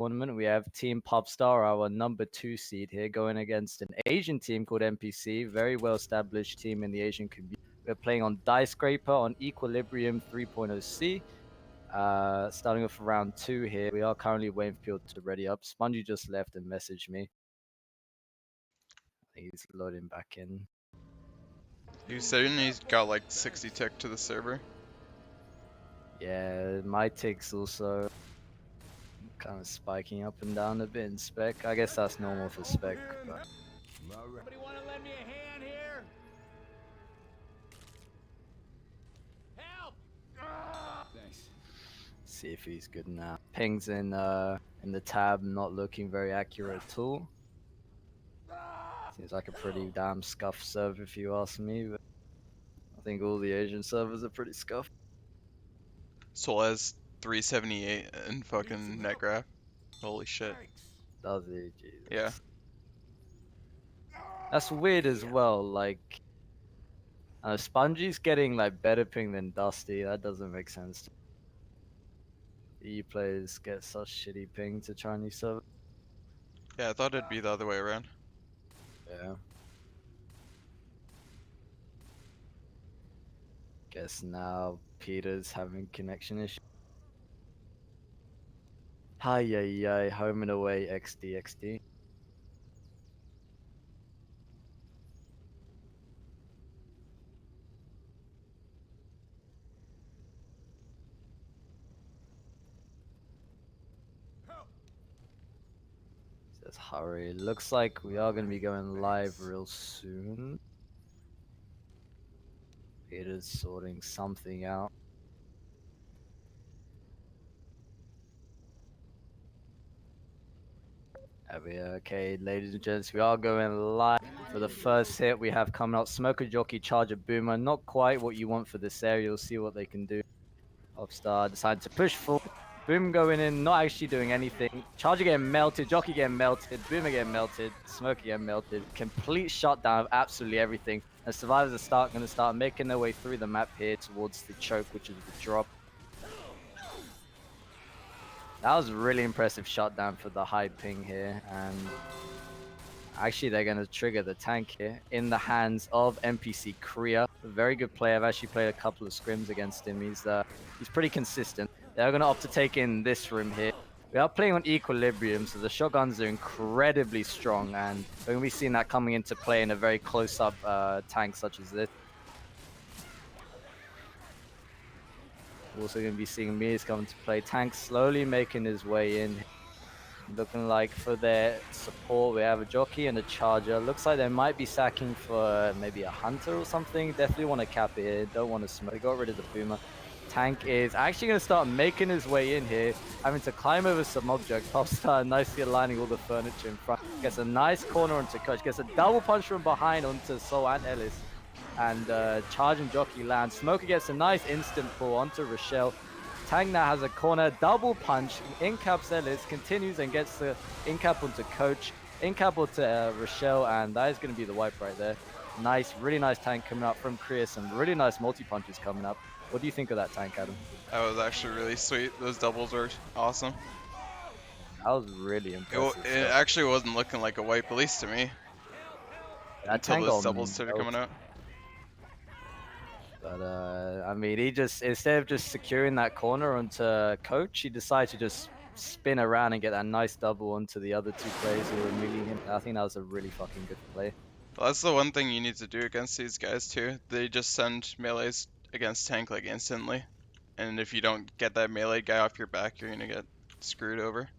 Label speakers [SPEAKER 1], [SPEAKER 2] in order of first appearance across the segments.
[SPEAKER 1] tournament. We have Team Pubstar, our number 2 seed here, going against an Asian team called NPC, very well-established team in the Asian community. We're playing on Dice Scraper on Equilibrium 3.0C. Starting off round 2 here. We are currently waiting for people to ready up. Spongy just left and messaged me. I think he's loading back in.
[SPEAKER 2] You saying he's got like 60 tick to the server?
[SPEAKER 1] Yeah, my tick's also kind of spiking up and down a bit in spec. I guess that's normal for spec. But...
[SPEAKER 3] Somebody want to lend me a hand here? Help! Thanks.
[SPEAKER 1] See if he's good now. Pings in the tab, not looking very accurate at all. Seems like a pretty damn scuffed server if you ask me, but I think all the Asian servers are pretty scuffed.
[SPEAKER 2] Soul has 378 in fucking net graph. Holy shit.
[SPEAKER 1] Does he? Jesus.
[SPEAKER 2] Yeah.
[SPEAKER 1] That's weird as well, like Spongy's getting like better ping than Dusty. That doesn't make sense. EU players get such shitty ping to Chinese servers.
[SPEAKER 2] Yeah, I thought it'd be the other way around.
[SPEAKER 1] Yeah. Guess now Peter's having connection issues. Hi, home and away, XD. Says hurry. Looks like we are going to be going live real soon. Peter's sorting something out. Okay, ladies and gents, we are going live for the first hit. We have coming up Smoker Jockey, Charger Boomer. Not quite what you want for this area. You'll see what they can do. Pubstar decided to push forward. Boom going in, not actually doing anything. Charger getting melted, Jockey getting melted, Boomer getting melted, Smoker getting melted. Complete shutdown of absolutely everything. And survivors are going to start making their way through the map here towards the choke, which is the drop. That was a really impressive shutdown for the high ping here, and actually they're going to trigger the tank here in the hands of NPC Korea. A very good player. I've actually played a couple of scrims against him. He's pretty consistent. They're going to opt to take in this room here. We are playing on Equilibrium, so the shotguns are incredibly strong, and we're going to be seeing that coming into play in a very close-up tank such as this. Also going to be seeing Miz coming to play. Tank slowly making his way in. Looking like for their support, we have a Jockey and a Charger. Looks like they might be sacking for maybe a Hunter or something. Definitely want to cap it here. Don't want to smoke. They got rid of the Boomer. Tank is actually going to start making his way in here, having to climb over some object. Pubstar nicely aligning all the furniture in front. Gets a nice corner onto Coach. Gets a double punch from behind onto Soul and Ellis. And charging Jockey lands. Smoker gets a nice instant pull onto Rochelle. Tank now has a corner, double punch. In-caps Ellis, continues and gets the in-cap onto Coach. In-cap onto Rochelle, and that is going to be the wipe right there. Nice, really nice tank coming up from Chris, and really nice multi-punches coming up. What do you think of that tank, Adam?
[SPEAKER 2] That was actually really sweet. Those doubles were awesome.
[SPEAKER 1] That was really impressive.
[SPEAKER 2] It actually wasn't looking like a wipe, at least to me. Until those doubles started coming out.
[SPEAKER 1] But I mean, he just, instead of just securing that corner onto Coach, he decided to just spin around and get that nice double onto the other two players who were meeting him. I think that was a really fucking good play.
[SPEAKER 2] Well, that's the one thing you need to do against these guys too. They just send melees against tank like instantly. And if you don't get that melee guy off your back, you're gonna get screwed over.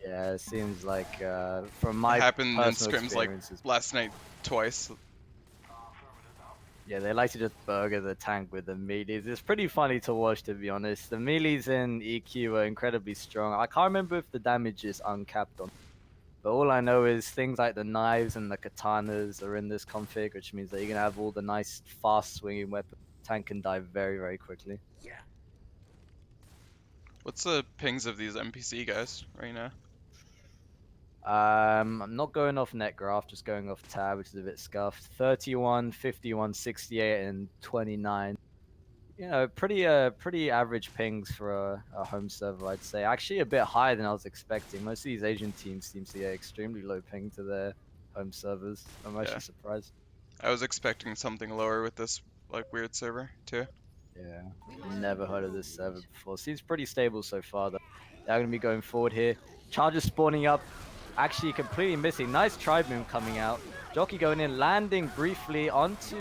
[SPEAKER 1] Yeah, it seems like from my
[SPEAKER 2] it happened in
[SPEAKER 1] personal
[SPEAKER 2] scrims like
[SPEAKER 1] experiences,
[SPEAKER 2] last night twice.
[SPEAKER 1] yeah, they like to just burger the tank with the melees. It's pretty funny to watch, to be honest. The melees in EQ are incredibly strong. I can't remember if the damage is uncapped on, but all I know is things like the knives and the katanas are in this config, which means that you're gonna have all the nice fast swinging weapons. Tank can die very, very quickly.
[SPEAKER 3] Yeah.
[SPEAKER 2] What's the pings of these NPC guys right now?
[SPEAKER 1] I'm not going off net graph, just going off tab, which is a bit scuffed. 31, 51, 68, and 29. you know, pretty average pings for a home server, I'd say. Actually, a bit higher than I was expecting. Most of these Asian teams seem to get extremely low ping to their home servers. I'm
[SPEAKER 2] Yeah.
[SPEAKER 1] actually surprised.
[SPEAKER 2] I was expecting something lower with this like weird server too.
[SPEAKER 1] Yeah, never heard of this server before. Seems pretty stable so far, though. They're going to be going forward here. Chargers spawning up. Actually, completely missing. Nice tribe boom coming out. Jockey going in, landing briefly onto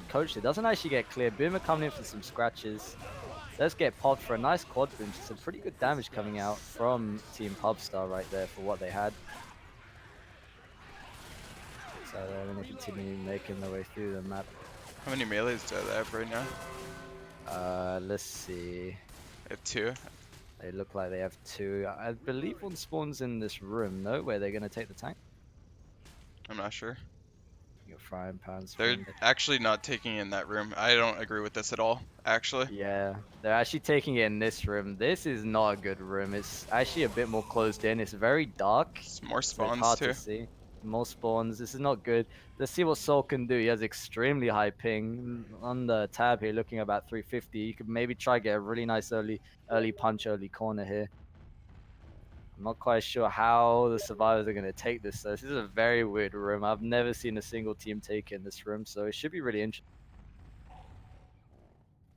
[SPEAKER 1] Coach. It doesn't actually get clear. Boomer coming in for some scratches. Let's get popped for a nice quad boom. Some pretty good damage coming out from Team Pubstar right there for what they had. So they're going to continue making their way through the map.
[SPEAKER 2] How many melees do they have right now?
[SPEAKER 1] Let's see.
[SPEAKER 2] They have 2.
[SPEAKER 1] They look like they have 2. I believe one spawns in this room, no? Where they're going to take the tank?
[SPEAKER 2] I'm not sure.
[SPEAKER 1] Your frying pans.
[SPEAKER 2] They're actually not taking it in that room. I don't agree with this at all, actually.
[SPEAKER 1] Yeah, they're actually taking it in this room. This is not a good room. It's actually a bit more closed in. It's very dark.
[SPEAKER 2] It's more
[SPEAKER 1] So it's
[SPEAKER 2] spawns
[SPEAKER 1] hard
[SPEAKER 2] too.
[SPEAKER 1] to see. More spawns. This is not good. Let's see what Soul can do. He has extremely high ping on the tab here, looking about 350. You could maybe try get a really nice early punch, early corner here. I'm not quite sure how the survivors are going to take this. So this is a very weird room. I've never seen a single team take in this room, so it should be really interesting.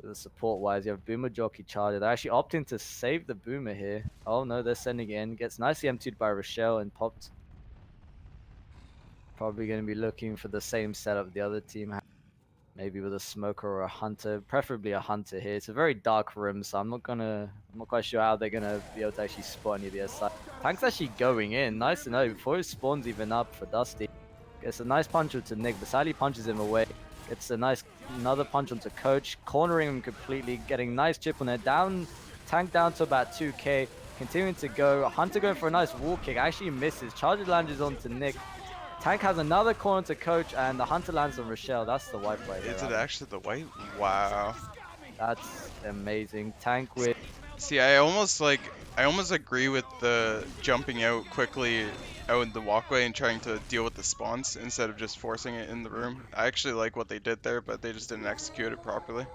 [SPEAKER 1] The support wise, you have Boomer, Jockey, Charger. They're actually opting to save the Boomer here. Oh no, they're sending it in. Gets nicely emptied by Rochelle and popped. Probably going to be looking for the same setup the other team had. Maybe with a smoker or a hunter, preferably a hunter here. It's a very dark room, so I'm not quite sure how they're gonna be able to actually spot any of the other side. Tank's actually going in. Nice to know before his spawns even up for Dusty. Gets a nice punch onto Nick. Basali punches him away. Gets a nice another punch onto Coach, cornering him completely, getting nice chip on it. Down, Tank down to about 2k, continuing to go. Hunter going for a nice wall kick, actually misses. Charger lands onto Nick. Tank has another corner to Coach, and the Hunter lands on Rochelle. That's the wipe right there.
[SPEAKER 2] Is it actually the white? Wow.
[SPEAKER 1] That's amazing. Tank with...
[SPEAKER 2] See, I almost agree with the jumping out quickly out in the walkway and trying to deal with the spawns instead of just forcing it in the room. I actually like what they did there, but they just didn't execute it properly.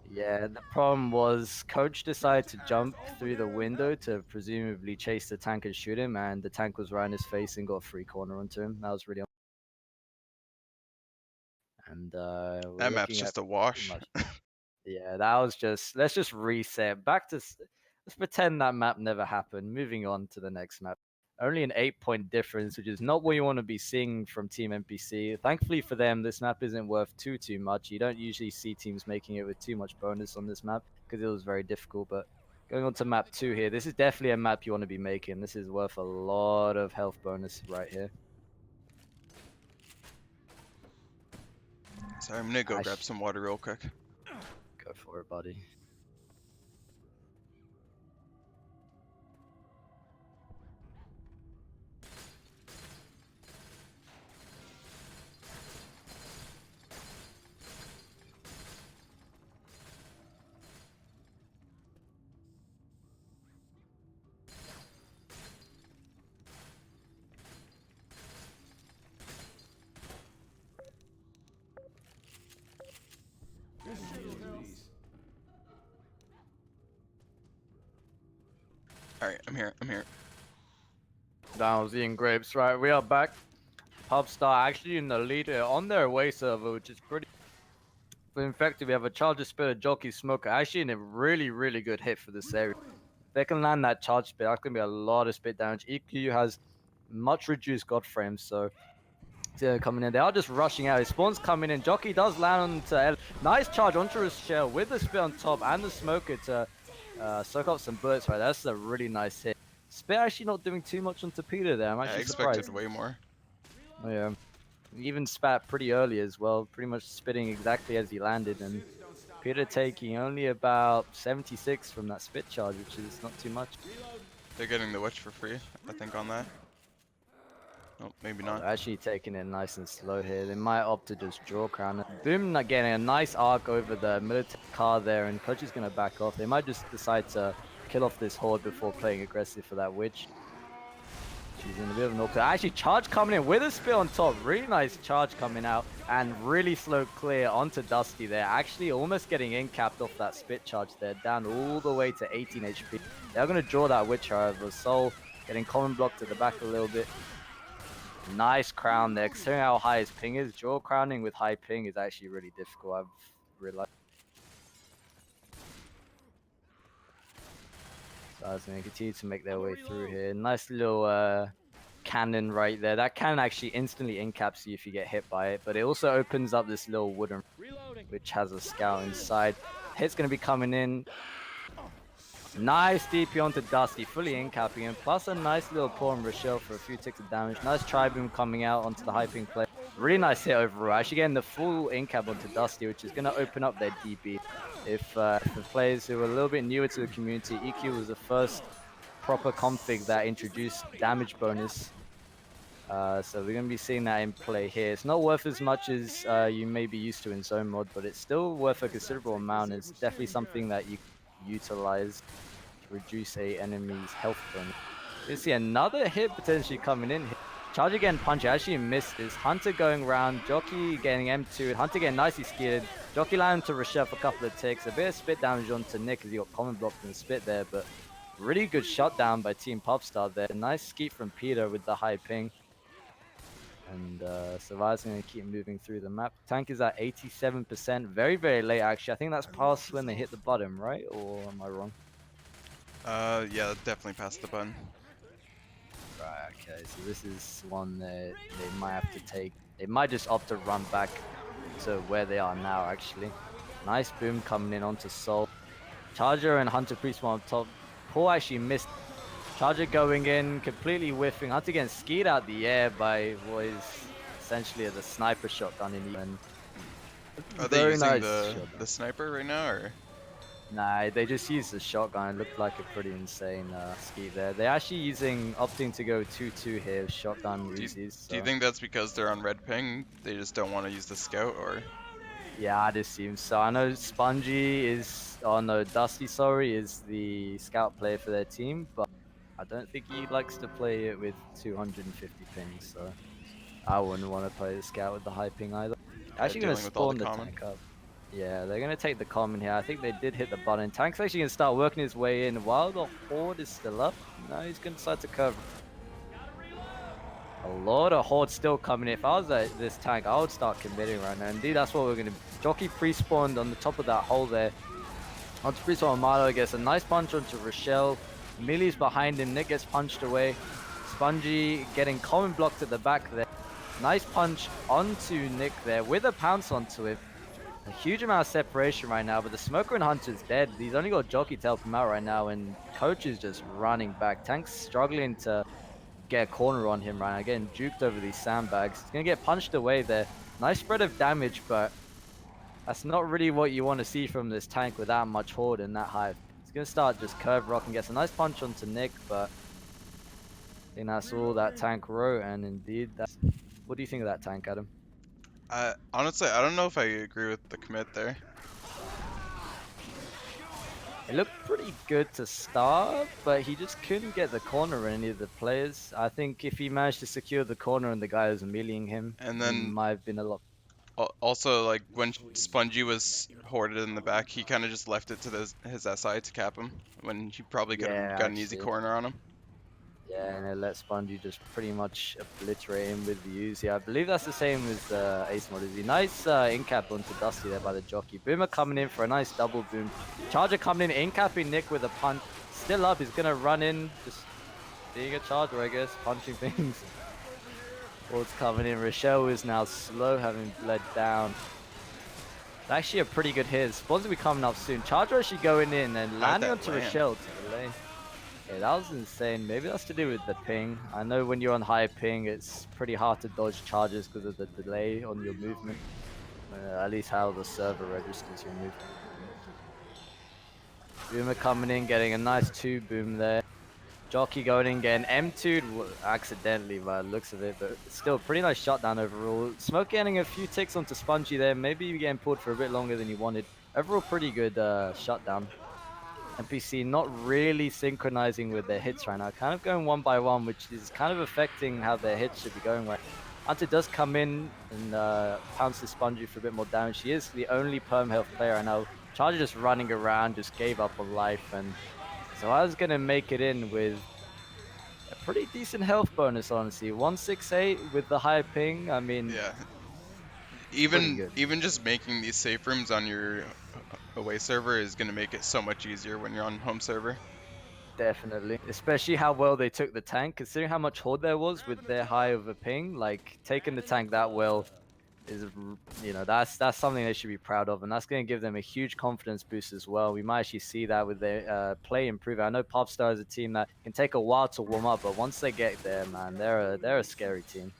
[SPEAKER 1] Yeah, the problem was Coach decided to jump through the window to presumably chase the tank and shoot him, and the tank was right in his face and got a free corner onto him. That was really... And
[SPEAKER 2] That map's just a wash.
[SPEAKER 1] Yeah, that was just... Let's just reset. Let's pretend that map never happened. Moving on to the next map. Only an 8-point difference, which is not what you want to be seeing from Team NPC. Thankfully for them, this map isn't worth too much. You don't usually see teams making it with too much bonus on this map because it was very difficult. But going on to map 2 here, this is definitely a map you want to be making. This is worth a lot of health bonus right here.
[SPEAKER 2] Sorry, I'm gonna go grab some water real quick.
[SPEAKER 1] Go for it, buddy.
[SPEAKER 2] Alright, I'm here.
[SPEAKER 1] That was eating grapes, right? We are back. Pubstar actually in the lead on their away server, which is pretty... In fact, we have a Charger Spitter, Jockey, Smoker, actually in a really good hit for this area. If they can land that Charge Spit, that's going to be a lot of spit damage. EQ has much reduced God frames, so coming in. They are just rushing out. His spawn's coming in. Jockey does land onto L. Nice charge onto his shell with the spit on top and the smoker to soak up some bullets right. That's a really nice hit. Spit actually not doing too much on Torpedo there. I'm actually
[SPEAKER 2] expected
[SPEAKER 1] surprised.
[SPEAKER 2] way more.
[SPEAKER 1] Oh, yeah. Even spat pretty early as well. Pretty much spitting exactly as he landed. And Peter taking only about 76 from that spit charge, which is not too much.
[SPEAKER 2] They're getting the witch for free, I think, on that. Oh, maybe not.
[SPEAKER 1] Actually taking it nice and slow here. They might opt to just draw crown. Boom, not getting a nice arc over the military car there, and Coach is going to back off. They might just decide to kill off this horde before playing aggressive for that witch. He's in a bit of an awkward. Actually, charge coming in with a spit on top. Really nice charge coming out and really slow clear onto Dusty there. Actually, almost getting in capped off that spit charge there, down all the way to 18 HP. They're going to draw that Witch, however. Soul getting common blocked at the back a little bit. Nice crown there. Considering how high his ping is, draw crowning with high ping is actually really difficult. I've realized. So I was going to continue to make their way through here. Nice little cannon right there. That cannon actually instantly incaps you if you get hit by it, but it also opens up this little wooden, which has a scout inside. Hit's going to be coming in. Nice DP onto Dusty, fully incapping him, plus a nice little pour on Rochelle for a few ticks of damage. Nice tri-boom coming out onto the hyping play. Really nice hit overall. Actually getting the full incap onto Dusty, which is going to open up their DB. If the players who are a little bit newer to the community, EQ was the first proper config that introduced damage bonus. So we're going to be seeing that in play here. It's not worth as much as you may be used to in zone mod, but it's still worth a considerable amount. It's definitely something that you utilize to reduce a enemy's health bonus. You see another hit potentially coming in here. Charge again, punch actually missed this. Hunter going around, Jockey getting M2, Hunter getting nicely skidded. Jockey landing to Rochelle for a couple of ticks. A bit of spit damage onto Nick as he got common blocked and spit there, but really good shutdown by Team Pubstar there. Nice skeet from Peter with the high ping. And Survivor's going to keep moving through the map. Tank is at 87%. Very, very late, actually. I think that's past when they hit the bottom, right? Or am I wrong?
[SPEAKER 2] Yeah, definitely past the button.
[SPEAKER 1] Right, okay. So this is one that they might have to take. They might just opt to run back to where they are now, actually. Nice boom coming in onto Soul. Charger and Hunter Priest on top. Paul actually missed. Charger going in, completely whiffing. Hunter getting skied out the air by what is essentially the sniper shotgun in the end.
[SPEAKER 2] Are they using the sniper right now, or?
[SPEAKER 1] Nah, they just used the shotgun. It looked like a pretty insane ski there. They're actually opting to go 2-2 here, shotgun Uzis.
[SPEAKER 2] Do you think that's because they're on red ping? They just don't want to use the scout, or?
[SPEAKER 1] Yeah, I'd assume so. I know Spongy is, oh no, Dusty, sorry, is the scout player for their team, but I don't think he likes to play it with 250 pings, so I wouldn't want to play the scout with the high ping either. Actually going to spawn the tank up. Yeah, they're going to take the common here. I think they did hit the button. Tank's actually going to start working his way in while the Horde is still up. Now he's going to decide to curve. A lot of Horde still coming in. If I was this tank, I would start committing right now. Indeed, that's what we're going to... Jockey pre-spawned on the top of that hole there. Onto pre-spawn Milo gets a nice punch onto Rochelle. Millie's behind him. Nick gets punched away. Spongy getting common blocked at the back there. Nice punch onto Nick there with a pounce onto him. A huge amount of separation right now, but the Smoker and Hunter's dead. He's only got Jockey to help him out right now, and Coach is just running back. Tank's struggling to get a corner on him right now, getting juked over these sandbags. He's going to get punched away there. Nice spread of damage, but that's not really what you want to see from this tank with that much Horde and that high. He's going to start just curve rock and gets a nice punch onto Nick, but I think that's all that tank wrote, and indeed, that's... What do you think of that tank, Adam?
[SPEAKER 2] Honestly, I don't know if I agree with the commit there.
[SPEAKER 1] It looked pretty good to start, but he just couldn't get the corner in any of the players. I think if he managed to secure the corner and the guy was meleeing him,
[SPEAKER 2] and then
[SPEAKER 1] it might have been a lot.
[SPEAKER 2] Also, like when Spongy was hoarded in the back, he kind of just left it to his SI to cap him when he probably could have got an easy corner on him.
[SPEAKER 1] Yeah, and it let Spongy just pretty much obliterate him with the Uzi. I believe that's the same as Ace Mod Uzi. Nice incap onto Dusty there by the Jockey. Boomer coming in for a nice double boom. Charger coming in, incapping Nick with a punch. Still up, he's going to run in, just being a Charger, I guess, punching things. Ward's coming in. Rochelle is now slow, having bled down. It's actually a pretty good hit. Spawn's going to be coming up soon. Charger actually going in and landing onto Rochelle to delay. Yeah, that was insane. Maybe that's to do with the ping. I know when you're on high ping, it's pretty hard to dodge charges because of the delay on your movement. At least how the server registers your movement. Boomer coming in, getting a nice 2 boom there. Jockey going in, getting M2'd accidentally by the looks of it, but still pretty nice shutdown overall. Smoke getting a few ticks onto Spongy there. Maybe getting pulled for a bit longer than you wanted. Overall, pretty good shutdown. NPC not really synchronizing with their hits right now. Kind of going one by one, which is kind of affecting how their hits should be going right. Hunter does come in and pounces Spongy for a bit more damage. He is the only perm health player right now. Charger just running around, just gave up on life. And so I was going to make it in with a pretty decent health bonus, honestly. 168 with the high ping. I mean,
[SPEAKER 2] Yeah.
[SPEAKER 1] pretty good.
[SPEAKER 2] Even just making these safe rooms on your away server is gonna make it so much easier when you're on home server.
[SPEAKER 1] Definitely, especially how well they took the tank, considering how much horde there was with their high of a ping. Like taking the tank that well is, you know, that's something they should be proud of, and that's going to give them a huge confidence boost as well. We might actually see that with their play improving. I know Pubstar is a team that can take a while to warm up, but once they get there, man, they're a scary team.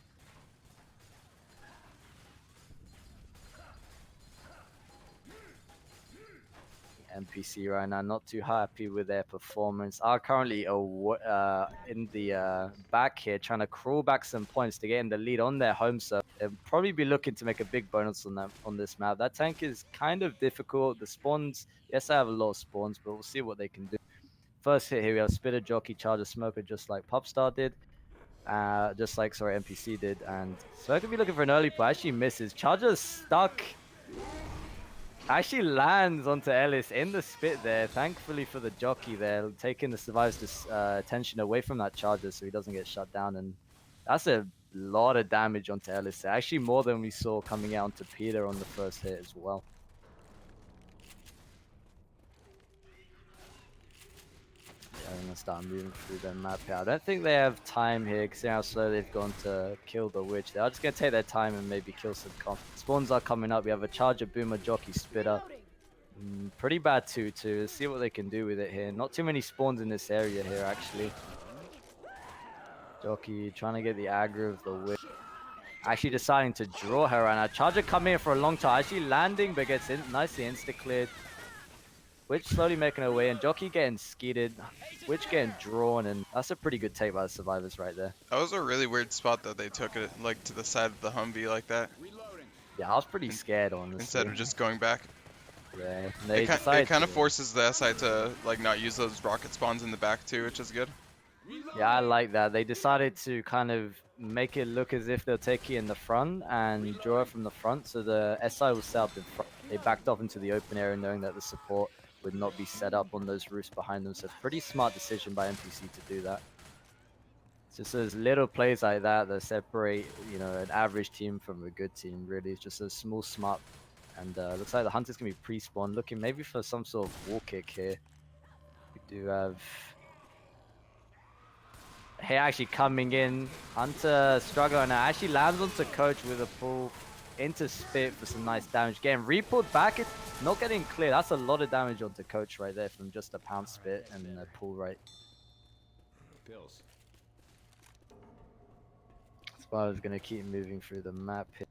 [SPEAKER 1] NPC right now not too happy with their performance. Are currently in the back here, trying to crawl back some points to get in the lead on their home serve. They'll probably be looking to make a big bonus on this map. That tank is kind of difficult. The spawns, yes, I have a lot of spawns, but we'll see what they can do. First hit here, we have Spitter, Jockey, Charger, Smoker, just like Pubstar did. Just like, sorry, NPC did. And Smoker be looking for an early play. Actually misses. Charger's stuck. Actually lands onto Ellis in the spit there. Thankfully for the jockey there, taking the survivor's attention away from that charger so he doesn't get shut down. And that's a lot of damage onto Ellis there. Actually more than we saw coming out onto Peter on the first hit as well. Yeah, I'm going to start moving through the map here. I don't think they have time here, because how slow they've gone to kill the witch. They're just going to take their time and maybe kill some comp. Spawns are coming up. We have a charger, boomer, jockey, spitter. Pretty bad 2-2. Let's see what they can do with it here. Not too many spawns in this area here, actually. Jockey trying to get the aggro of the witch. Actually deciding to draw her right now. Charger coming in for a long time. Actually landing, but gets nicely insta-cleared. Witch slowly making her way, and Jockey getting skeeted. Witch getting drawn, and that's a pretty good take by the survivors right there.
[SPEAKER 2] That was a really weird spot that they took it like to the side of the Humvee like that.
[SPEAKER 1] Yeah, I was pretty scared, honestly.
[SPEAKER 2] Instead of just going back.
[SPEAKER 1] Yeah,
[SPEAKER 2] It kind of forces the SI to like not use those rocket spawns in the back too, which is good.
[SPEAKER 1] Yeah, I like that. They decided to kind of make it look as if they'll take it in the front and draw it from the front, so the SI was set up in front. They backed off into the open area knowing that the support would not be set up on those roofs behind them, so pretty smart decision by NPC to do that. It's just those little plays like that that separate, you know, an average team from a good team, really. It's just a small, smart. And looks like the Hunter's going to be pre-spawn, looking maybe for some sort of wall kick here. We do have... Here actually coming in. Hunter struggling now. Actually lands onto Coach with a pull into Spit for some nice damage. Getting re-pulled back. It's not getting clear. That's a lot of damage onto Coach right there from just a pound Spit and a pull right.
[SPEAKER 3] Pills.
[SPEAKER 1] Spider's going to keep moving through the map here.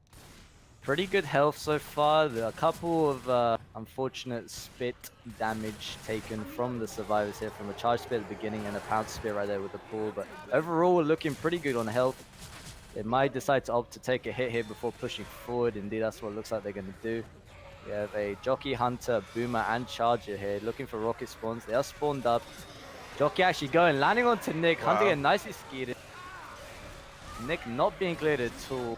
[SPEAKER 1] Pretty good health so far. There are a couple of unfortunate spit damage taken from the survivors here, from a charge spit at the beginning and a pound spit right there with the pull. But overall, we're looking pretty good on health. They might decide to opt to take a hit here before pushing forward. Indeed, that's what it looks like they're going to do. We have a Jockey, Hunter, Boomer, and Charger here looking for rocket spawns. They are spawned up. Jockey actually going, landing onto Nick.
[SPEAKER 2] Wow.
[SPEAKER 1] Hunter getting nicely skied. Nick not being cleared at all.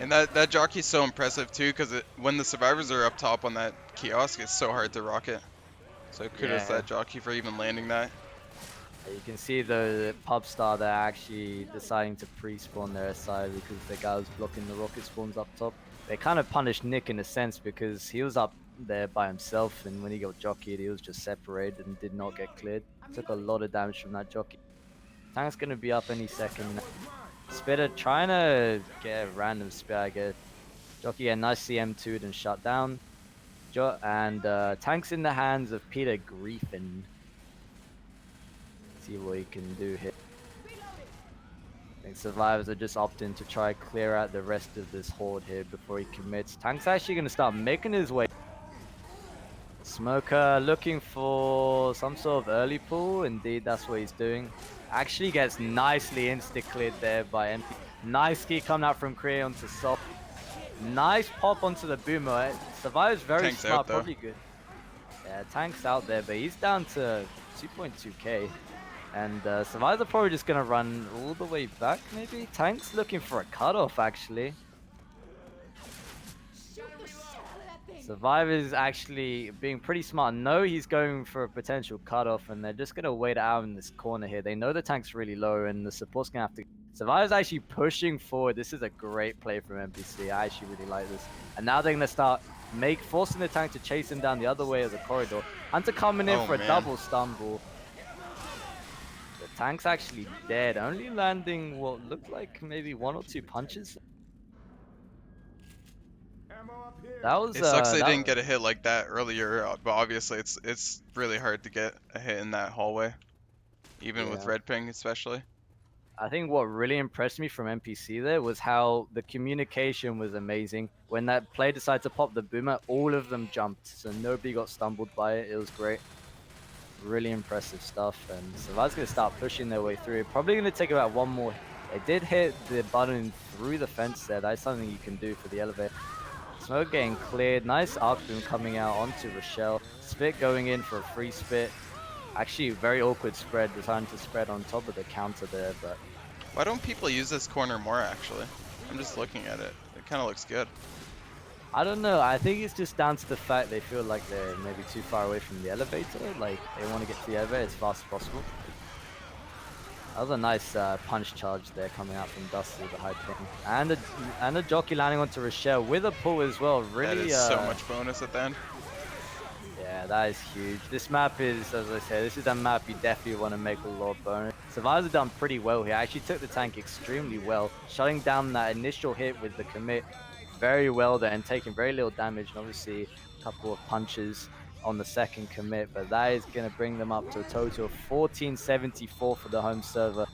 [SPEAKER 2] And that jockey's so impressive too, because when the survivors are up top on that kiosk, it's so hard to rocket. So kudos to that jockey for even landing that.
[SPEAKER 1] You can see the Pubstar, they're actually deciding to pre-spawn their side because the guy was blocking the rocket spawns up top. They kind of punished Nick in a sense because he was up there by himself, and when he got jockeyed, he was just separated and did not get cleared. Took a lot of damage from that jockey. Tank's going to be up any second now. Spitter trying to get a random spit, I guess. Jockey a nice CM2'd and shut down. Tank's in the hands of Peter Griffin. See what he can do here. I think survivors are just opting to try clear out the rest of this horde here before he commits. Tank's actually going to start making his way. Smoker looking for some sort of early pull. Indeed, that's what he's doing. Actually gets nicely insta-cleared there by MP. Nice ski coming out from Korea onto Sop. Nice pop onto the Boomer. Survivors very
[SPEAKER 2] Tank's
[SPEAKER 1] smart,
[SPEAKER 2] out, though.
[SPEAKER 1] probably good. Yeah, Tank's out there, but he's down to 2.2k. And Survivors are probably just gonna run all the way back, maybe? Tank's looking for a cutoff, actually. Survivor's actually being pretty smart. No, he's going for a potential cutoff, and they're just gonna wait it out in this corner here. They know the tank's really low, and the support's gonna have to. Survivor's actually pushing forward. This is a great play from NPC. I actually really like this. And now they're gonna start forcing the tank to chase him down the other way of the corridor. Hunter coming in for a double stumble. The tank's actually dead, only landing what looked like maybe 1 or 2 punches. That was
[SPEAKER 2] It sucks they didn't get a hit like that earlier, but obviously it's really hard to get a hit in that hallway, even with red ping especially.
[SPEAKER 1] I think what really impressed me from NPC there was how the communication was amazing. When that player decided to pop the boomer, all of them jumped, so nobody got stumbled by it. It was great. Really impressive stuff, and Survivor's going to start pushing their way through. Probably going to take about 1 more. They did hit the button through the fence there. That's something you can do for the elevator. Smoke getting cleared. Nice arc boom coming out onto Rochelle. Spit going in for a free spit. Actually, very awkward spread. Deciding to spread on top of the counter there, but...
[SPEAKER 2] Why don't people use this corner more, actually? I'm just looking at it. It kind of looks good.
[SPEAKER 1] I don't know. I think it's just down to the fact they feel like they're maybe too far away from the elevator. Like, they want to get to the elevator as fast as possible. That was a nice punch charge there coming out from Dusty with the high ping. And a jockey landing onto Rochelle with a pull as well. Really,
[SPEAKER 2] that is so much bonus at the end.
[SPEAKER 1] Yeah, that is huge. This map is, as I said, this is a map you definitely want to make a lot of bonus. Survivors have done pretty well here. Actually took the tank extremely well, shutting down that initial hit with the commit very well there and taking very little damage. And obviously a couple of punches on the second commit, but that is going to bring them up to a total of 1474 for the home server.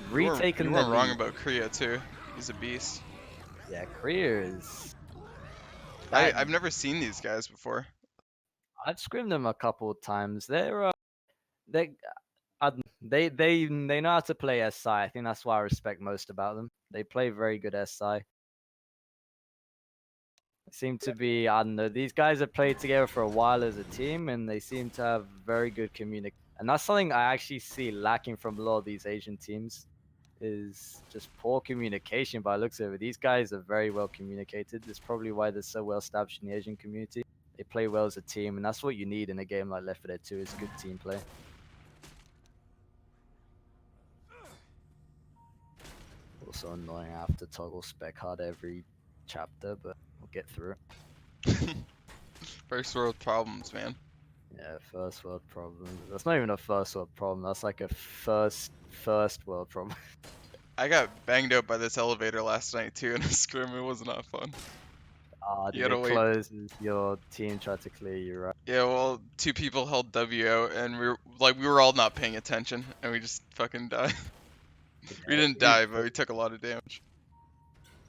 [SPEAKER 1] Retaking
[SPEAKER 2] you weren't wrong about Kriya too. He's a beast.
[SPEAKER 1] Yeah, Kriya is...
[SPEAKER 2] I've never seen these guys before.
[SPEAKER 1] I've scrimmed them a couple of times. They know how to play SI. I think that's what I respect most about them. They play very good SI. They seem to be, I don't know, these guys have played together for a while as a team, and they seem to have very good communication. And that's something I actually see lacking from a lot of these Asian teams, is just poor communication by the looks of it. These guys are very well communicated. That's probably why they're so well established in the Asian community. They play well as a team, and that's what you need in a game like Left 4 Dead 2, is good team play. Also annoying, I have to toggle spec hard every chapter, but we'll get through it.
[SPEAKER 2] First world problems, man.
[SPEAKER 1] Yeah, first world problems. That's not even a first world problem, that's like a first world problem.
[SPEAKER 2] I got banged out by this elevator last night too in a scrim. It was not fun.
[SPEAKER 1] Did it close as your team tried to clear you, right?
[SPEAKER 2] Yeah, well, 2 people held W out, and we were all not paying attention, and we just fucking died. We didn't die, but we took a lot of damage.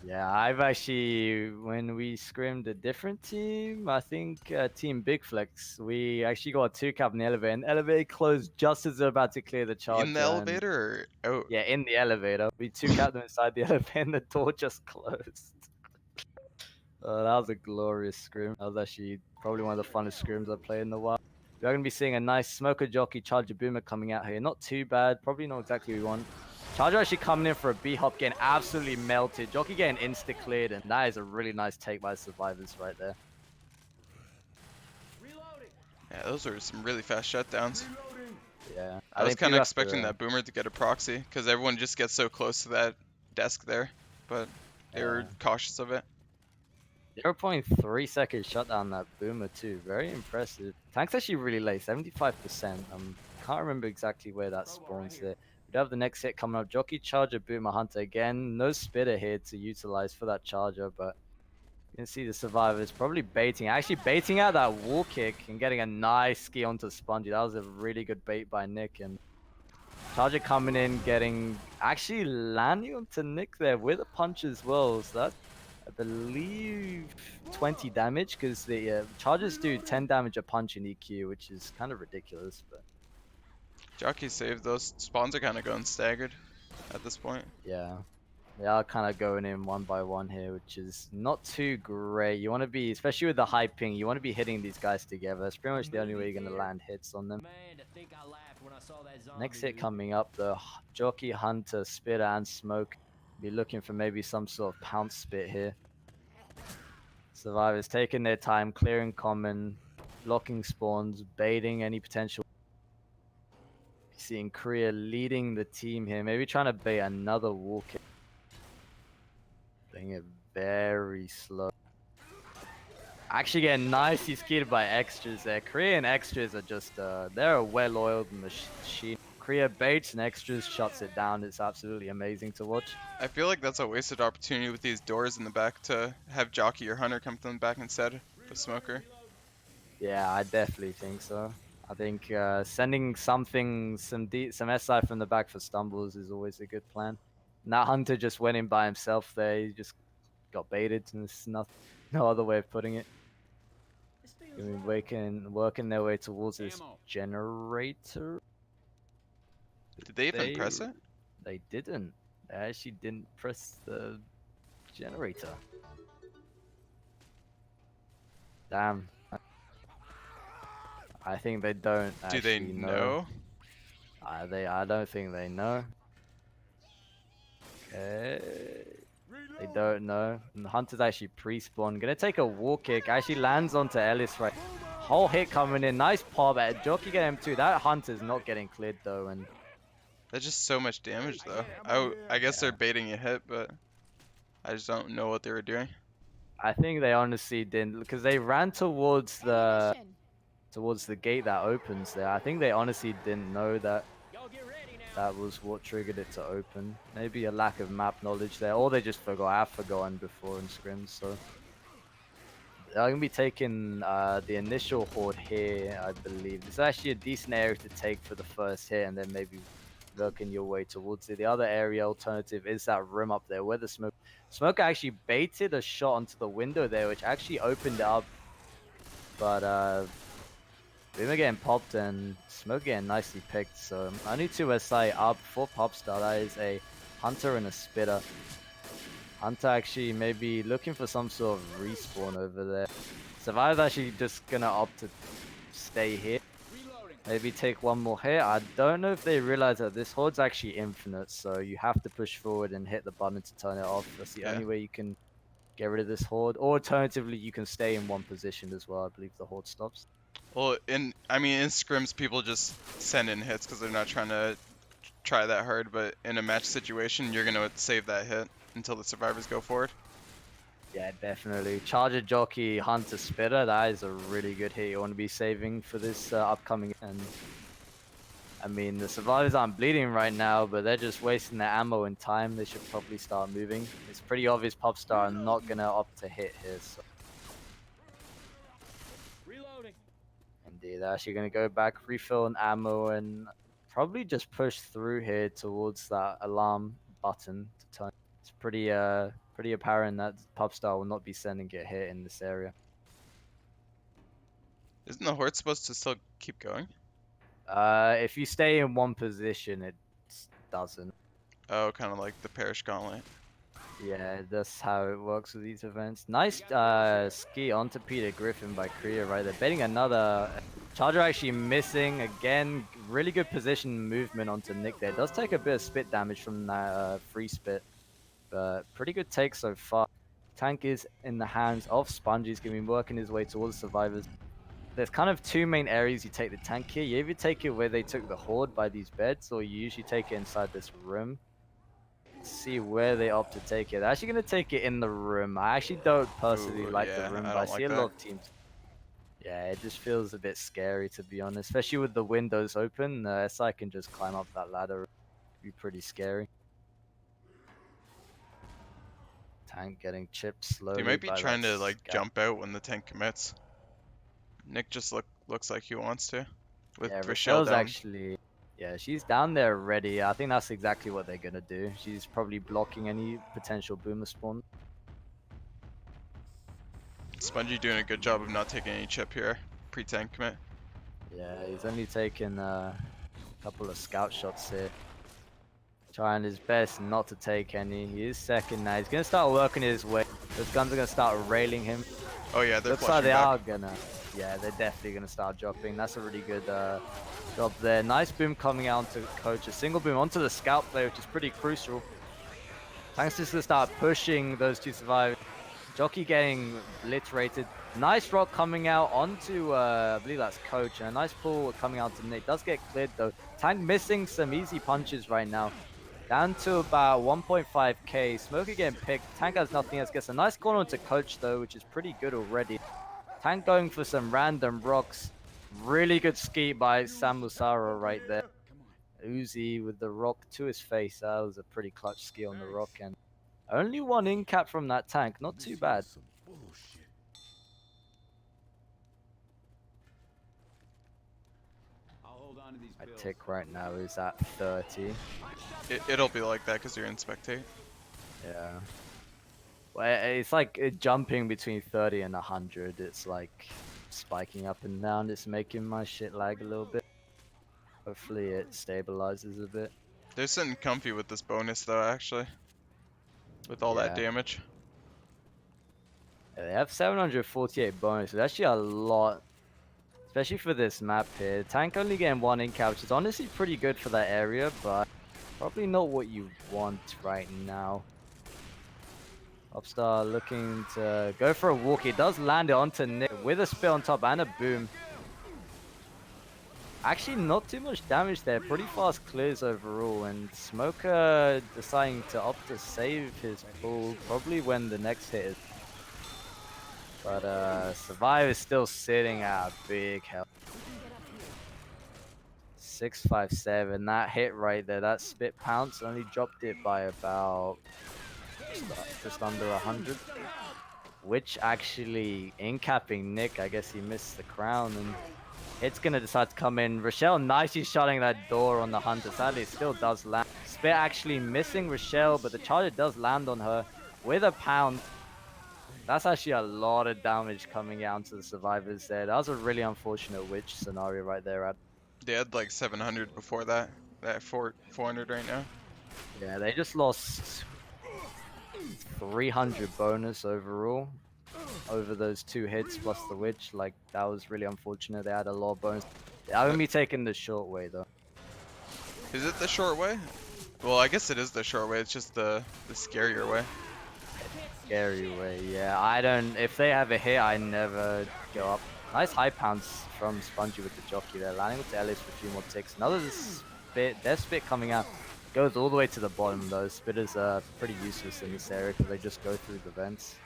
[SPEAKER 1] Yeah, I've actually, when we scrimmed a different team, I think Team Big Flex, we actually got a 2-cap in the elevator, and the elevator closed just as they're about to clear the charge.
[SPEAKER 2] In the elevator or out?
[SPEAKER 1] Yeah, in the elevator. We 2-capped them inside the elevator, and the door just closed. That was a glorious scrim. That was actually probably one of the funnest scrims I've played in a while. We're going to be seeing a nice Smoker Jockey Charger Boomer coming out here. Not too bad. Probably not exactly what we want. Charger actually coming in for a B-hop, getting absolutely melted. Jockey getting insta-cleared, and that is a really nice take by the Survivors right there.
[SPEAKER 2] Yeah, those were some really fast shutdowns.
[SPEAKER 1] Yeah.
[SPEAKER 2] I was kind of expecting that Boomer to get a proxy, because everyone just gets so close to that desk there, but they were cautious of it.
[SPEAKER 1] 0.3 seconds shut down that Boomer too. Very impressive. Tank's actually really late, 75%. Can't remember exactly where that spawns there. We have the next hit coming up. Jockey Charger Boomer Hunter again. No spitter here to utilize for that charger, but you can see the Survivors probably baiting. Actually baiting out that wall kick and getting a nice ski onto Spongy. That was a really good bait by Nick. And Charger coming in, actually landing onto Nick there with a punch as well. So that's, I believe, 20 damage, because the Chargers do 10 damage a punch in EQ, which is kind of ridiculous. But
[SPEAKER 2] Jockey saved those. Spawns are kind of going staggered at this point.
[SPEAKER 1] yeah. They are kind of going in one by one here, which is not too great. You want to be, especially with the high ping, you want to be hitting these guys together. It's pretty much the only way you're going to land hits on them. Next hit coming up, the Jockey, Hunter, Spitter, and Smoke. Be looking for maybe some sort of pounce spit here. Survivors taking their time, clearing common, blocking spawns, baiting any potential. Seeing Korea leading the team here, maybe trying to bait another wall kick. Playing it very slow. Actually getting nicely skied by extras there. Korean extras are just, they're a well-oiled machine. Korea baits and extras shuts it down. It's absolutely amazing to watch.
[SPEAKER 2] I feel like that's a wasted opportunity with these doors in the back to have Jockey or Hunter come from the back instead of a Smoker.
[SPEAKER 1] Yeah, I definitely think so. I think sending some SI from the back for stumbles is always a good plan. And that Hunter just went in by himself there. He just got baited, and there's no other way of putting it. Working their way towards this generator.
[SPEAKER 2] Did they even press it?
[SPEAKER 1] They didn't. They actually didn't press the generator. Damn. I think they don't actually
[SPEAKER 2] Do they know?
[SPEAKER 1] I don't think they know. Okay. They don't know. And the Hunter's actually pre-spawn. Gonna take a wall kick. Actually lands onto Ellis right. Whole hit coming in. Nice pop at Jockey get him too. That Hunter's not getting cleared though, and
[SPEAKER 2] That's just so much damage though. I guess they're baiting a hit, but I just don't know what they were doing.
[SPEAKER 1] I think they honestly didn't, because they ran towards the gate that opens there. I think they honestly didn't know that was what triggered it to open. Maybe a lack of map knowledge there, or they just forgot. I've forgotten before in scrims, so they're gonna be taking the initial horde here, I believe. This is actually a decent area to take for the first hit, and then maybe working your way towards it. The other area alternative is that room up there where the smoke actually baited a shot onto the window there, which actually opened it up, but Boomer getting popped and Smoke getting nicely picked. So only 2 SI up for Pubstar. That is a Hunter and a Spitter. Hunter actually maybe looking for some sort of respawn over there. Survivor's actually just gonna opt to stay here. Maybe take one more hit. I don't know if they realize that this horde's actually infinite, so you have to push forward and hit the button to turn it off. That's the only way you can get rid of this horde. Or alternatively, you can stay in one position as well. I believe the horde stops.
[SPEAKER 2] Well, in scrims, people just send in hits because they're not trying to try that hard. But in a match situation, you're gonna save that hit until the survivors go forward.
[SPEAKER 1] Yeah, definitely. Charger, Jockey, Hunter, Spitter. That is a really good hit you want to be saving for this upcoming. And I mean, the survivors aren't bleeding right now, but they're just wasting their ammo and time. They should probably start moving. It's pretty obvious Pubstar are not gonna opt to hit here. So. Indeed, they're actually gonna go back, refill an ammo, and probably just push through here towards that alarm button to turn. It's pretty apparent that Pubstar will not be sending it hit in this area.
[SPEAKER 2] Isn't the horde supposed to still keep going?
[SPEAKER 1] If you stay in one position, it doesn't.
[SPEAKER 2] Oh, kind of like the Parish Gauntlet.
[SPEAKER 1] Yeah, that's how it works with these events. Nice ski onto Peter Griffin by Korea right there. Betting another Charger actually missing again. Really good position movement onto Nick there. Does take a bit of spit damage from that free spit, but pretty good take so far. Tank is in the hands of Spongy. He's gonna be working his way towards survivors. There's kind of 2 main areas you take the tank here. You either take it where they took the horde by these beds, or you usually take it inside this room. Let's see where they opt to take it. They're actually going to take it in the room. I actually don't personally like the room, but I see a lot of teams. Yeah, it just feels a bit scary, to be honest. Especially with the windows open, SI can just climb up that ladder. It'd be pretty scary. Tank getting chipped slowly.
[SPEAKER 2] They might be trying to like jump out when the tank commits. Nick just looks like he wants to. With Rochelle down.
[SPEAKER 1] Actually, yeah, she's down there ready. I think that's exactly what they're gonna do. She's probably blocking any potential boomer spawn.
[SPEAKER 2] Spongy doing a good job of not taking any chip here. Pre-tank commit.
[SPEAKER 1] Yeah, he's only taken a couple of scout shots here. Trying his best not to take any. He is second now. He's going to start working his way. Those guns are going to start railing him.
[SPEAKER 2] Oh yeah, they're
[SPEAKER 1] Looks like
[SPEAKER 2] flushing
[SPEAKER 1] they
[SPEAKER 2] back.
[SPEAKER 1] are gonna. Yeah, they're definitely gonna start dropping. That's a really good job there. Nice boom coming out onto Coach. A single boom onto the scout player, which is pretty crucial. Tank's just gonna start pushing those two survivors. Jockey getting obliterated. Nice rock coming out onto, I believe that's Coach. And a nice pull coming out to Nick. Does get cleared though. Tank missing some easy punches right now. Down to about 1.5k. Smoker getting picked. Tank has nothing else. Gets a nice corner onto Coach though, which is pretty good already. Tank going for some random rocks. Really good ski by Samusara right there. Uzi with the rock to his face. That was a pretty clutch ski on the rock. And only one in cap from that Tank. Not too bad.
[SPEAKER 3] I'll hold on to these
[SPEAKER 1] My
[SPEAKER 3] pills.
[SPEAKER 1] tick right now is at 30.
[SPEAKER 2] It'll be like that because you're in spectate.
[SPEAKER 1] Yeah. Well, it's like jumping between 30 and 100. It's like spiking up and down. It's making my shit lag a little bit. Hopefully it stabilizes a bit.
[SPEAKER 2] They're sitting comfy with this bonus though, actually. With all that
[SPEAKER 1] Yeah.
[SPEAKER 2] damage.
[SPEAKER 1] Yeah, they have 748 bonus. It's actually a lot, especially for this map here. Tank only getting one in cap, which is honestly pretty good for that area, but probably not what you want right now. Pubstar looking to go for a walk. He does land it onto Nick with a spit on top and a boom. Actually, not too much damage there. Pretty fast clears overall. And Smoker deciding to opt to save his pull probably when the next hit is. But Survive is still sitting at a big health. 657. That hit right there. That spit pounce only dropped it by about just under 100. Which actually, in capping Nick, I guess he missed the crown. And it's going to decide to come in. Rochelle nicely shutting that door on the Hunter. Sadly, it still does land. Spit actually missing Rochelle, but the charger does land on her with a pound. That's actually a lot of damage coming out to the survivors there. That was a really unfortunate witch scenario right there.
[SPEAKER 2] They had like 700 before that. That 400 right now.
[SPEAKER 1] Yeah, they just lost 300 bonus overall over those two hits plus the witch. Like, that was really unfortunate. They had a lot of bonus. I'm gonna be taking the short way though.
[SPEAKER 2] Is it the short way? Well, I guess it is the short way. It's just the scarier way.
[SPEAKER 1] Scary way, yeah. I don't. If they have a hit, I never go up. Nice high pounce from Spongy with the jockey there. Landing with the Ellis for a few more ticks. Another spit. Their spit coming out. Goes all the way to the bottom though. Spitters are pretty useless in this area because they just go through the vents.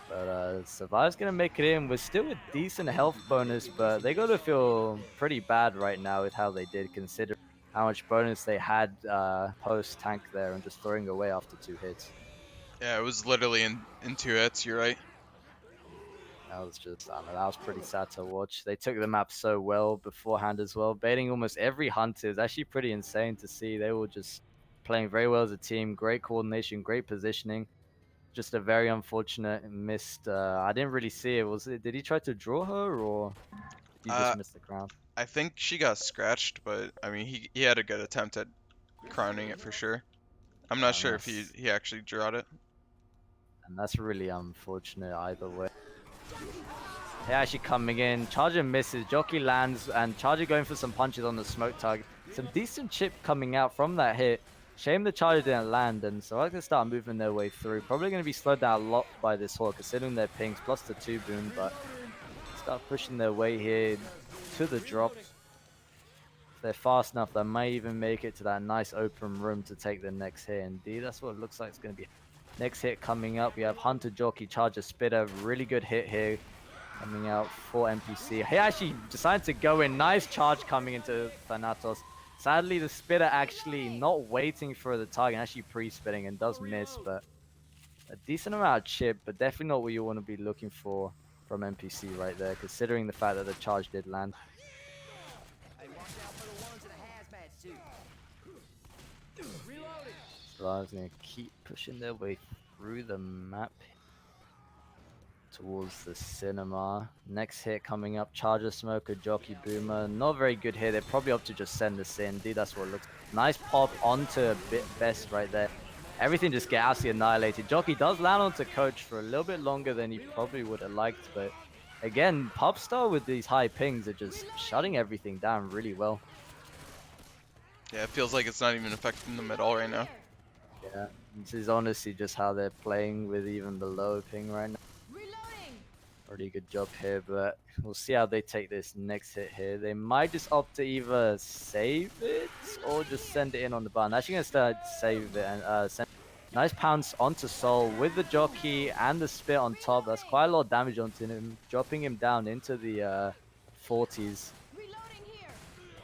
[SPEAKER 1] But Survive's gonna make it in with still a decent health bonus, but they gotta feel pretty bad right now with how they did, considering how much bonus they had post tank there and just throwing away after two hits.
[SPEAKER 2] Yeah, it was literally in 2 hits. You're right.
[SPEAKER 1] That was just, I don't know, that was pretty sad to watch. They took the map so well beforehand as well, baiting almost every hunter. It's actually pretty insane to see. They were just playing very well as a team, great coordination, great positioning. Just a very unfortunate missed. I didn't really see it. Did he try to draw her or did he just miss the crown?
[SPEAKER 2] I think she got scratched, but I mean, he had a good attempt at crowning it for sure. I'm not sure if he actually drew it.
[SPEAKER 1] And that's really unfortunate either way. They're actually coming in. Charger misses. Jockey lands. And Charger going for some punches on the smoke target. Some decent chip coming out from that hit. Shame the Charger didn't land. And so I can start moving their way through. Probably going to be slowed down a lot by this horde, considering their pings plus the 2 boom. But start pushing their way here to the drop. If they're fast enough, they may even make it to that nice open room to take the next hit. Indeed, that's what it looks like it's going to be. Next hit coming up, we have Hunter, Jockey, Charger, Spitter. Really good hit here coming out for NPC. He actually decided to go in. Nice charge coming into Thanatos. Sadly, the Spitter actually not waiting for the target, actually pre-spitting and does miss, but a decent amount of chip, but definitely not what you want to be looking for from NPC right there, considering the fact that the charge did land. So I was going to keep pushing their way through the map towards the cinema. Next hit coming up, Charger Smoker, Jockey Boomer. Not very good here. They probably opt to just send this in. Dude, that's what it looks like. Nice pop onto a bit best right there. Everything just get absolutely annihilated. Jockey does land onto Coach for a little bit longer than he probably would have liked, but again, Pubstar with these high pings are just shutting everything down really well.
[SPEAKER 2] Yeah, it feels like it's not even affecting them at all right now.
[SPEAKER 1] Yeah, this is honestly just how they're playing with even the low ping right now. Pretty good job here, but we'll see how they take this next hit here. They might just opt to either save it or just send it in on the button. Actually gonna start save it and send. Nice pounce onto Soul with the jockey and the spit on top. That's quite a lot of damage onto him, dropping him down into the 40s.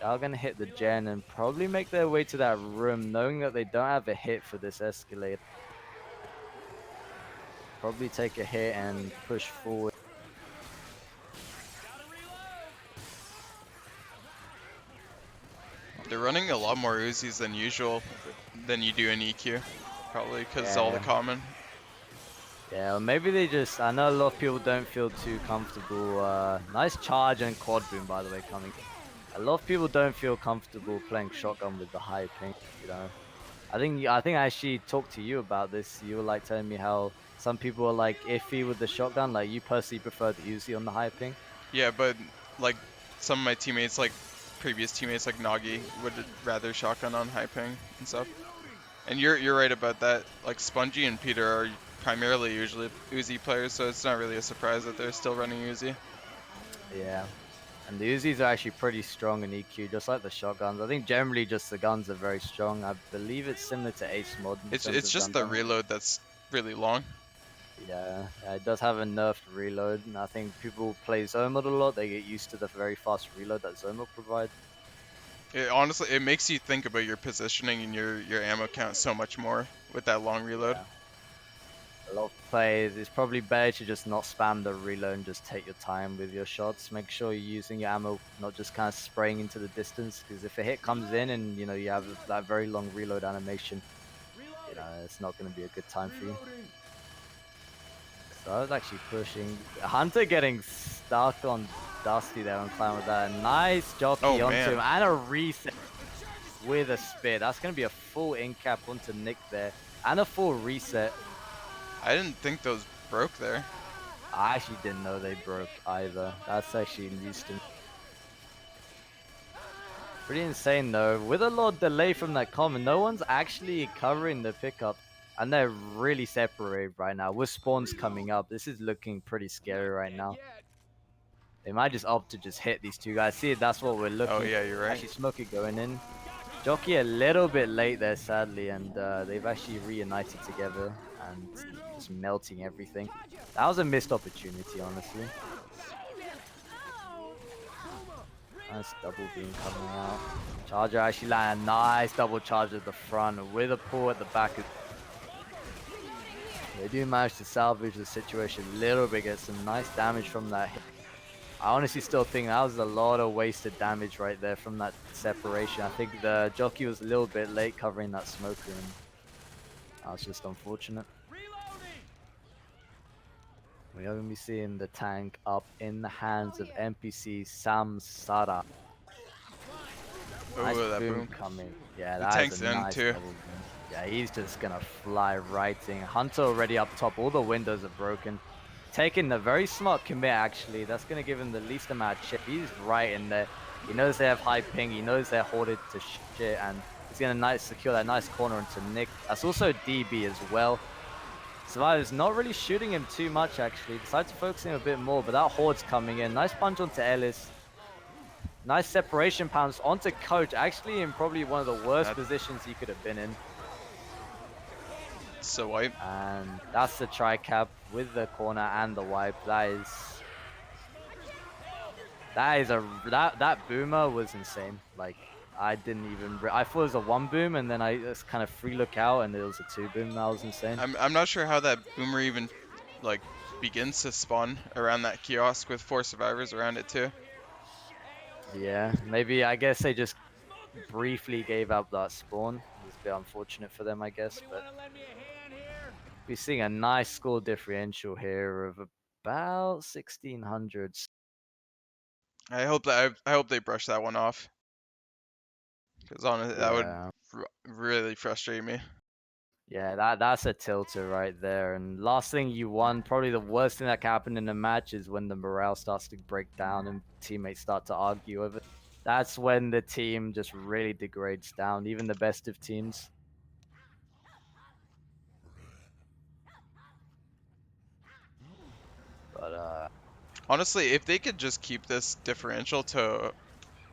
[SPEAKER 1] They're gonna hit the gen and probably make their way to that room, knowing that they don't have a hit for this escalator. Probably take a hit and push forward.
[SPEAKER 2] They're running a lot more Uzis than usual than you do in EQ. Probably because it's all the common.
[SPEAKER 1] Yeah, well, maybe they just, I know a lot of people don't feel too comfortable. Nice charge and quad boom, by the way, coming. A lot of people don't feel comfortable playing shotgun with the high ping, you know. I think I actually talked to you about this. You were like telling me how some people are like iffy with the shotgun. Like you personally prefer the Uzi on the high ping.
[SPEAKER 2] Yeah, but like some of my teammates, like previous teammates like Nagi, would rather shotgun on high ping and stuff. And you're right about that. Like Spongy and Peter are primarily usually Uzi players, so it's not really a surprise that they're still running Uzi.
[SPEAKER 1] Yeah. And the Uzis are actually pretty strong in EQ, just like the shotguns. I think generally just the guns are very strong. I believe it's similar to Ace Mod in terms
[SPEAKER 2] It's
[SPEAKER 1] of
[SPEAKER 2] just
[SPEAKER 1] gun
[SPEAKER 2] the
[SPEAKER 1] damage.
[SPEAKER 2] reload that's really long.
[SPEAKER 1] Yeah, it does have a nerfed reload, and I think people who play zone mod a lot, they get used to the very fast reload that zone mod provides.
[SPEAKER 2] Honestly, it makes you think about your positioning and your ammo count so much more with that long reload.
[SPEAKER 1] Yeah. A lot of players, it's probably better to just not spam the reload and just take your time with your shots. Make sure you're using your ammo, not just kind of spraying into the distance, because if a hit comes in and, you know, you have that very long reload animation, you know, it's not going to be a good time for you. So I was actually pushing. Hunter getting stuck on Dusty there on climb with that. Nice jockey onto him and a reset with a spit. That's going to be a full in cap onto Nick there and a full reset.
[SPEAKER 2] I didn't think those broke there.
[SPEAKER 1] I actually didn't know they broke either. That's actually news to me. Pretty insane though. With a lot of delay from that comment, no one's actually covering the pickup. And they're really separated right now. With spawns coming up, this is looking pretty scary right now. They might just opt to just hit these two guys. See, that's what we're looking.
[SPEAKER 2] Oh yeah, you're right.
[SPEAKER 1] Actually, Smokey going in. Jockey a little bit late there, sadly, and they've actually reunited together and just melting everything. That was a missed opportunity, honestly. Nice double beam coming out. Charger actually landed a nice double charge at the front with a pull at the back. They do manage to salvage the situation a little bit, get some nice damage from that hit. I honestly still think that was a lot of wasted damage right there from that separation. I think the jockey was a little bit late covering that smoker, and that was just unfortunate. We are going to be seeing the tank up in the hands of NPC Samsara. Nice
[SPEAKER 2] that
[SPEAKER 1] boom
[SPEAKER 2] boom
[SPEAKER 1] coming. Yeah,
[SPEAKER 2] the
[SPEAKER 1] that
[SPEAKER 2] tank's
[SPEAKER 1] is a
[SPEAKER 2] in
[SPEAKER 1] nice
[SPEAKER 2] too.
[SPEAKER 1] double boom. Yeah, he's just going to fly right in. Hunter already up top. All the windows are broken. Taking the very smart commit, actually. That's going to give him the least amount of chip. He's right in there. He knows they have high ping. He knows they're hoarded to shit. And he's going to secure that nice corner into Nick. That's also DB as well. Survivor's not really shooting him too much, actually. Decides to focus him a bit more. But that horde's coming in. Nice punch onto Ellis. Nice separation pounce onto Coach. Actually in probably one of the worst positions he could have been in.
[SPEAKER 2] So wipe.
[SPEAKER 1] And that's the tri-cap with the corner and the wipe. That boomer was insane. Like I didn't even I thought it was a one boom and then I just kind of free look out and it was a two boom. That was insane.
[SPEAKER 2] I'm not sure how that boomer even like begins to spawn around that kiosk with 4 survivors around it too.
[SPEAKER 1] Yeah, maybe I guess they just briefly gave up that spawn. It was a bit unfortunate for them, I guess, but we're seeing a nice score differential here of about 1600.
[SPEAKER 2] I hope they brush that one off. Because honestly, that would
[SPEAKER 1] Yeah.
[SPEAKER 2] really frustrate me.
[SPEAKER 1] Yeah, that's a tilter right there. And last thing you want, probably the worst thing that can happen in a match is when the morale starts to break down and teammates start to argue over it. That's when the team just really degrades down, even the best of teams. But
[SPEAKER 2] Honestly, if they could just keep this differential to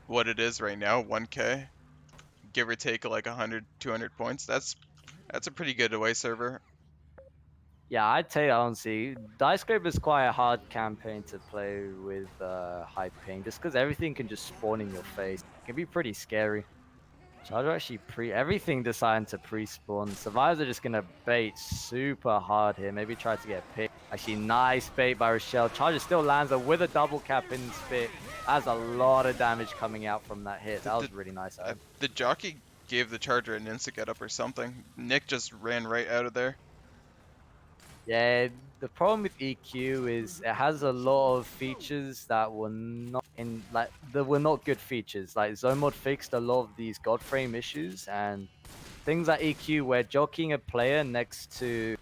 [SPEAKER 2] what it is right now, 1K, give or take like 100, 200 points, that's a pretty good away server.
[SPEAKER 1] yeah, I'd tell you honestly, Dice Scrape is quite a hard campaign to play with high ping, just because everything can just spawn in your face. It can be pretty scary. Charger actually everything deciding to pre-spawn. Survivors are just gonna bait super hard here. Maybe try to get picked. Actually, nice bait by Rochelle. Charger still lands her with a double cap in spit. That's a lot of damage coming out from that hit. That was really nice.
[SPEAKER 2] The jockey gave the charger an insta get up or something. Nick just ran right out of there.
[SPEAKER 1] Yeah, the problem with EQ is it has a lot of features that were not good features. Like Zomod fixed a lot of these God frame issues and things like EQ where jockeying a player next to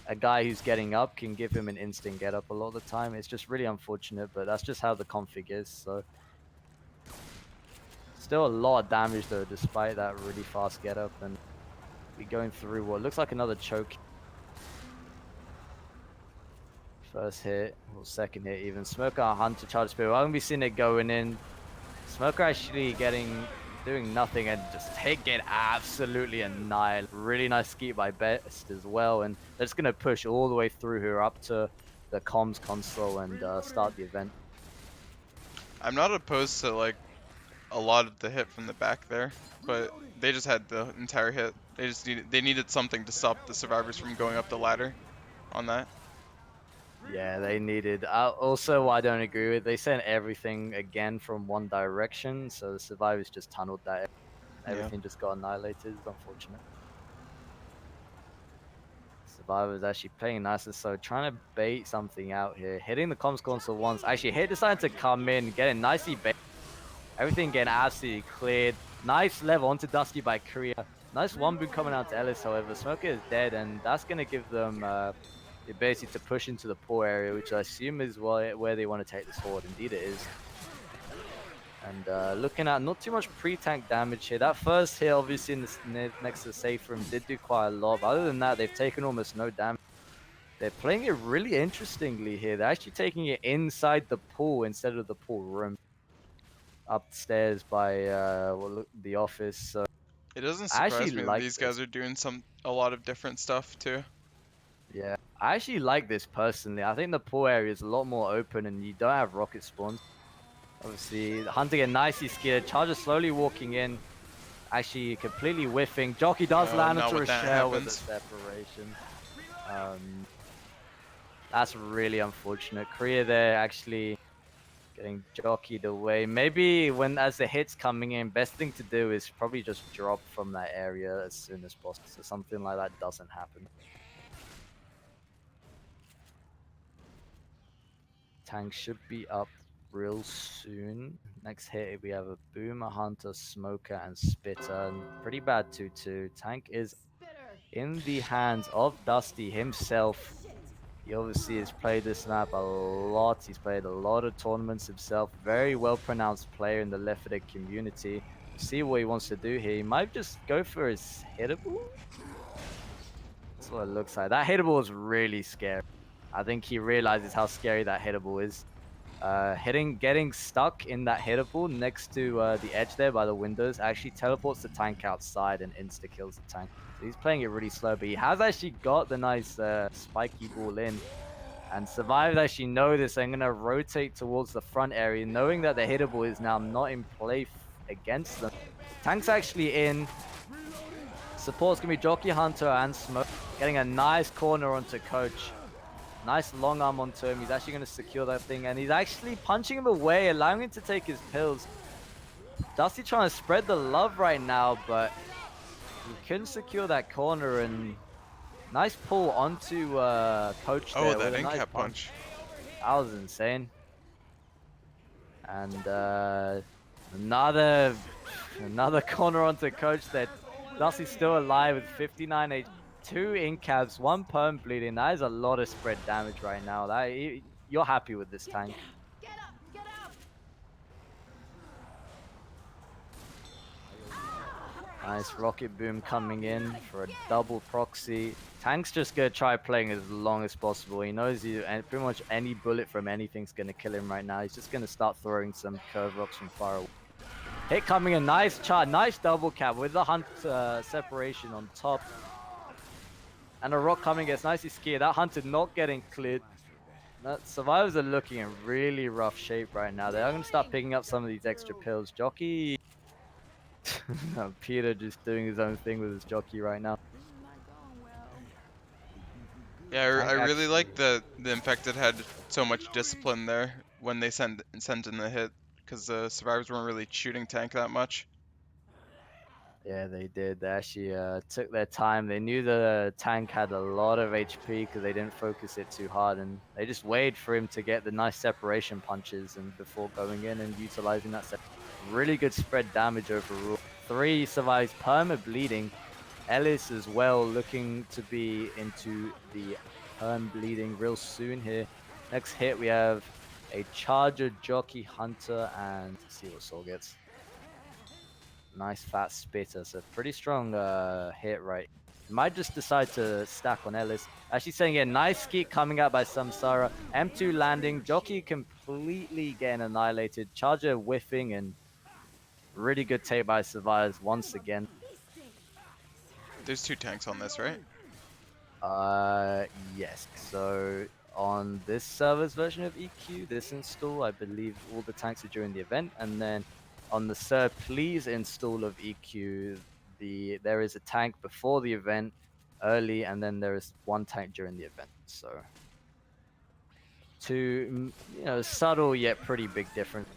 [SPEAKER 1] a guy who's getting up can give him an instant get up a lot of the time. It's just really unfortunate, but that's just how the config is. So still a lot of damage though, despite that really fast get up, and we going through what looks like another choke. First hit, or second hit even. Smoker Hunter charge speed. I'm gonna be seeing it going in. Smoker actually doing nothing and just get absolutely annihilated. Really nice skeet by Best as well, and they're just gonna push all the way through here up to the comms console and start the event.
[SPEAKER 2] I'm not opposed to like a lot of the hit from the back there, but they just had the entire hit. They needed something to stop the survivors from going up the ladder on that.
[SPEAKER 1] Yeah, they needed. Also, what I don't agree with, they sent everything again from one direction, so the survivors just tunneled that. Everything just got annihilated. It's unfortunate. Survivors actually playing nicer, so trying to bait something out here. Hitting the comms console once. Actually, hit decided to come in, getting nicely bait. Everything getting absolutely cleared. Nice level onto Dusty by Korea. Nice one boot coming out to Ellis, however. Smoker is dead, and that's going to give them the ability to push into the pool area, which I assume is where they want to take this forward. Indeed it is. And looking at not too much pre-tank damage here. That first hit, obviously, next to the safe room did do quite a lot. But other than that, they've taken almost no damage. They're playing it really interestingly here. They're actually taking it inside the pool instead of the pool room. Upstairs by the office. So
[SPEAKER 2] It doesn't
[SPEAKER 1] I
[SPEAKER 2] surprise
[SPEAKER 1] actually
[SPEAKER 2] me that
[SPEAKER 1] like
[SPEAKER 2] these
[SPEAKER 1] this.
[SPEAKER 2] guys are doing a lot of different stuff too.
[SPEAKER 1] Yeah, I actually like this personally. I think the pool area is a lot more open and you don't have rocket spawns. Obviously, hunting it nicely scared. Charger slowly walking in. Actually, completely whiffing. Jockey does land
[SPEAKER 2] not
[SPEAKER 1] onto
[SPEAKER 2] when that
[SPEAKER 1] Rochelle with a
[SPEAKER 2] happens.
[SPEAKER 1] separation. That's really unfortunate. Korea there actually getting jockeyed away. Maybe as the hit's coming in, best thing to do is probably just drop from that area as soon as possible, so something like that doesn't happen. Tank should be up real soon. Next hit, we have a Boomer, Hunter, Smoker, and Spitter. And pretty bad 2-2. Tank is in the hands of Dusty himself. He obviously has played this map a lot. He's played a lot of tournaments himself. Very well-pronounced player in the Left 4 Dead community. We'll see what he wants to do here. He might just go for his hittable. That's what it looks like. That hittable is really scary. I think he realizes how scary that hittable is. Getting stuck in that hittable next to the edge there by the windows actually teleports the tank outside and insta-kills the tank. So he's playing it really slow, but he has actually got the nice spiky ball in. And survivors actually know this. I'm going to rotate towards the front area, knowing that the hittable is now not in play against them. Tank's actually in. Support's going to be Jockey, Hunter, and Smoke. Getting a nice corner onto Coach. Nice long arm onto him. He's actually going to secure that thing. And he's actually punching him away, allowing him to take his pills. Dusty trying to spread the love right now, but he couldn't secure that corner. And nice pull onto Coach there.
[SPEAKER 2] Oh, that in-cap punch.
[SPEAKER 1] That was insane. And another corner onto coach that Dusty's still alive with 59 H, 2 incaps, 1 perm bleeding. That is a lot of spread damage right now. You're happy with this tank.
[SPEAKER 4] Get up! Get up!
[SPEAKER 1] Nice rocket boom coming in for a double proxy. Tank's just gonna try playing as long as possible. He knows and pretty much any bullet from anything's gonna kill him right now. He's just gonna start throwing some curve rocks from far away. Hit coming in, nice charge, nice double cap with the hunt separation on top. And a rock coming gets nicely skied. That hunter not getting cleared. Survivors are looking in really rough shape right now. They're going to start picking up some of these extra pills. Jockey. Peter just doing his own thing with his jockey right now.
[SPEAKER 2] Yeah, I really like the infected had so much discipline there when they sent in the hit, because the survivors weren't really shooting tank that much.
[SPEAKER 1] Yeah, they did. They actually took their time. They knew the tank had a lot of HP because they didn't focus it too hard, and they just waited for him to get the nice separation punches and before going in and utilizing that. Really good spread damage overall. 3 survives perma bleeding. Ellis as well looking to be into the perm bleeding real soon here. Next hit we have a charger, jockey, hunter, and let's see what Soul gets. Nice fat spitter, so pretty strong hit right. Might just decide to stack on Ellis. Actually saying here, nice skeet coming out by Samsara. M2 landing, jockey completely getting annihilated. Charger whiffing and really good take by survivors once again.
[SPEAKER 2] There's 2 tanks on this, right?
[SPEAKER 1] Yes. So on this server's version of EQ, this install, I believe all the tanks are during the event, and then on the Sir Please install of EQ, there is a tank before the event, early, and then there is 1 tank during the event. So 2, subtle yet pretty big difference.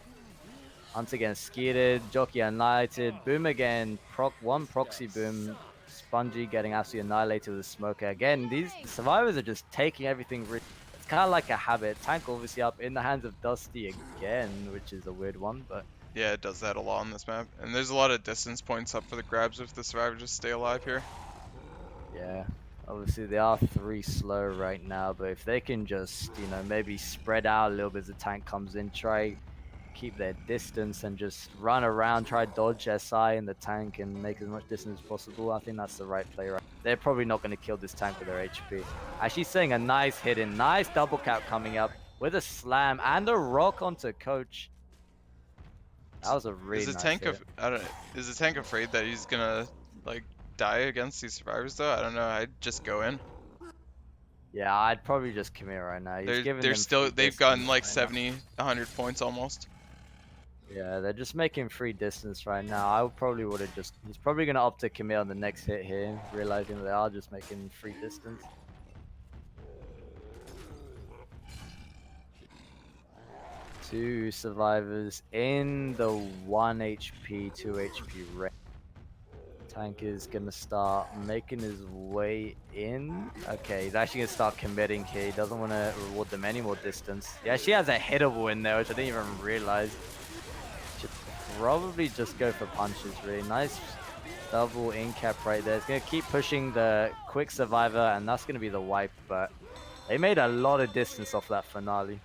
[SPEAKER 1] Once again, skidded, jockey annihilated, boom again, 1 proxy boom, Spongy getting absolutely annihilated with a smoker. Again, these survivors are just taking everything. It's kind of like a habit. Tank obviously up in the hands of Dusty again, which is a weird one, but
[SPEAKER 2] Yeah, it does that a lot on this map. And there's a lot of distance points up for the grabs if the survivors just stay alive here.
[SPEAKER 1] yeah. Obviously, they are 3 slow right now, but if they can just, maybe spread out a little bit as the tank comes in, try keep their distance and just run around, try dodge SI in the tank and make as much distance as possible. I think that's the right play. Right, they're probably not going to kill this tank with their HP. Actually seeing a nice hit in, nice double cap coming up with a slam and a rock onto coach. That was a really nice hit.
[SPEAKER 2] Is the tank afraid that he's gonna like die against these survivors though? I don't know. I'd just go in.
[SPEAKER 1] Yeah, I'd probably just commit right now.
[SPEAKER 2] They've gotten like 70, 100 points almost.
[SPEAKER 1] Yeah, they're just making free distance right now. I probably would have just... He's probably going to opt to commit on the next hit here, realizing that they are just making free distance. Two survivors in the 1 HP, 2 HP range. Tank is going to start making his way in. Okay, he's actually going to start committing here. He doesn't want to reward them any more distance. Yeah, she has a hittable in there, which I didn't even realize. Probably just go for punches, really. Nice double in cap right there. It's going to keep pushing the quick survivor, and that's going to be the wipe, but they made a lot of distance off that finale.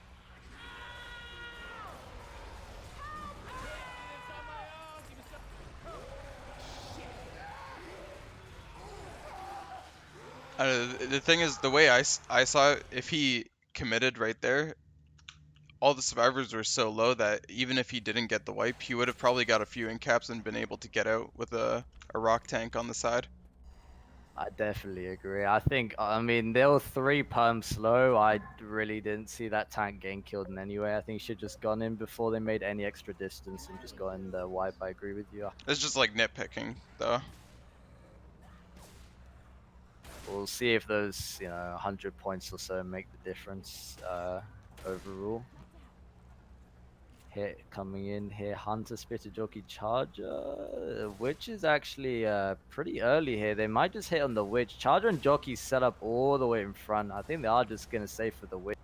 [SPEAKER 2] The thing is, the way I saw it, if he committed right there, all the survivors were so low that even if he didn't get the wipe, he would have probably got a few in caps and been able to get out with a rock tank on the side.
[SPEAKER 1] I definitely agree. I mean, there were 3 perms slow. I really didn't see that tank getting killed in any way. I think he should just gone in before they made any extra distance and just got in the wipe. I agree with you.
[SPEAKER 2] It's just like nitpicking, though.
[SPEAKER 1] We'll see if those, 100 points or so make the difference overall. Hit coming in here, Hunter, Spitter, Jockey, Charger. Witch is actually pretty early here. They might just hit on the Witch. Charger and Jockey set up all the way in front. I think they are just going to save for the Witch.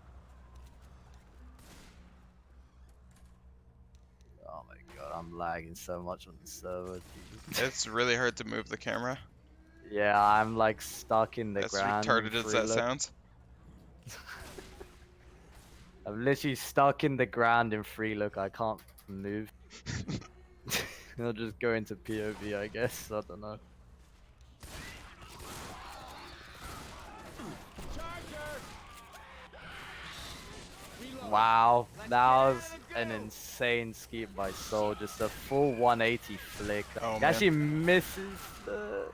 [SPEAKER 1] I'm lagging so much on the server. Dude.
[SPEAKER 2] It's really hard to move the camera.
[SPEAKER 1] Yeah, I'm like stuck in the
[SPEAKER 2] As
[SPEAKER 1] ground.
[SPEAKER 2] retarded as
[SPEAKER 1] free
[SPEAKER 2] that
[SPEAKER 1] look.
[SPEAKER 2] sounds.
[SPEAKER 1] I'm literally stuck in the ground in free look. I can't move. I'll just go into POV, I guess. I don't know. Wow, that was an insane skeet by Soul. Just a full 180 flick.
[SPEAKER 2] Oh,
[SPEAKER 1] He
[SPEAKER 2] man.
[SPEAKER 1] actually misses the.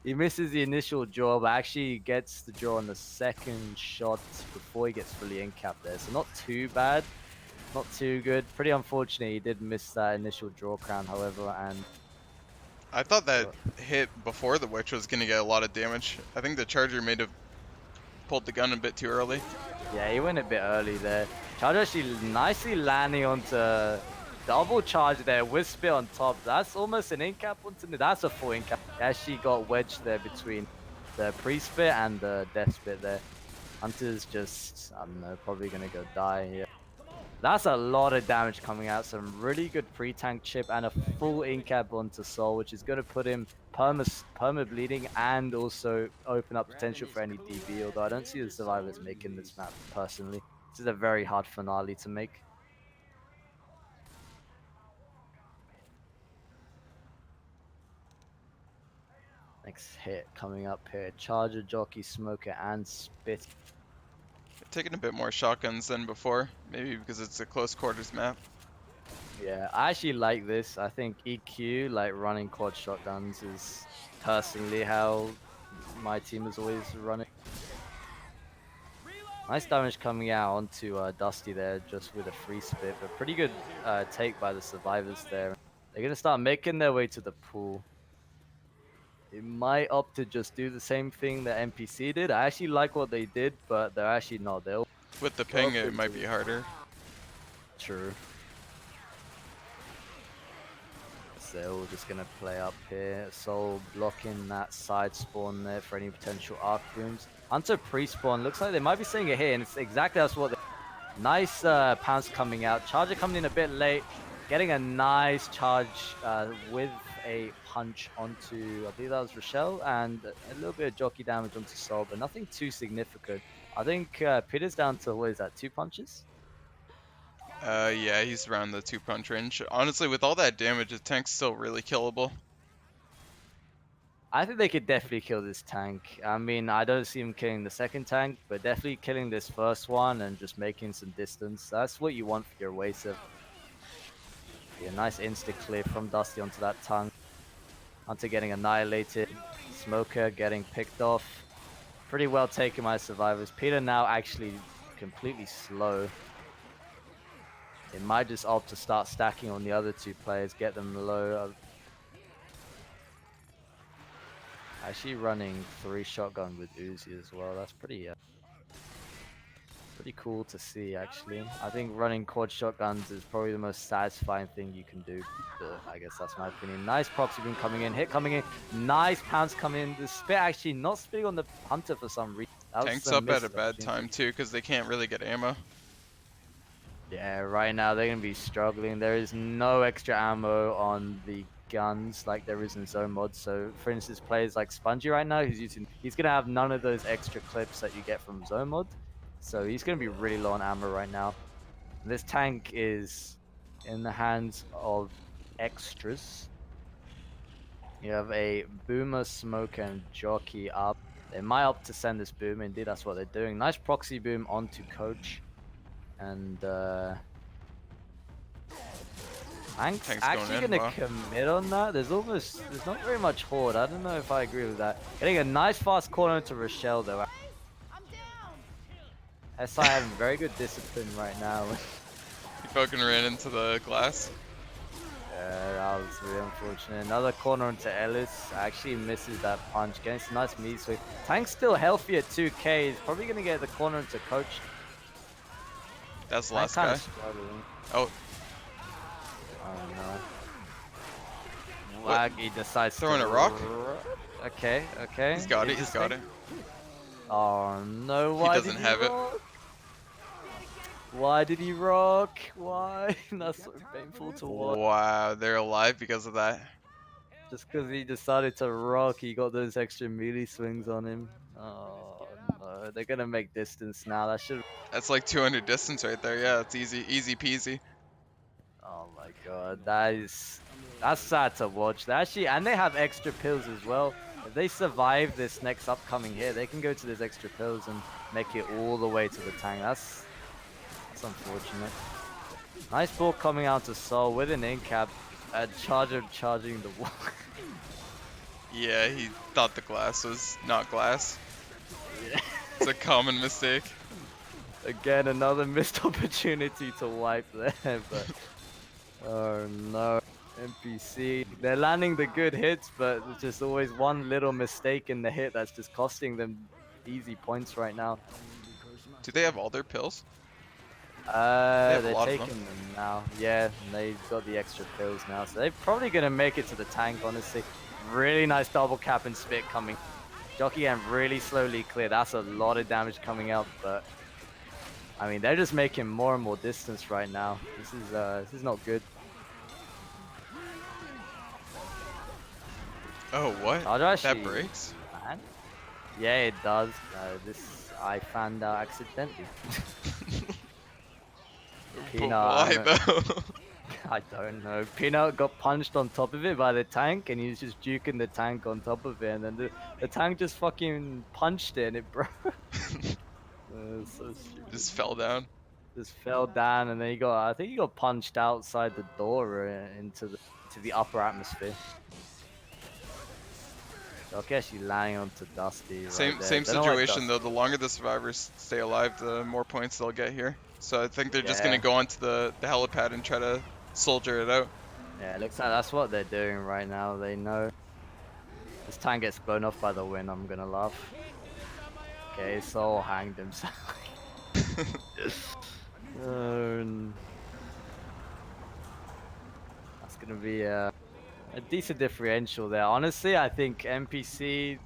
[SPEAKER 1] He misses the initial draw, but actually gets the draw on the second shot before he gets fully in-capped there. So not too bad, not too good. Pretty unfortunate he did miss that initial draw crown, however, and
[SPEAKER 2] I thought that hit before the witch was going to get a lot of damage. I think the charger may have pulled the gun a bit too early.
[SPEAKER 1] yeah, he went a bit early there. Charge actually nicely landing onto double charge there with spit on top. That's almost an in-cap onto me. That's a full in-cap. He actually got wedged there between the pre-spit and the death spit there. Hunter's just, I don't know, probably going to go die here. That's a lot of damage coming out. Some really good pre-tank chip and a full in-cap onto Soul, which is going to put him perma bleeding and also open up potential for any DB, although I don't see the survivors making this map personally. This is a very hard finale to make. Next hit coming up here. Charger, Jockey, Smoker, and Spit.
[SPEAKER 2] Taking a bit more shotguns than before, maybe because it's a close quarters map.
[SPEAKER 1] Yeah, I actually like this. I think EQ, like running quad shotguns, is personally how my team is always running. Nice damage coming out onto Dusty there, just with a free spit, but pretty good take by the survivors there. They're going to start making their way to the pool. They might opt to just do the same thing that NPC did. I actually like what they did, but they're actually not. They'll
[SPEAKER 2] With the ping, it might be harder.
[SPEAKER 1] True. So they're all just going to play up here. Soul blocking that side spawn there for any potential arc booms. Hunter pre-spawn. Looks like they might be seeing it here, and it's exactly that's what they... Nice pounce coming out. Charger coming in a bit late. Getting a nice charge with a punch onto, I believe that was Rochelle, and a little bit of jockey damage onto Soul, but nothing too significant. I think Peter's down to, what is that, 2 punches?
[SPEAKER 2] Yeah, he's around the 2-punch range. Honestly, with all that damage, the tank's still really killable.
[SPEAKER 1] I think they could definitely kill this tank. I mean, I don't see him killing the second tank, but definitely killing this first one and just making some distance. That's what you want for your evasive. Yeah, nice insta-clear from Dusty onto that tongue. Hunter getting annihilated. Smoker getting picked off. Pretty well taken by survivors. Peter now actually completely slow. It might just opt to start stacking on the other 2 players, get them low. Actually running 3 shotgun with Uzi as well. That's pretty cool to see, actually. I think running quad shotguns is probably the most satisfying thing you can do. But I guess that's my opinion. Nice proxy boom coming in, hit coming in, nice pounce coming in. The spit actually not spitting on the Hunter for some reason.
[SPEAKER 2] Tank's up at a bad time too, because they can't really get ammo.
[SPEAKER 1] Yeah, right now they're going to be struggling. There is no extra ammo on the guns like there is in zone mod. So for instance, players like Spongy right now, he's going to have none of those extra clips that you get from zone mod. So he's going to be really low on ammo right now. This tank is in the hands of extras. You have a boomer, smoker, and jockey up. They might opt to send this boom. Indeed, that's what they're doing. Nice proxy boom onto coach. And Tank's actually gonna commit on that. There's not very much horde. I don't know if I agree with that. Getting a nice fast corner to Rochelle though. SI having very good discipline right now.
[SPEAKER 2] He fucking ran into the glass.
[SPEAKER 1] Yeah, that was really unfortunate. Another corner into Ellis. Actually misses that punch. Getting some nice meat sweep. Tank's still healthy at 2k. He's probably gonna get the corner into coach.
[SPEAKER 2] That's the last guy. Oh.
[SPEAKER 1] Oh no. Lag, he decides
[SPEAKER 2] throwing a rock?
[SPEAKER 1] Okay.
[SPEAKER 2] He's got it.
[SPEAKER 1] Oh no,
[SPEAKER 2] why he doesn't have it.
[SPEAKER 1] Why did he rock? Why? That's so painful to watch.
[SPEAKER 2] Wow, they're alive because of that.
[SPEAKER 1] Just because he decided to rock, he got those extra melee swings on him. Oh no, they're gonna make distance now. That should.
[SPEAKER 2] That's like 200 distance right there. Yeah, it's easy peasy.
[SPEAKER 1] Oh my god, that's sad to watch. They actually, and they have extra pills as well. If they survive this next upcoming hit, they can go to these extra pills and make it all the way to the tank. That's unfortunate. Nice ball coming out to Soul with an in cap. Charger charging the wall.
[SPEAKER 2] Yeah, he thought the glass was not glass.
[SPEAKER 1] Yeah.
[SPEAKER 2] It's a common mistake.
[SPEAKER 1] Again, another missed opportunity to wipe there, but oh no. NPC, they're landing the good hits, but there's just always one little mistake in the hit that's just costing them easy points right now.
[SPEAKER 2] Do they have all their pills? They have a
[SPEAKER 1] They're
[SPEAKER 2] lot of them.
[SPEAKER 1] taking them now. Yeah, and they've got the extra pills now, so they're probably gonna make it to the tank, honestly. Really nice double cap and spit coming. Jockey and really slowly clear. That's a lot of damage coming out, but I mean, they're just making more and more distance right now. This is not good.
[SPEAKER 2] Oh, what?
[SPEAKER 1] Charger actually,
[SPEAKER 2] That breaks?
[SPEAKER 1] man. Yeah, it does. This I found out accidentally.
[SPEAKER 2] But
[SPEAKER 1] Peanut,
[SPEAKER 2] why though?
[SPEAKER 1] I don't know. Peanut got punched on top of it by the tank, and he was just juking the tank on top of it, and then the tank just fucking punched it, and it broke. So stupid.
[SPEAKER 2] Just fell down.
[SPEAKER 1] Just fell down, and then he got. I think he got punched outside the door into the upper atmosphere. Okay, actually lying onto Dusty right
[SPEAKER 2] Same
[SPEAKER 1] there.
[SPEAKER 2] same
[SPEAKER 1] Don't know why
[SPEAKER 2] situation though. The longer the survivors stay alive, the more points they'll get here. So I think they're just gonna
[SPEAKER 1] Yeah,
[SPEAKER 2] go onto the helipad and try to soldier it out.
[SPEAKER 1] yeah. It looks like that's what they're doing right now. They know this tank gets blown off by the wind. I'm gonna laugh. Okay, Soul hanged himself. Um, that's gonna be a decent differential there. Honestly, I think NPC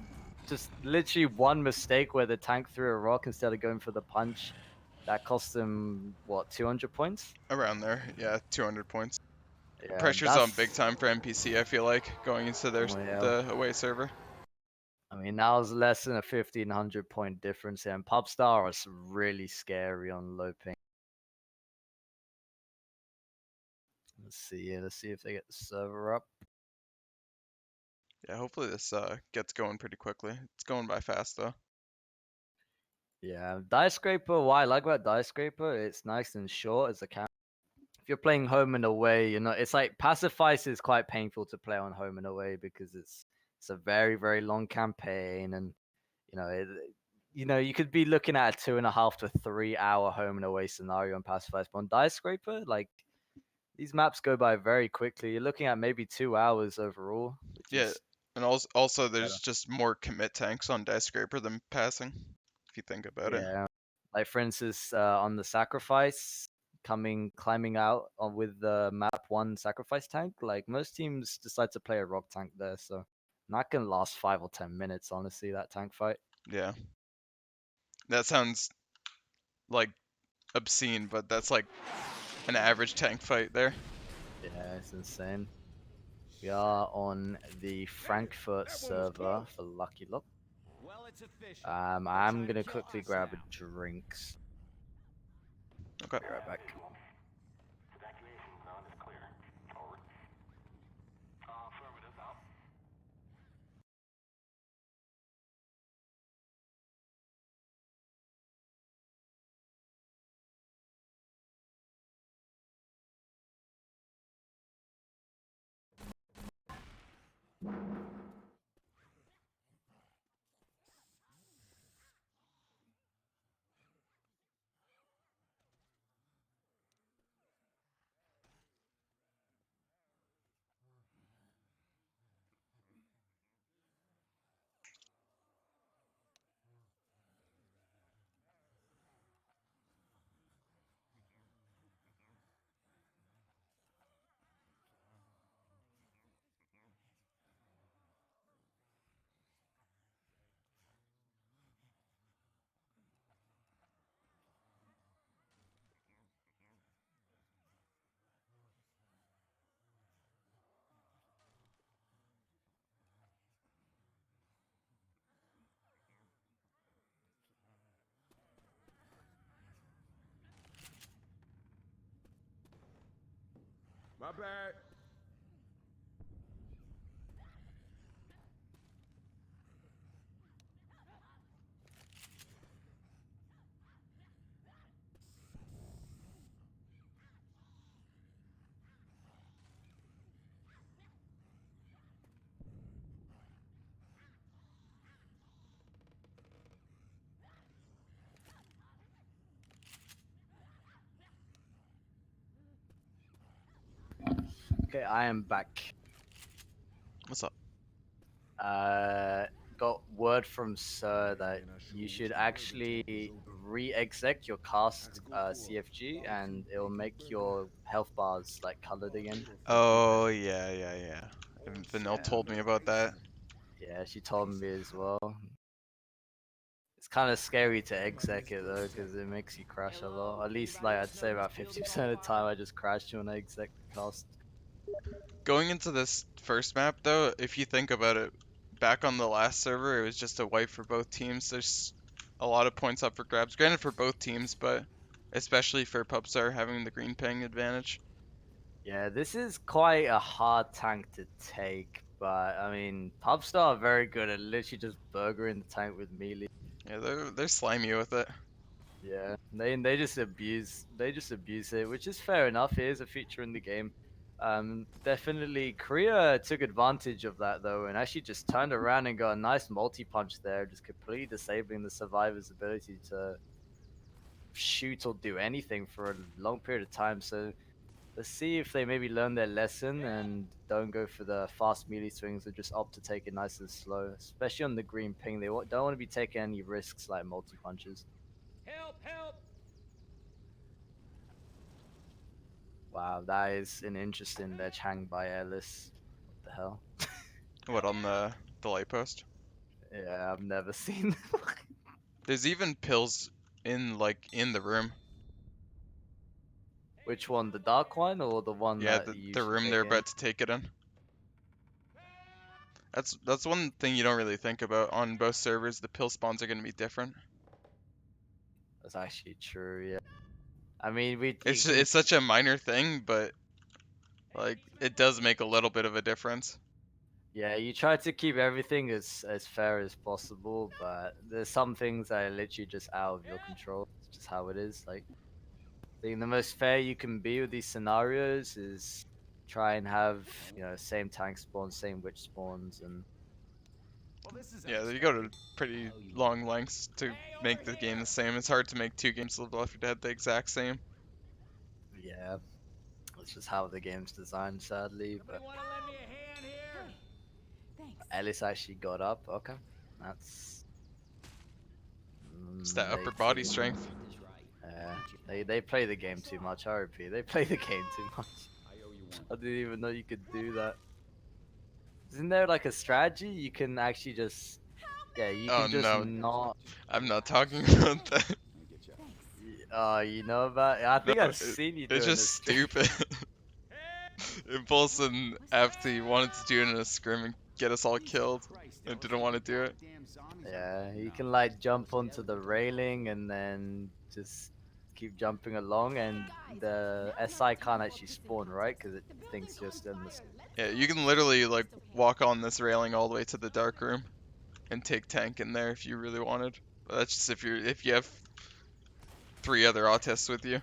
[SPEAKER 1] just literally one mistake where the tank threw a rock instead of going for the punch. That cost them what, 200 points?
[SPEAKER 2] Around there, yeah, 200 points.
[SPEAKER 1] Yeah,
[SPEAKER 2] Pressure's on big
[SPEAKER 1] that's
[SPEAKER 2] time for NPC. I feel like going into their
[SPEAKER 1] well.
[SPEAKER 2] the away server.
[SPEAKER 1] I mean, that was less than a 1,500 point difference here. And Pubstar is really scary on low ping. Let's see. Yeah, let's see if they get the server up.
[SPEAKER 2] Yeah, hopefully this gets going pretty quickly. It's going by fast though.
[SPEAKER 1] Yeah, Dice Scraper. What I like about Dice Scraper, it's nice and short as a camp. If you're playing home and away, you know, it's like Pacifice is quite painful to play on home and away because it's a very, very long campaign, and you know, you could be looking at a 2.5 to 3 hour home and away scenario on Pacifice. But on Dice Scraper, like these maps go by very quickly. You're looking at maybe 2 hours overall, which
[SPEAKER 2] Yeah,
[SPEAKER 1] is
[SPEAKER 2] and also
[SPEAKER 1] better.
[SPEAKER 2] there's just more commit tanks on Dice Scraper than passing, if you think about it.
[SPEAKER 1] Yeah. Like for instance, on the sacrifice, climbing out with the map one sacrifice tank, like most teams decide to play a rock tank there, so that can last 5 or 10 minutes, honestly, that tank fight.
[SPEAKER 2] Yeah, that sounds like obscene, but that's like an average tank fight there.
[SPEAKER 1] Yeah, it's insane. We are on the Frankfurt server for Lucky Lock.
[SPEAKER 3] Well, it's official.
[SPEAKER 1] I'm gonna quickly grab a drinks.
[SPEAKER 2] Okay.
[SPEAKER 1] Be right back.
[SPEAKER 3] Copy.
[SPEAKER 1] Okay, I am back.
[SPEAKER 2] What's up?
[SPEAKER 1] Got word from Sir that you should actually re-exec your cast CFG and it'll make your health bars like colored again.
[SPEAKER 2] Oh yeah. And Vanille
[SPEAKER 1] Yeah.
[SPEAKER 2] told me about that.
[SPEAKER 1] Yeah, she told me as well. It's kind of scary to exec it though, because it makes you crash a lot. At least, like I'd say, about 50% of the time I just crash when I exec the cast.
[SPEAKER 2] Going into this first map though, if you think about it, back on the last server, it was just a wipe for both teams. There's a lot of points up for grabs. Granted for both teams, but especially for Pubstar having the green ping advantage.
[SPEAKER 1] Yeah, this is quite a hard tank to take, but I mean, Pubstar are very good at literally just burgering the tank with melee.
[SPEAKER 2] Yeah, they're slimy with it.
[SPEAKER 1] Yeah, they just abuse it, which is fair enough. It is a feature in the game. Definitely, Korea took advantage of that though, and actually just turned around and got a nice multi punch there, just completely disabling the survivor's ability to shoot or do anything for a long period of time. So let's see if they maybe learn their lesson and don't go for the fast melee swings and just opt to take it nice and slow, especially on the green ping. They don't want to be taking any risks like multi punches.
[SPEAKER 3] Help! Help!
[SPEAKER 1] Wow, that is an interesting ledge hang by Ellis. What the hell?
[SPEAKER 2] What on the light post?
[SPEAKER 1] Yeah, I've never seen.
[SPEAKER 2] There's even pills in the room.
[SPEAKER 1] Which one, the dark one or the one
[SPEAKER 2] Yeah,
[SPEAKER 1] that you
[SPEAKER 2] the
[SPEAKER 1] usually
[SPEAKER 2] room
[SPEAKER 1] take
[SPEAKER 2] they're
[SPEAKER 1] in?
[SPEAKER 2] about to take it in. That's one thing you don't really think about on both servers. The pill spawns are gonna be different.
[SPEAKER 1] That's actually true. Yeah. I mean, you
[SPEAKER 2] It's
[SPEAKER 1] can.
[SPEAKER 2] it's such a minor thing, but like it does make a little bit of a difference.
[SPEAKER 1] Yeah, you try to keep everything as fair as possible, but there's some things that are literally just out of your control. It's just how it is. Like, I think the most fair you can be with these scenarios is try and have same tank spawns, same witch spawns, and
[SPEAKER 3] Well, this is
[SPEAKER 2] Yeah, you go to
[SPEAKER 3] unexpected.
[SPEAKER 2] pretty long lengths to make the game the same. It's hard to make two games of Left 4 Dead the exact same.
[SPEAKER 1] yeah, that's just how the game's designed, sadly.
[SPEAKER 3] Somebody
[SPEAKER 1] But
[SPEAKER 3] want to lend me a hand here?
[SPEAKER 4] Thanks.
[SPEAKER 1] Ellis actually got up. Okay, that's
[SPEAKER 2] It's that
[SPEAKER 1] they
[SPEAKER 2] upper body strength.
[SPEAKER 1] they play the game too much. I repeat, they play the game too much.
[SPEAKER 3] I owe you one.
[SPEAKER 1] I didn't even know you could do that. Isn't there like a strategy you can actually just you
[SPEAKER 2] Oh
[SPEAKER 1] can just
[SPEAKER 2] no,
[SPEAKER 1] not
[SPEAKER 2] I'm not talking about that.
[SPEAKER 3] Let me get you.
[SPEAKER 4] Thanks.
[SPEAKER 1] you know about it? I
[SPEAKER 2] No,
[SPEAKER 1] think I've seen you
[SPEAKER 2] it's
[SPEAKER 1] doing
[SPEAKER 2] just
[SPEAKER 1] this stream.
[SPEAKER 2] stupid. Impulse and FT wanted to do it in a scrim and get us all killed and didn't want to do it.
[SPEAKER 1] Yeah, you can like jump onto the railing and then just keep jumping along, and the SI can't actually spawn, right? Because it thinks you're still in the.
[SPEAKER 2] Yeah, you can literally like walk on this railing all the way to the dark room and take tank in there if you really wanted. But that's just if you have three other autists with you.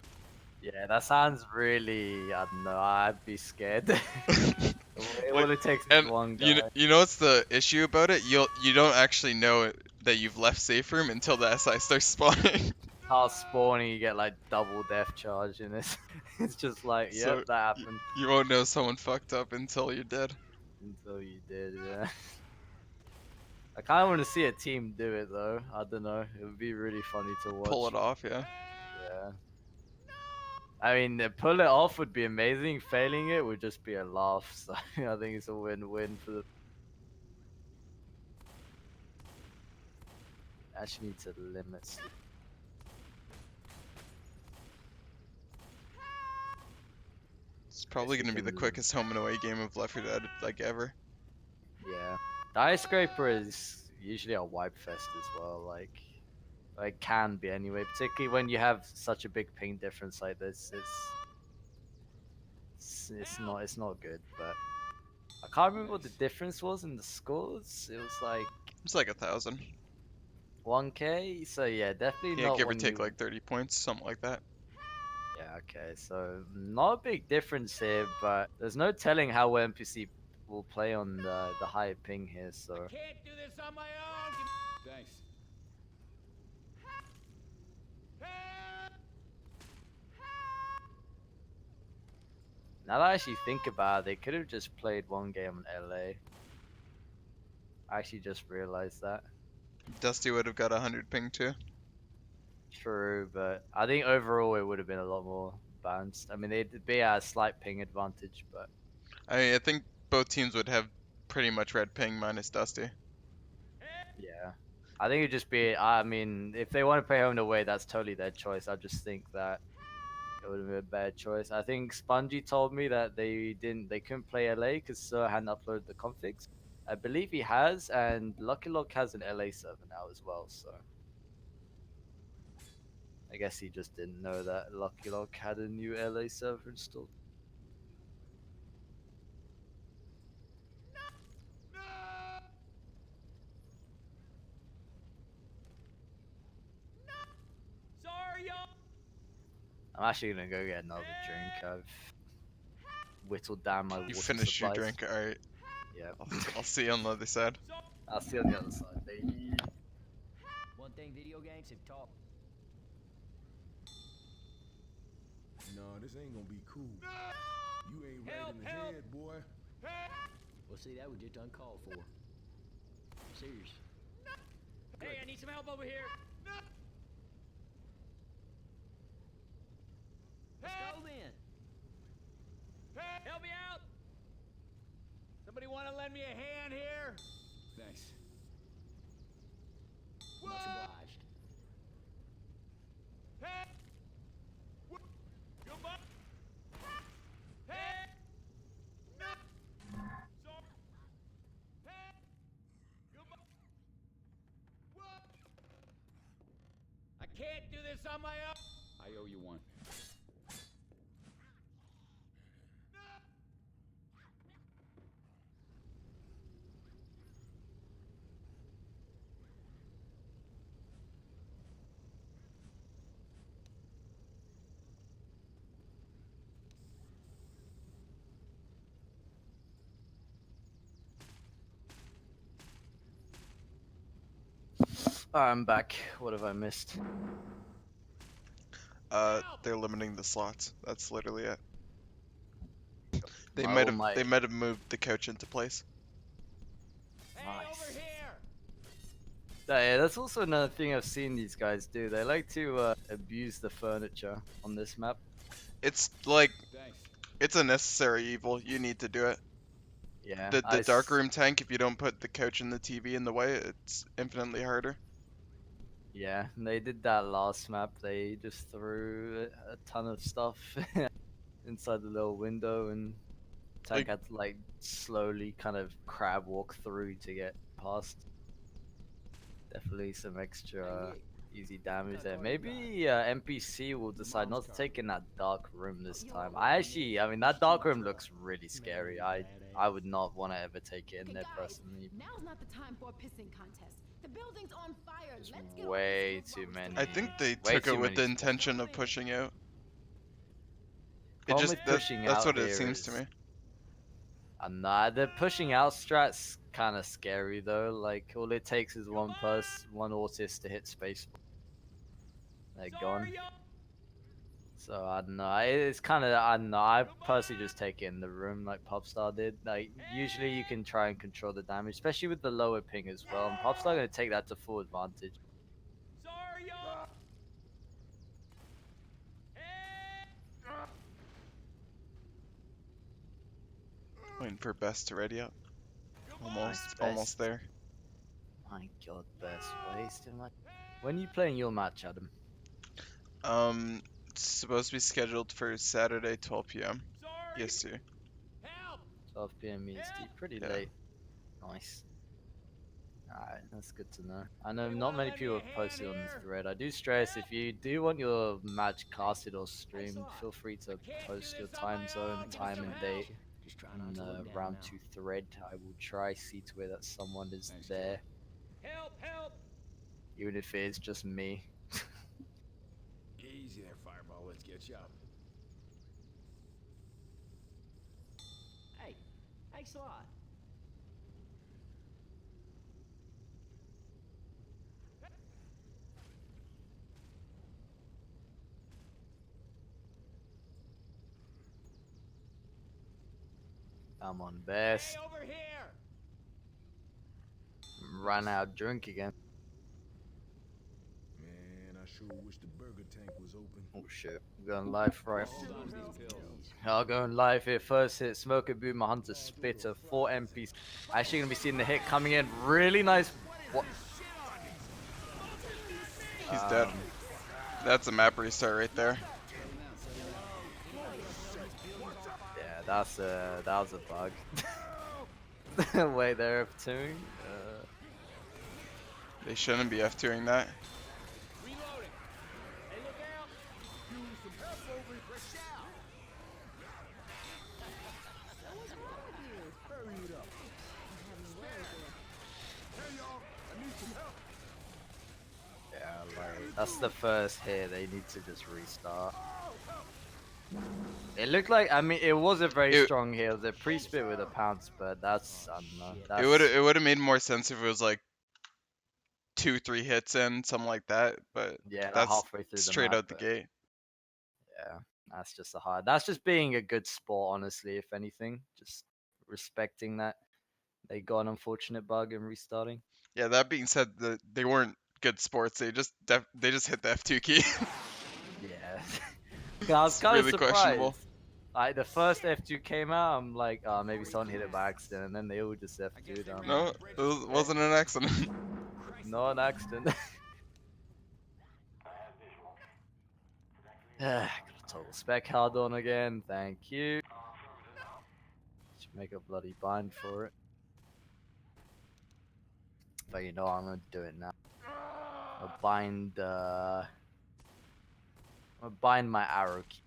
[SPEAKER 1] Yeah, that sounds really. I don't know. I'd be scared.
[SPEAKER 2] Like,
[SPEAKER 1] All it takes is
[SPEAKER 2] and
[SPEAKER 1] one
[SPEAKER 2] you
[SPEAKER 1] guy.
[SPEAKER 2] you know what's the issue about it? You don't actually know that you've left safe room until the SI starts spawning.
[SPEAKER 1] Start spawning, you get like double death charge in this. It's just like,
[SPEAKER 2] So
[SPEAKER 1] yep, that happened
[SPEAKER 2] you won't know someone fucked up until you're dead.
[SPEAKER 1] until you did. Yeah. I kind of want to see a team do it though. I don't know. It would be really funny to
[SPEAKER 2] Pull
[SPEAKER 1] watch.
[SPEAKER 2] it off, yeah.
[SPEAKER 1] Yeah. I mean, pull it off would be amazing. Failing it would just be a laugh. So I think it's a win-win for the. Actually, need to limit.
[SPEAKER 2] It's probably
[SPEAKER 1] we
[SPEAKER 2] gonna be the
[SPEAKER 1] can-
[SPEAKER 2] quickest home and away game of Left 4 Dead like ever.
[SPEAKER 1] Yeah. Die Scraper is usually a wipe fest as well. Like can be anyway. Particularly when you have such a big ping difference like this. It's it's not good. But I can't remember what the difference was in the scores. It was like
[SPEAKER 2] It's like 1,000.
[SPEAKER 1] 1K. So yeah, definitely
[SPEAKER 2] Yeah,
[SPEAKER 1] not
[SPEAKER 2] give or
[SPEAKER 1] one
[SPEAKER 2] take
[SPEAKER 1] you.
[SPEAKER 2] like 30 points, something like that.
[SPEAKER 1] Yeah, okay. So not a big difference here, but there's no telling how well NPC will play on the high ping here. So
[SPEAKER 3] Can't do this on my own. Thanks.
[SPEAKER 1] now that I actually think about it, they could have just played one game on LA. I actually just realized that.
[SPEAKER 2] Dusty would have got 100 ping too.
[SPEAKER 1] True, but I think overall it would have been a lot more balanced. I mean, they'd be at a slight ping advantage, but
[SPEAKER 2] I think both teams would have pretty much red ping minus Dusty.
[SPEAKER 1] yeah. I think it'd just be, I mean, if they want to play home and away, that's totally their choice. I just think that it would have been a bad choice. I think Spongy told me that they couldn't play LA because Sir hadn't uploaded the configs. I believe he has, and Lucky Lock has an LA server now as well, so I guess he just didn't know that Lucky Lock had a new LA server installed.
[SPEAKER 3] Sorry, y'all.
[SPEAKER 1] I'm actually gonna go get another drink. I've whittled down my
[SPEAKER 2] You
[SPEAKER 1] water
[SPEAKER 2] finished your
[SPEAKER 1] supplies.
[SPEAKER 2] drink, alright.
[SPEAKER 1] Yeah.
[SPEAKER 2] I'll see you on the other side.
[SPEAKER 1] I'll see you on the other side, baby.
[SPEAKER 5] One thing video games have taught.
[SPEAKER 6] Nah, this ain't gonna be cool. You ain't right in the head, boy.
[SPEAKER 5] Well, see, that was just uncalled for. Serious.
[SPEAKER 3] Hey, I need some help over here.
[SPEAKER 5] Let's go then.
[SPEAKER 3] Help me out. Somebody want to lend me a hand here? Thanks.
[SPEAKER 5] Much obliged.
[SPEAKER 3] Hey. Goodbye. Hey. No. Sorry. Hey. Goodbye. Whoa. I can't do this on my own. I owe you one.
[SPEAKER 1] I'm back. What have I missed?
[SPEAKER 2] They're limiting the slots. That's literally it. They
[SPEAKER 1] My-
[SPEAKER 2] might
[SPEAKER 1] all
[SPEAKER 2] have
[SPEAKER 1] my-
[SPEAKER 2] they might have moved the couch into place.
[SPEAKER 3] Hey,
[SPEAKER 1] Nice.
[SPEAKER 3] over here.
[SPEAKER 1] Yeah, that's also another thing I've seen these guys do. They like to abuse the furniture on this map.
[SPEAKER 2] It's like
[SPEAKER 3] Thanks.
[SPEAKER 2] it's a necessary evil. You need to do it.
[SPEAKER 1] Yeah.
[SPEAKER 2] The darkroom tank, if you don't put the couch and the TV in the way, it's infinitely harder.
[SPEAKER 1] Yeah, they did that last map. They just threw a ton of stuff inside the little window, and tank had to like slowly kind of crab walk through to get past. Definitely some extra easy damage there. Maybe NPC will decide not to take in that dark room this time. I mean, that dark room looks really scary. I would not want to ever take it in there personally.
[SPEAKER 4] Now's not the time for a pissing contest. The building's on fire.
[SPEAKER 1] There's
[SPEAKER 4] Let's get
[SPEAKER 1] way
[SPEAKER 4] all this
[SPEAKER 1] too
[SPEAKER 4] smoke
[SPEAKER 1] many.
[SPEAKER 2] I think they
[SPEAKER 1] Way
[SPEAKER 2] took it
[SPEAKER 1] too
[SPEAKER 2] with the
[SPEAKER 1] many
[SPEAKER 2] intention of pushing out. It
[SPEAKER 1] Problem
[SPEAKER 2] just
[SPEAKER 1] with
[SPEAKER 2] that,
[SPEAKER 1] pushing
[SPEAKER 2] that's
[SPEAKER 1] out
[SPEAKER 2] what it
[SPEAKER 1] here
[SPEAKER 2] seems to
[SPEAKER 1] is-
[SPEAKER 2] me.
[SPEAKER 1] Nah, the pushing out strat's kind of scary though. Like all it takes is one one autist to hit space. They're gone.
[SPEAKER 3] Sorry, y'all.
[SPEAKER 1] So I don't know. It's kind of I don't know. I personally just take it in the room like Pubstar did. Like usually you can try and control the damage, especially with the lower ping as well. And Pubstar gonna take that to full advantage.
[SPEAKER 3] Sorry, y'all. Hey.
[SPEAKER 2] Waiting for Best to ready up.
[SPEAKER 1] Best.
[SPEAKER 2] Almost there.
[SPEAKER 1] My God, best waste too much. When are you playing your match, Adam?
[SPEAKER 2] It's supposed to be scheduled for Saturday, 12 p.m.
[SPEAKER 3] Sorry.
[SPEAKER 2] Yes, sir.
[SPEAKER 3] Help.
[SPEAKER 1] 12 p.m. EST. Pretty
[SPEAKER 2] Yeah.
[SPEAKER 1] late. Nice. Alright, that's good to know. I know not many people have posted on this thread. I do stress if you do want your match casted or streamed, feel free to post your time zone, time and date
[SPEAKER 5] Just try
[SPEAKER 1] on
[SPEAKER 5] not to
[SPEAKER 1] the
[SPEAKER 5] look down now.
[SPEAKER 1] Round2 thread. I will try see to it that someone is
[SPEAKER 6] Thanks,
[SPEAKER 1] there,
[SPEAKER 3] Help! Help!
[SPEAKER 1] even if it is just me.
[SPEAKER 6] Easy there, Fireball. Let's get chopping.
[SPEAKER 5] Hey, thanks a lot.
[SPEAKER 1] I'm on best.
[SPEAKER 3] Hey, over here!
[SPEAKER 1] Ran out drink again.
[SPEAKER 6] Man, I sure wish the burger tank was open.
[SPEAKER 1] Oh shit. We're going live right.
[SPEAKER 5] Hold on to these pills.
[SPEAKER 1] I'll go live here. First hit, Smoker Boomer Hunter Spitter, 4 NPC. Actually gonna be seeing the hit coming in. Really nice. What?
[SPEAKER 2] He's dead. That's a map restart right there.
[SPEAKER 1] Yeah, that was a bug. Wait, they're F2ing?
[SPEAKER 2] They shouldn't be F2ing that.
[SPEAKER 3] Reloading! Hey, look out!
[SPEAKER 6] Hurry it up. Hey, y'all. I need some help.
[SPEAKER 1] Yeah, like, that's the first hit. They need to just restart. It looked like, I mean, it was a very strong hit. It was a pre-spit with a pounce, but that's, I don't know. That's,
[SPEAKER 2] It would have made more sense if it was like 2-3 hits in, something like that. But
[SPEAKER 1] yeah, like
[SPEAKER 2] that's
[SPEAKER 1] halfway through the
[SPEAKER 2] straight
[SPEAKER 1] map,
[SPEAKER 2] out the
[SPEAKER 1] but
[SPEAKER 2] gate.
[SPEAKER 1] yeah, that's just a hard. That's just being a good sport, honestly. If anything, just respecting that they got an unfortunate bug in restarting.
[SPEAKER 2] Yeah. That being said, they weren't good sports. They just hit the F2 key.
[SPEAKER 1] Yeah, 'Cause I was
[SPEAKER 2] It's
[SPEAKER 1] kind of
[SPEAKER 2] really
[SPEAKER 1] surprised.
[SPEAKER 2] questionable.
[SPEAKER 1] Like the first F2 came out, I'm like, oh, maybe someone hit it by accident, and then they all just F2'd.
[SPEAKER 2] No, it wasn't an accident.
[SPEAKER 1] Not an accident. Got a total spec hard on again. Thank you. Should make a bloody bind for it. But you know, I'm gonna do it now. I'll bind. I'm gonna bind my arrow key.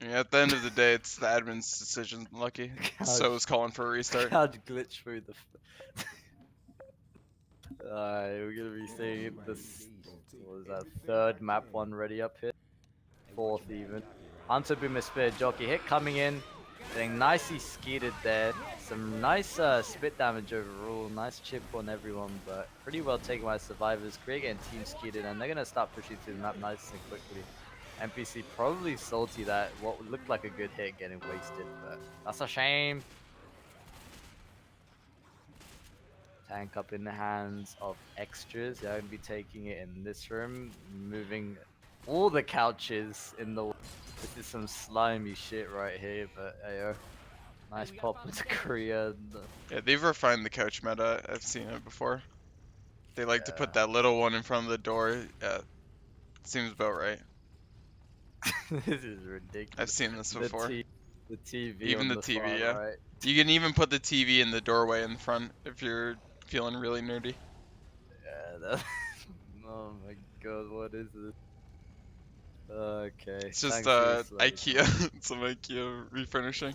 [SPEAKER 2] Yeah, at the end of the day, it's the admin's decision. Lucky. So is calling for a restart.
[SPEAKER 1] How'd you glitch through the? Alright, we're gonna be seeing this. What was that? Third map one ready up here. Fourth even. Hunter Boomer Spear Jockey hit coming in. Getting nicely skeeted there. Some nice spit damage overall. Nice chip on everyone, but pretty well taken by survivors. Krieg getting team skeeted, and they're gonna start pushing through the map nice and quickly. NPC probably salty that what looked like a good hit getting wasted, but that's a shame. Tank up in the hands of extras. They're going to be taking it in this room, moving all the couches in the. This is some slimy shit right here, but ayo, nice pop into Korea.
[SPEAKER 2] Yeah, they've refined the couch meta. I've seen it before. They like to put that little one in front of the door. Yeah, seems about right.
[SPEAKER 1] This is ridiculous.
[SPEAKER 2] I've seen this before.
[SPEAKER 1] The TV.
[SPEAKER 2] Even
[SPEAKER 1] on
[SPEAKER 2] the
[SPEAKER 1] the
[SPEAKER 2] TV,
[SPEAKER 1] far
[SPEAKER 2] yeah.
[SPEAKER 1] right.
[SPEAKER 2] You can even put the TV in the doorway in the front if you're feeling really nerdy.
[SPEAKER 1] Yeah. That, oh my god, what is this? Okay.
[SPEAKER 2] It's just
[SPEAKER 1] thanks for the
[SPEAKER 2] IKEA, some IKEA refurnishing.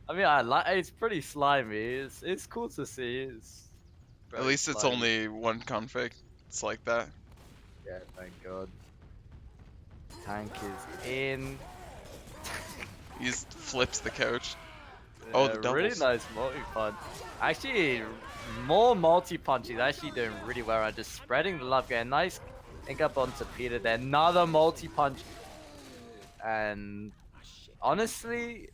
[SPEAKER 1] I mean, I like. It's pretty slimy. It's cool to see. It's
[SPEAKER 2] At
[SPEAKER 1] very
[SPEAKER 2] least it's
[SPEAKER 1] slimy.
[SPEAKER 2] only one config. It's like that.
[SPEAKER 1] Yeah, thank God. Tank is in.
[SPEAKER 2] He just flips the couch. Oh, the doubles.
[SPEAKER 1] Really nice multi-punch. Actually, more multi-punches. Actually doing really well. I'm just spreading the love. Getting nice link up onto Peter there. Another multi-punch. And honestly,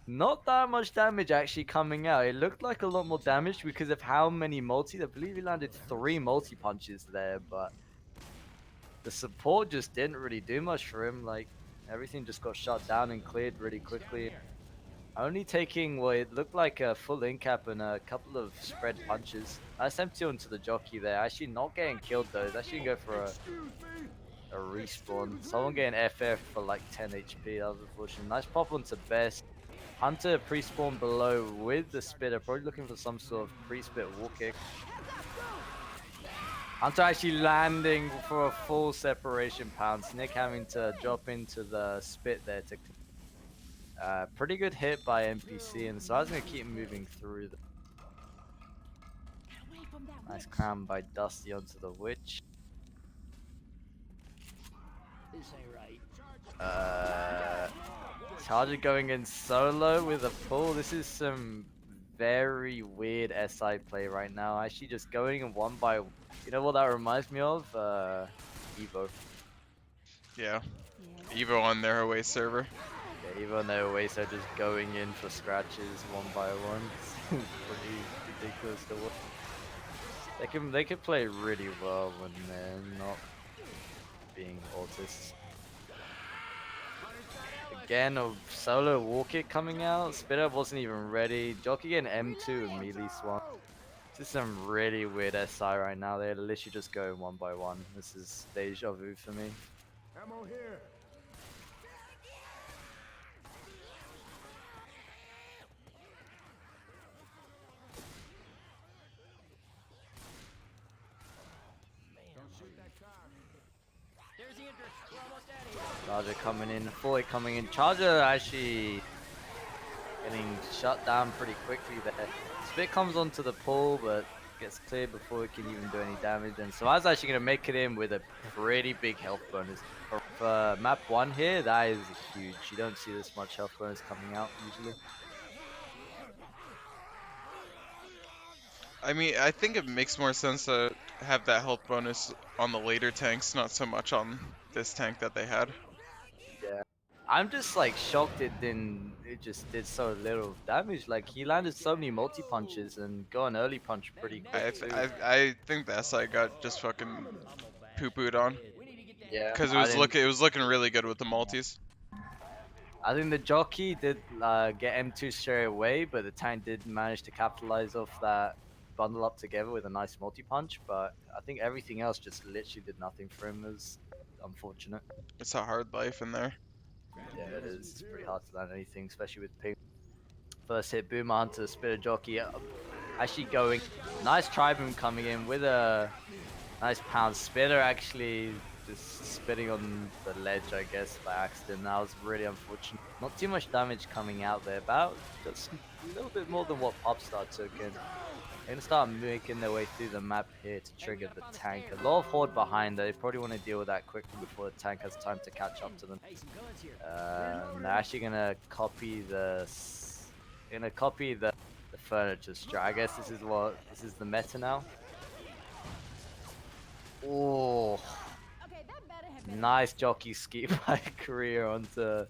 [SPEAKER 1] not that much damage actually coming out. It looked like a lot more damage because of how many multi. I believe he landed 3 multi-punches there, but the support just didn't really do much for him. Like, everything just got shut down and cleared really quickly. Only taking what it looked like a full in cap and a couple of spread punches. Nice empty onto the jockey there. Actually not getting killed though. He's actually gonna go for a respawn. Someone getting FF for like 10 HP. That was unfortunate. Nice pop onto Best. Hunter pre-spawn below with the spitter. Probably looking for some sort of pre-spit wall kick. Hunter actually landing for a full separation pounce. Nick having to drop into the spit there to pretty good hit by NPC, and so I was gonna keep moving through.
[SPEAKER 4] Away from that
[SPEAKER 1] Nice
[SPEAKER 4] witch.
[SPEAKER 1] cram by Dusty onto the witch.
[SPEAKER 5] This ain't right.
[SPEAKER 1] Charger going in solo with a pull. This is some very weird SI play right now. Actually, just going in one by. You know what that reminds me of? Evo.
[SPEAKER 2] Yeah.
[SPEAKER 4] Yeah.
[SPEAKER 2] Evo on their away server.
[SPEAKER 1] Yeah, even though ways are just going in for scratches one by one. It's pretty ridiculous to watch. They can play really well when they're not being autists. Again, a solo wall kick coming out. Spitter wasn't even ready. Jockey getting M2 immediately swung. This is some really weird SI right now. They're literally just going one by one. This is deja vu for me.
[SPEAKER 6] Ammo here.
[SPEAKER 5] There's the entrance. We're almost out of here.
[SPEAKER 1] Charger coming in, fully coming in. Charger actually getting shut down pretty quickly there. Spit comes onto the pull, but gets cleared before it can even do any damage. And so I was actually going to make it in with a pretty big health bonus. For map 1 here, that is huge. You don't see this much health bonus coming out usually.
[SPEAKER 2] I mean, I think it makes more sense to have that health bonus on the later tanks, not so much on this tank that they had.
[SPEAKER 1] Yeah. I'm just like shocked it just did so little damage. Like he landed so many multi punches and got an early punch pretty quick too.
[SPEAKER 2] I think the SI got just fucking poo-pooed on.
[SPEAKER 1] Yeah,
[SPEAKER 2] Because it was looking really good with the multis.
[SPEAKER 1] I think the jockey did get M2 straight away, but the tank did manage to capitalize off that bundle up together with a nice multi-punch, but I think everything else just literally did nothing for him. It was unfortunate.
[SPEAKER 2] It's a hard life in there.
[SPEAKER 1] Yeah, it is. It's pretty hard to land anything, especially with ping. First hit, Boomer Hunter, Spitter Jockey. Actually going. Nice Triboom coming in with a nice pound. Spitter actually just spitting on the ledge, I guess, by accident. That was really unfortunate. Not too much damage coming out there, about just a little bit more than what Pubstar took in. They're gonna start making their way through the map here to trigger the tank. A lot of horde behind. They probably want to deal with that quickly before the tank has time to catch up to them.
[SPEAKER 5] Hey, some guns here.
[SPEAKER 1] They're actually gonna copy the furniture strat. I guess this is the meta now. Oh,
[SPEAKER 4] Okay, that better have been.
[SPEAKER 1] nice jockey ski by Korea onto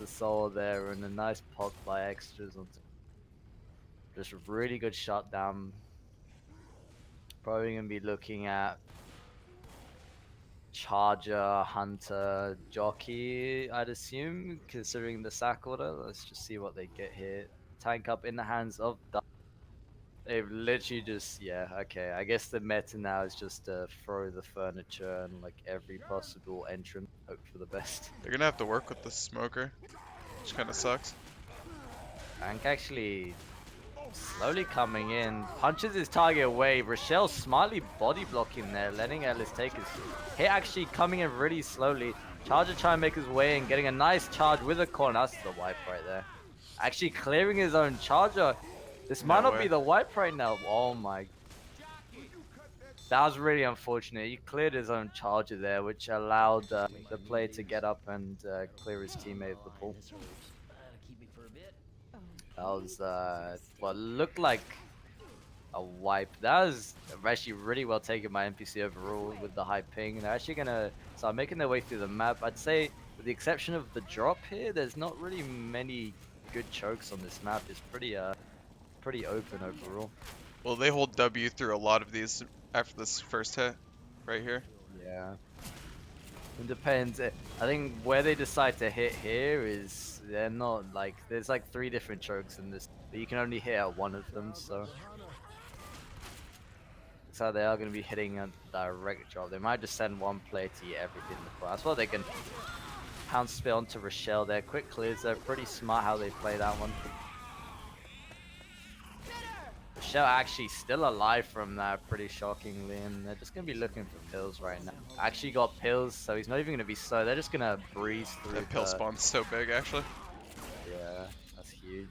[SPEAKER 1] Soul there, and a nice pop by extras onto. Just a really good shutdown. Probably gonna be looking at Charger, Hunter, Jockey, I'd assume, considering the sack order. Let's just see what they get here. Tank up in the hands of They've literally just, yeah, okay. I guess the meta now is just to throw the furniture and like every possible entrant, hope for the best.
[SPEAKER 2] They're gonna have to work with the smoker, which kind of sucks.
[SPEAKER 1] Tank actually slowly coming in, punches his target away. Rochelle smartly body blocking there, letting Ellis take his hit. Actually coming in really slowly. Charger trying to make his way and getting a nice charge with a corner. That's the wipe right there. Actually clearing his own Charger. This might not be the wipe right now. Oh my. That was really unfortunate. He cleared his own Charger there, which allowed the player to get up and clear his teammate of the pull.
[SPEAKER 5] This hurts. Keep me for a bit.
[SPEAKER 1] That was what looked like a wipe. That was actually really well taken by NPC overall with the high ping. They're actually gonna start making their way through the map. I'd say, with the exception of the drop here, there's not really many good chokes on this map. It's pretty open overall.
[SPEAKER 2] Well, they hold W through a lot of these after this first hit, right here.
[SPEAKER 1] Yeah. It depends. I think where they decide to hit here is they're not like there's like 3 different chokes in this, but you can only hit at one of them. So they are going to be hitting a direct drop. They might just send one player to eat everything in the front. That's what they can pound spit onto Rochelle there. Quick clears. They're pretty smart how they play that one. Rochelle actually still alive from that, pretty shockingly, and they're just going to be looking for pills right now. Actually got pills, so he's not even going to be slow. They're just going to breeze through
[SPEAKER 2] That pill spawn's so big, actually.
[SPEAKER 1] Yeah, that's huge.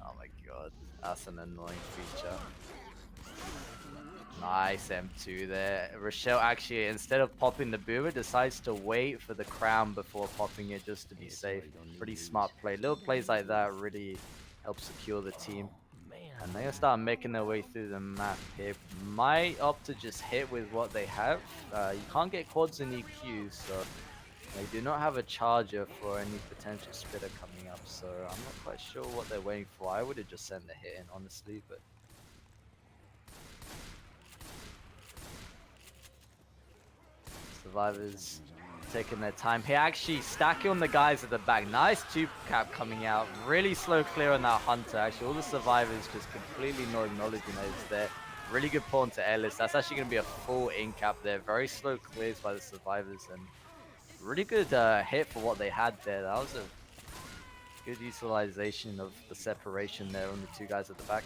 [SPEAKER 1] Oh my god, that's an annoying feature. Nice M2 there. Rochelle actually, instead of popping the boomer, decides to wait for the crown before popping it just to be safe. Pretty smart play. Little plays like that really help secure the team. And they're gonna start making their way through the map here. Might opt to just hit with what they have. You can't get quads in EQ, so they do not have a charger for any potential spitter coming up. So I'm not quite sure what they're waiting for. I would have just sent the hit in, honestly, but Survivors taking their time here. Actually stacking on the guys at the back. Nice tube cap coming out. Really slow clear on that Hunter. Actually, all the Survivors just completely not acknowledging that it's there. Really good pawn to Ellis. That's actually going to be a full in cap there. Very slow clears by the Survivors. And really good hit for what they had there. That was a good utilization of the separation there on the 2 guys at the back.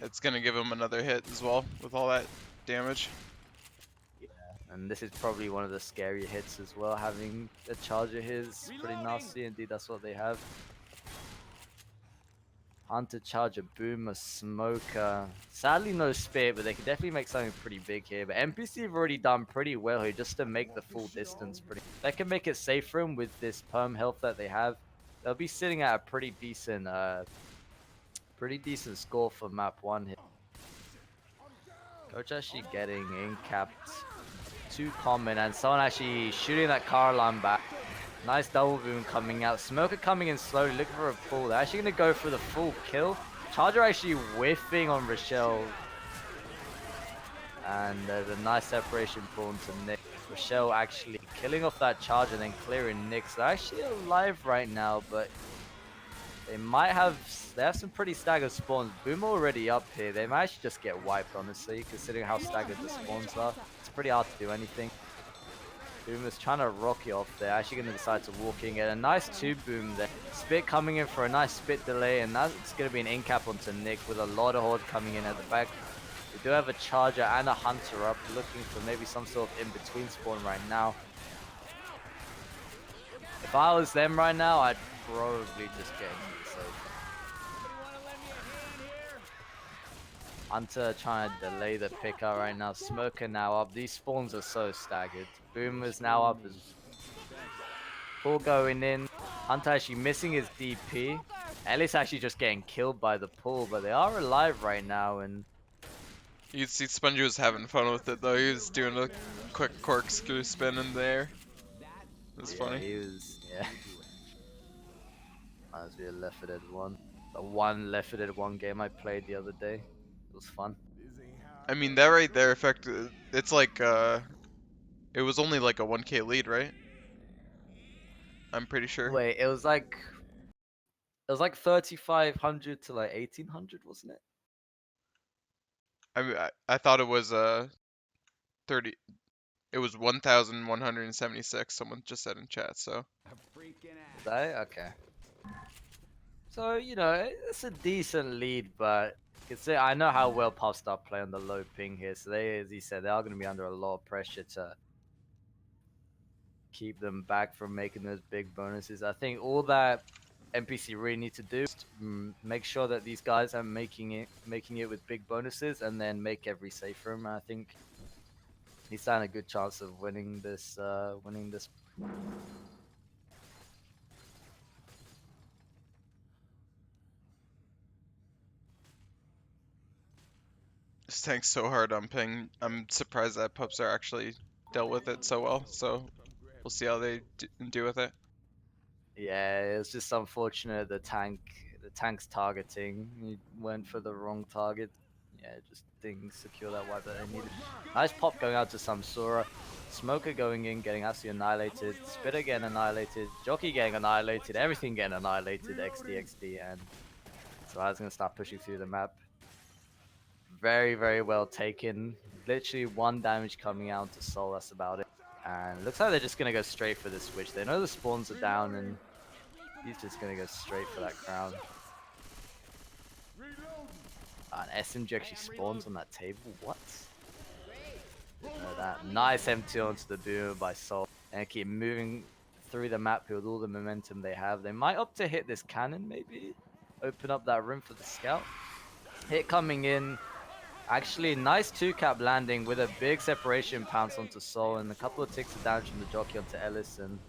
[SPEAKER 2] It's gonna give him another hit as well with all that damage.
[SPEAKER 1] And this is probably one of the scary hits as well. Having a charger here is pretty nasty. Indeed, that's what they have. Hunter, charger, boomer, smoker. Sadly, no spit, but they can definitely make something pretty big here. But NPC have already done pretty well here just to make the full distance. They can make it safe for them with this perm health that they have. They'll be sitting at a pretty decent score for map 1 here. Coach actually getting in capped. Too common, and someone actually shooting that car alarm back. Nice double boom coming out. Smoker coming in slowly, looking for a pull. They're actually going to go for the full kill. Charger actually whiffing on Rochelle. And there's a nice separation pawn to Nick. Rochelle actually killing off that charger and then clearing Nick. So they're actually alive right now, but they have some pretty staggered spawns. Boom already up here. They might actually just get wiped, honestly, considering how staggered the spawns are. It's pretty hard to do anything. Boom is trying to rock it off there. Actually going to decide to walk in. Get a nice 2 boom there. Spit coming in for a nice spit delay, and that's going to be an in cap onto Nick with a lot of horde coming in at the back. We do have a charger and a hunter up, looking for maybe some sort of in-between spawn right now. If I was them right now, I'd probably just get into safe. Hunter trying to delay the pick out right now. Smoker now up. These spawns are so staggered. Boomer's now up as pull going in. Hunter actually missing his DP. Ellis actually just getting killed by the pull, but they are alive right now. And
[SPEAKER 2] You can see Spongy was having fun with it though. He was doing a quick corkscrew spin in there. It was funny.
[SPEAKER 1] he was, yeah. Reminds me of Left 4 Dead 1. The one Left 4 Dead 1 game I played the other day. It was fun.
[SPEAKER 2] I mean, that right there affected. It's like it was only like a 1K lead, right? I'm pretty sure.
[SPEAKER 1] Wait, it was like 3,500 to like 1,800, wasn't it?
[SPEAKER 2] I mean, I thought it was 30. It was 1,176. Someone just said in chat. So.
[SPEAKER 1] Is that it? Okay. So, you know, it's a decent lead, but I know how well Pubstar play on the low ping here. So they, as he said, they are going to be under a lot of pressure to keep them back from making those big bonuses. I think all that NPC really need to do is make sure that these guys are making it with big bonuses, and then make every safe room. I think he's got a good chance of winning this.
[SPEAKER 2] This tank's so hard on ping. I'm surprised that Pubstar actually dealt with it so well. So we'll see how they do with it.
[SPEAKER 1] Yeah, it's just unfortunate the tank's targeting. He went for the wrong target. Yeah, just didn't secure that wipe that they needed. Nice pop going out to Samsura. Smoker going in, getting absolutely annihilated. Spitter getting annihilated. Jockey getting annihilated. Everything getting annihilated. XD, and so I was going to start pushing through the map. Very, very well taken. Literally 1 damage coming out to Soul, that's about it. And looks like they're just going to go straight for the switch. They know the spawns are down, and he's just going to go straight for that crown. An SMG actually spawns on that table. What? Didn't know that. Nice M2 onto the boomer by Soul. And keep moving through the map with all the momentum they have. They might opt to hit this cannon, maybe. Open up that room for the scout. Hit coming in. Actually, nice 2-cap landing with a big separation pounce onto Soul and a couple of ticks of damage from the jockey onto Ellis. And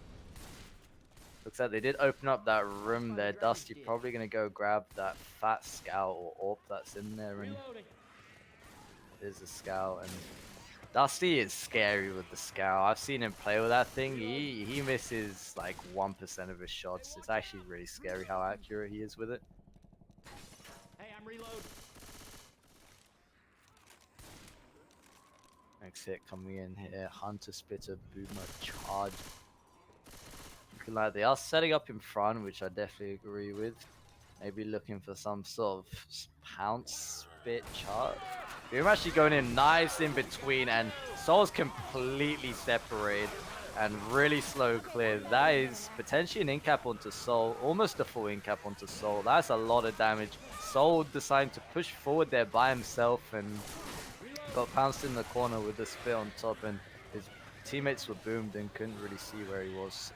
[SPEAKER 1] looks like they did open up that room there. Dusty probably going to go grab that fat scout or AWP that's in there. And there's a scout. And Dusty is scary with the scout. I've seen him play with that thing. He misses like 1% of his shots. It's actually really scary how accurate he is with it.
[SPEAKER 3] Hey, I'm reloading.
[SPEAKER 1] Next hit coming in here. Hunter, Spitter, Boomer, Charge. Looking like they are setting up in front, which I definitely agree with. Maybe looking for some sort of pounce spit charge. Boomer actually going in nice in between, and Soul's completely separated and really slow clear. That is potentially an in-cap onto Soul, almost a full in-cap onto Soul. That's a lot of damage. Soul deciding to push forward there by himself and got pounced in the corner with the spit on top, and his teammates were boomed and couldn't really see where he was.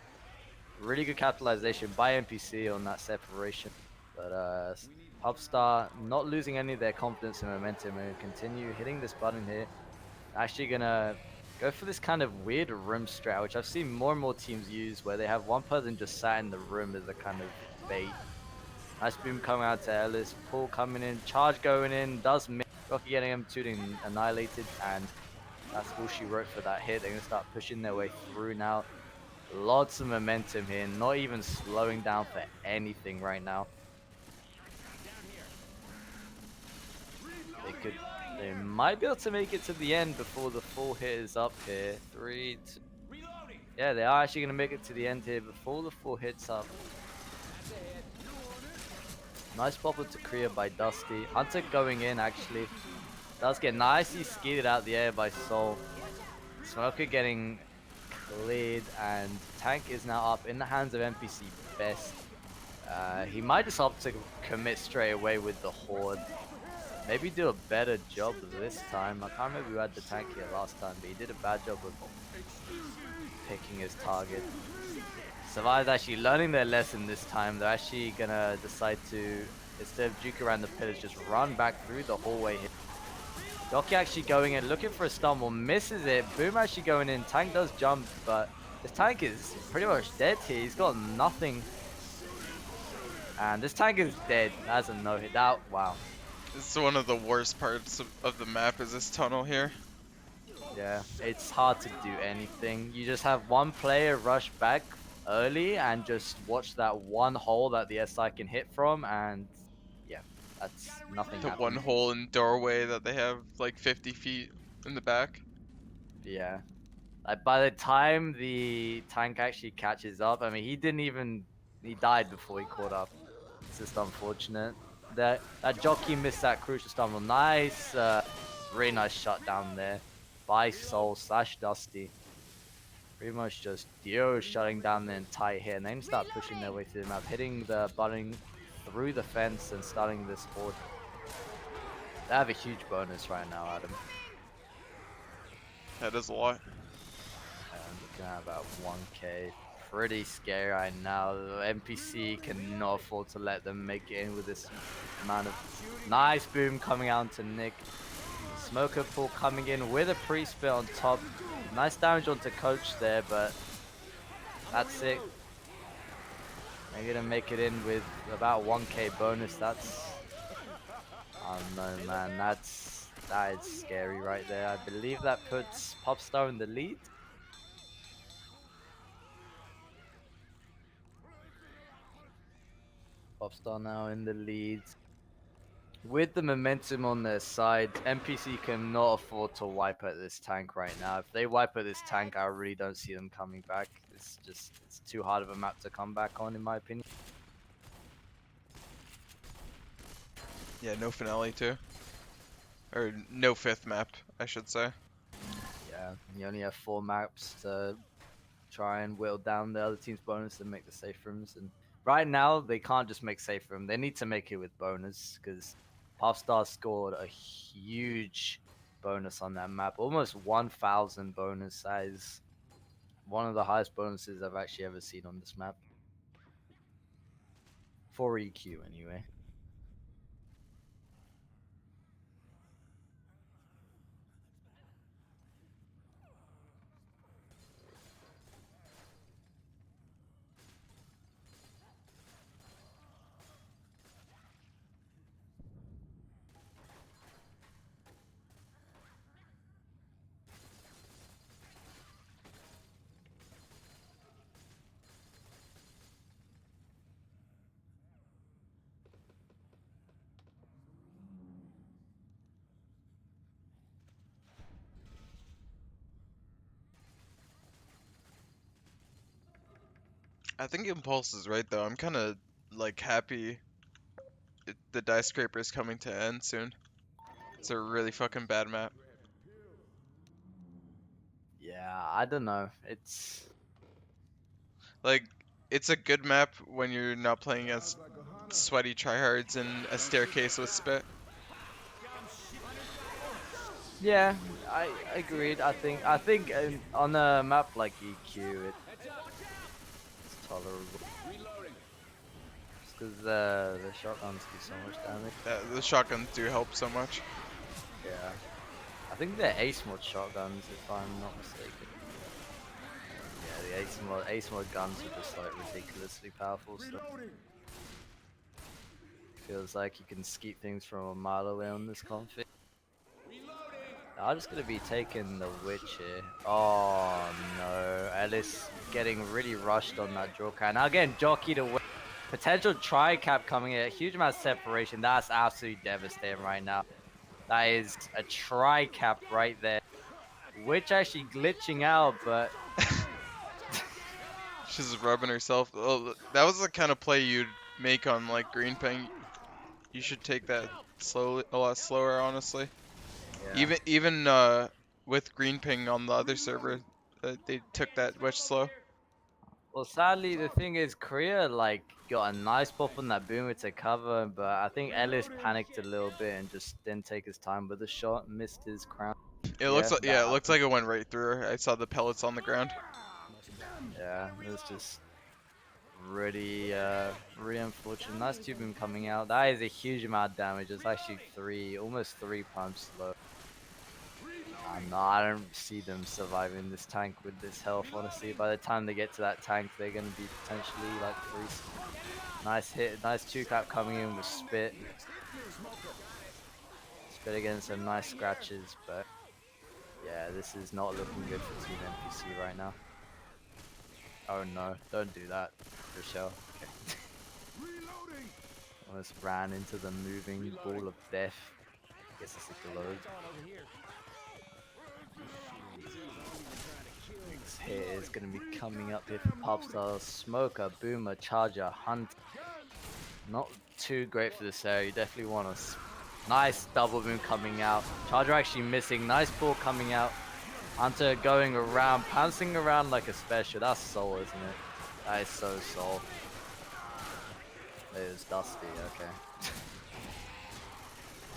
[SPEAKER 1] Really good capitalization by NPC on that separation. But Pubstar not losing any of their confidence and momentum and continue hitting this button here. Actually gonna go for this kind of weird room strat, which I've seen more and more teams use, where they have one person just sat in the room as a kind of bait. Nice boom coming out to Ellis. Pull coming in. Charge going in. Does miss. Rocky getting him to annihilated. And that's all she wrote for that hit. They're going to start pushing their way through now. Lots of momentum here. Not even slowing down for anything right now. They might be able to make it to the end before the full hit is up here. 3, 2. Yeah, they are actually going to make it to the end here before the full hit's up. Nice bobble to Korea by Dusty. Hunter going in actually. Does get nicely skied out the air by Soul. Smoker getting cleared, and tank is now up in the hands of NPC Best. He might just opt to commit straight away with the Horde. Maybe do a better job this time. I can't remember who had the tank here last time, but he did a bad job of picking his target. Survived actually learning their lesson this time. They're actually gonna decide to, instead of juke around the pillars, just run back through the hallway here. Doki actually going in, looking for a stumble, misses it. Boom actually going in. Tank does jump, but this tank is pretty much dead here. He's got nothing. And this tank is dead. That's a no-hit. Wow.
[SPEAKER 2] This is one of the worst parts of the map, is this tunnel here.
[SPEAKER 1] Yeah, it's hard to do anything. You just have one player rush back early and just watch that one hole that the SI can hit from, and yeah, that's nothing.
[SPEAKER 2] The
[SPEAKER 1] happens.
[SPEAKER 2] one hole in doorway that they have like 50 feet in the back.
[SPEAKER 1] Yeah, like by the time the tank actually catches up, I mean, he died before he caught up. It's just unfortunate that jockey missed that crucial stumble. Nice, really nice shutdown there by Soul / Dusty. Pretty much just Dio shutting down the entire hit, and then start pushing their way through the map, hitting the button through the fence and starting this horde. They have a huge bonus right now, Adam.
[SPEAKER 2] That is a lot.
[SPEAKER 1] Looking at about 1k. Pretty scary right now. The NPC cannot afford to let them make it in with this amount of nice boom coming out to Nick. Smoker pull coming in with a pre-spit on top. Nice damage onto Coach there, but that's it. They're gonna make it in with about 1k bonus. That's, I don't know, man. That is scary right there. I believe that puts Pubstar in the lead. Pubstar now in the lead. With the momentum on their side, NPC cannot afford to wipe at this tank right now. If they wipe at this tank, I really don't see them coming back. It's too hard of a map to come back on, in my opinion.
[SPEAKER 2] Yeah, no finale too. Or no fifth map, I should say.
[SPEAKER 1] Yeah, you only have 4 maps to try and whittle down the other team's bonus and make the safe rooms. And right now, they can't just make safe room. They need to make it with bonus because Pubstar scored a huge bonus on that map, almost 1,000 bonus. That is one of the highest bonuses I've actually ever seen on this map. For EQ, anyway.
[SPEAKER 2] I think Impulse is right though. I'm kind of like happy the Die Scraper is coming to end soon. It's a really fucking bad map.
[SPEAKER 1] Yeah, I don't know. It's
[SPEAKER 2] Like, it's a good map when you're not playing against sweaty tryhards in a staircase with spit.
[SPEAKER 1] yeah, I agreed. I think on a map like EQ, it's tolerable. Because the shotguns do so much damage.
[SPEAKER 2] The shotguns do help so much.
[SPEAKER 1] Yeah. I think they're ace mod shotguns, if I'm not mistaken. Yeah, the ace mod guns are just like ridiculously powerful stuff. Feels like you can skeet things from a mile away on this config. I'm just gonna be taking the witch here. Oh no, Ellis getting really rushed on that draw can. Now again, jockey to win. Potential tri-cap coming in, a huge amount of separation. That's absolutely devastating right now. That is a tri-cap right there. Witch actually glitching out, but
[SPEAKER 2] She's rubbing herself. Oh, that was the kind of play you'd make on like green ping. You should take that slowly, a lot slower, honestly.
[SPEAKER 1] yeah.
[SPEAKER 2] Even with green ping on the other server, they took that witch slow.
[SPEAKER 1] Well, sadly, the thing is, Korea like got a nice pop on that boomer to cover, but I think Ellis panicked a little bit and just didn't take his time with the shot, missed his crown.
[SPEAKER 2] It looks
[SPEAKER 1] Yeah,
[SPEAKER 2] like
[SPEAKER 1] that
[SPEAKER 2] it looks like it went right through her. I saw the pellets on the ground.
[SPEAKER 1] yeah, it was just really, really unfortunate. Nice two boom coming out. That is a huge amount of damage. It's actually almost 3 pumps low. No, I don't see them surviving this tank with this health, honestly. By the time they get to that tank, they're going to be potentially like freeze. Nice hit, nice 2-clap coming in with spit. Spit against some nice scratches, but yeah, this is not looking good for Team NPC right now. Oh no, don't do that, Rochelle. Okay. Almost ran into the moving ball of death. I guess it's a globe. This hit is going to be coming up here for Pubstar. Smoker, Boomer, Charger, Hunt. Not too great for this area. You definitely want a nice double boom coming out. Charger actually missing. Nice ball coming out. Hunter going around, pouncing around like a special. That's soul, isn't it? That is so soul. It is Dusty, okay.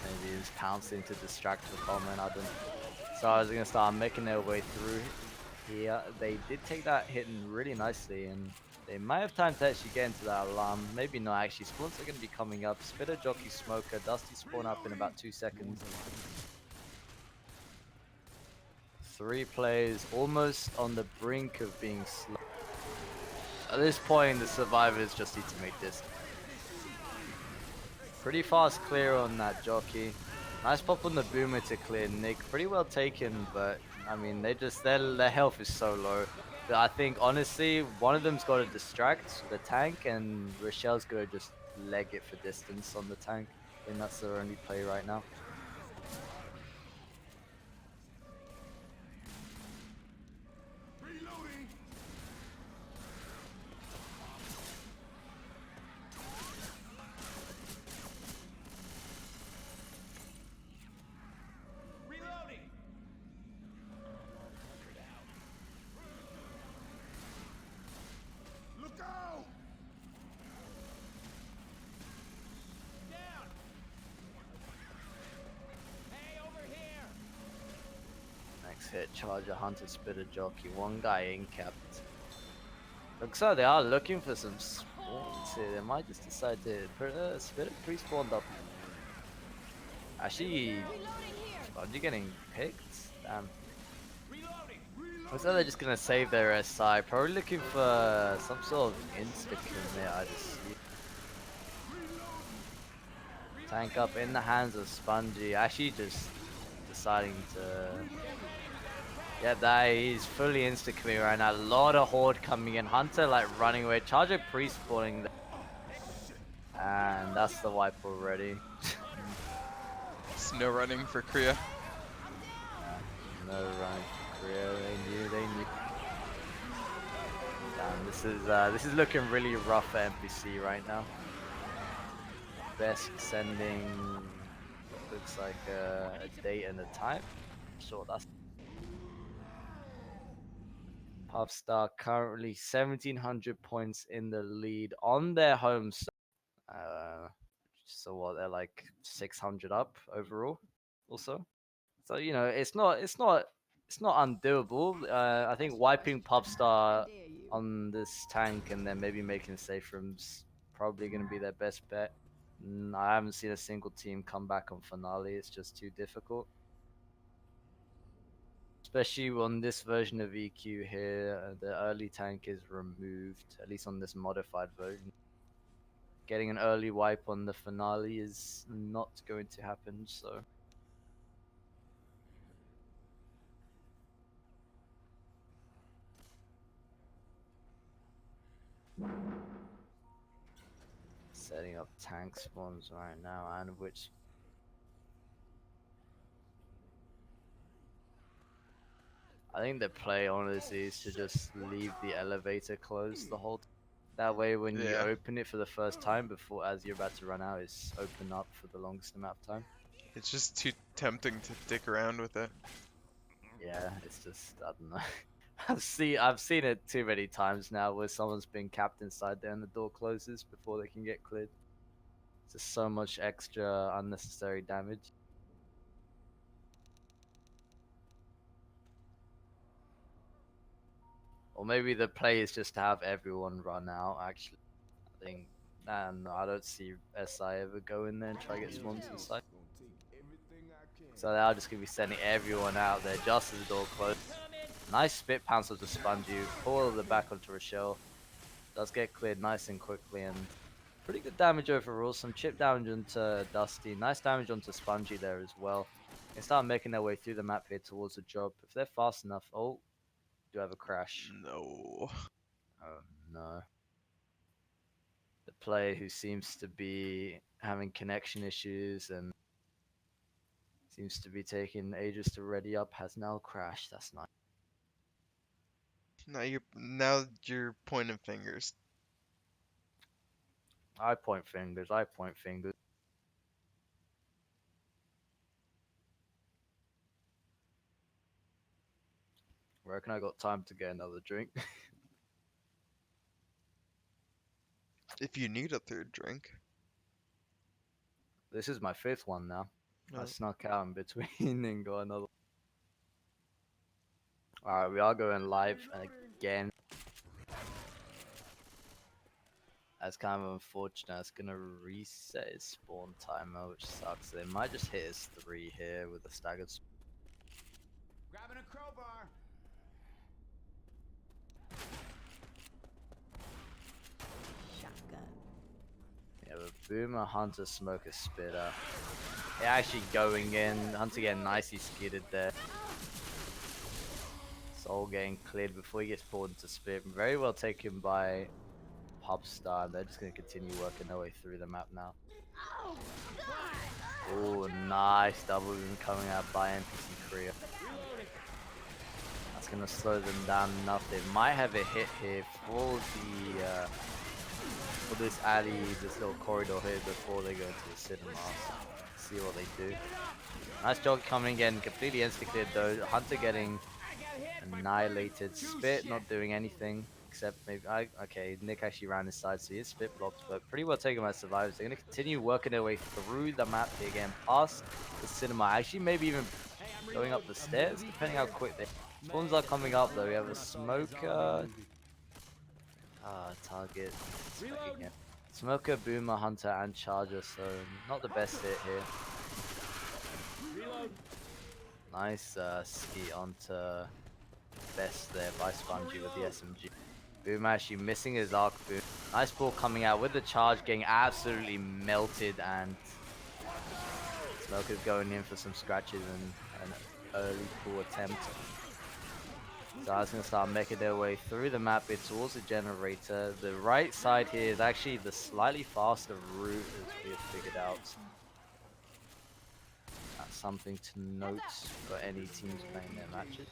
[SPEAKER 1] Maybe he's pouncing to distract the comment. I don't. So I was gonna start making their way through here. They did take that hitting really nicely, and they might have time to actually get into that alarm. Maybe not actually. Spawns are gonna be coming up. Spitter, Jockey, Smoker, Dusty spawn up in about 2 seconds. 3 players almost on the brink of being slow. At this point, the survivors just need to make this. Pretty fast clear on that jockey. Nice pop on the boomer to clear Nick. Pretty well taken, but I mean, their health is so low. But I think honestly, one of them's got to distract the tank, and Rochelle's gonna just leg it for distance on the tank. I think that's their only play right now.
[SPEAKER 6] Reloading.
[SPEAKER 3] Reloading.
[SPEAKER 6] Look out!
[SPEAKER 3] Down. Hey, over here.
[SPEAKER 1] Next hit, Charger, Hunter, Spitter, Jockey. One guy in capped. Looks like they are looking for some spawns here. They might just decide to Spitter pre-spawned up. Actually,
[SPEAKER 4] Reloading here.
[SPEAKER 1] Spongy getting picked. Damn.
[SPEAKER 3] Reloading.
[SPEAKER 1] Looks like they're just gonna save their SI. Probably looking for some sort of insta commit. I just see. Tank up in the hands of Spongy. Actually, just deciding to. Yeah, that he's fully insta commit right now. A lot of horde coming in. Hunter like running away. Charger pre-spawning. And that's the wipe already.
[SPEAKER 2] There's no running for Korea.
[SPEAKER 1] No running for Korea. They knew. Damn, this is looking really rough for NPC right now. Best sending looks like a date and a time. Sure, that's Pubstar currently 1700 points in the lead on their home side. So what, they're like 600 up overall also. So you know, it's not undoable. I think wiping Pubstar on this tank and then maybe making safe rooms probably going to be their best bet. I haven't seen a single team come back on finale. It's just too difficult. Especially on this version of EQ here, the early tank is removed, at least on this modified version. Getting an early wipe on the finale is not going to happen, so. Setting up tank spawns right now, and which I think the play honestly is to just leave the elevator closed the whole time. That way when you
[SPEAKER 2] Yeah.
[SPEAKER 1] open it for the first time before as you're about to run out, it's open up for the longest amount of time.
[SPEAKER 2] It's just too tempting to dick around with it.
[SPEAKER 1] Yeah, it's just I don't know. I've seen it too many times now where someone's been capped inside there and the door closes before they can get cleared. It's just so much extra unnecessary damage. Or maybe the play is just to have everyone run out, actually. I think, no, I don't see SI ever go in there and try to get spawns inside. So they are just going to be sending everyone out there just as the door closes. Nice spit pounce of the Spongy, pull the back onto Rochelle. Does get cleared nice and quickly, and pretty good damage overall. Some chip damage onto Dusty. Nice damage onto Spongy there as well. They start making their way through the map here towards the job. If they're fast enough, oh, do have a crash.
[SPEAKER 2] No.
[SPEAKER 1] Oh no. The player who seems to be having connection issues and seems to be taking ages to ready up has now crashed. That's nice.
[SPEAKER 2] Now you're pointing fingers.
[SPEAKER 1] I point fingers. I point fingers. Reckon I got time to get another drink.
[SPEAKER 2] If you need a third drink.
[SPEAKER 1] This is my fifth one now. I
[SPEAKER 2] Oh.
[SPEAKER 1] snuck out in between and got another. Alright, we are going live again. That's kind of unfortunate. It's gonna reset his spawn timer, which sucks. They might just hit his 3 here with a staggered.
[SPEAKER 3] Grabbing a crowbar.
[SPEAKER 4] Shotgun.
[SPEAKER 1] Yeah, but Boomer, Hunter, Smoker, Spitter. They're actually going in. Hunter getting nicely skidded there. Soul getting cleared before he gets pulled into Spit. Very well taken by Pubstar. They're just gonna continue working their way through the map now. Oh, nice double boom coming out by NPC Korea. That's gonna slow them down enough. They might have a hit here for the for this alley, this little corridor here before they go into the cinema. See what they do. Nice job coming in, completely insta-cleared though. Hunter getting annihilated. Spit not doing anything except maybe okay, Nick actually ran his side, so he is spit blocked, but pretty well taken by survivors. They're gonna continue working their way through the map here again, past the cinema. Actually, maybe even going up the stairs, depending how quick they. Spawns are coming up though. We have a smoker. Target. Again. Smoker, Boomer, Hunter, and Charger, so not the best hit here. Nice ski onto Best there by Spongy with the SMG. Boom actually missing his arc boom. Nice ball coming out with the charge, getting absolutely melted, and Smoker's going in for some scratches and an early cool attempt. So I was going to start making their way through the map here towards the generator. The right side here is actually the slightly faster route, as we have figured out. That's something to note for any teams playing their matches.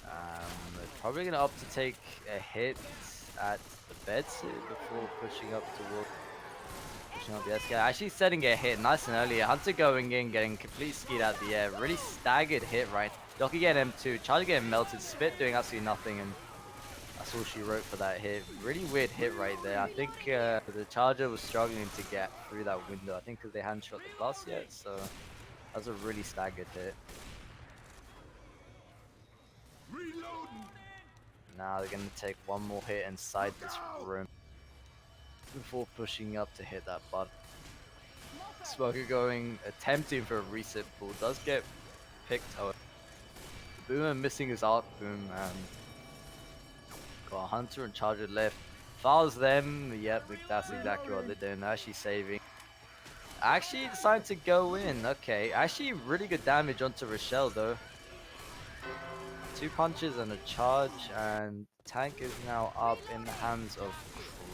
[SPEAKER 1] They're probably going to opt to take a hit at the beds here before pushing up towards. The SK actually setting a hit nice and early. Hunter going in, getting complete skied out the air. Really staggered hit, right? Jockey getting M2, Charger getting melted, Spit doing absolutely nothing, and that's all she wrote for that hit. Really weird hit right there. I think the Charger was struggling to get through that window. I think because they hadn't shot the glass yet, so that was a really staggered hit. Now they're going to take one more hit inside this room before pushing up to hit that button. Smoker going, attempting for a reset pool, does get picked out. Boomer missing his arc boom, and got Hunter and Charger left. Fouls them, yep, that's exactly what they're doing. They're actually saving. Actually decided to go in, okay. Actually really good damage onto Rochelle though. 2 punches and a charge, and Tank is now up in the hands of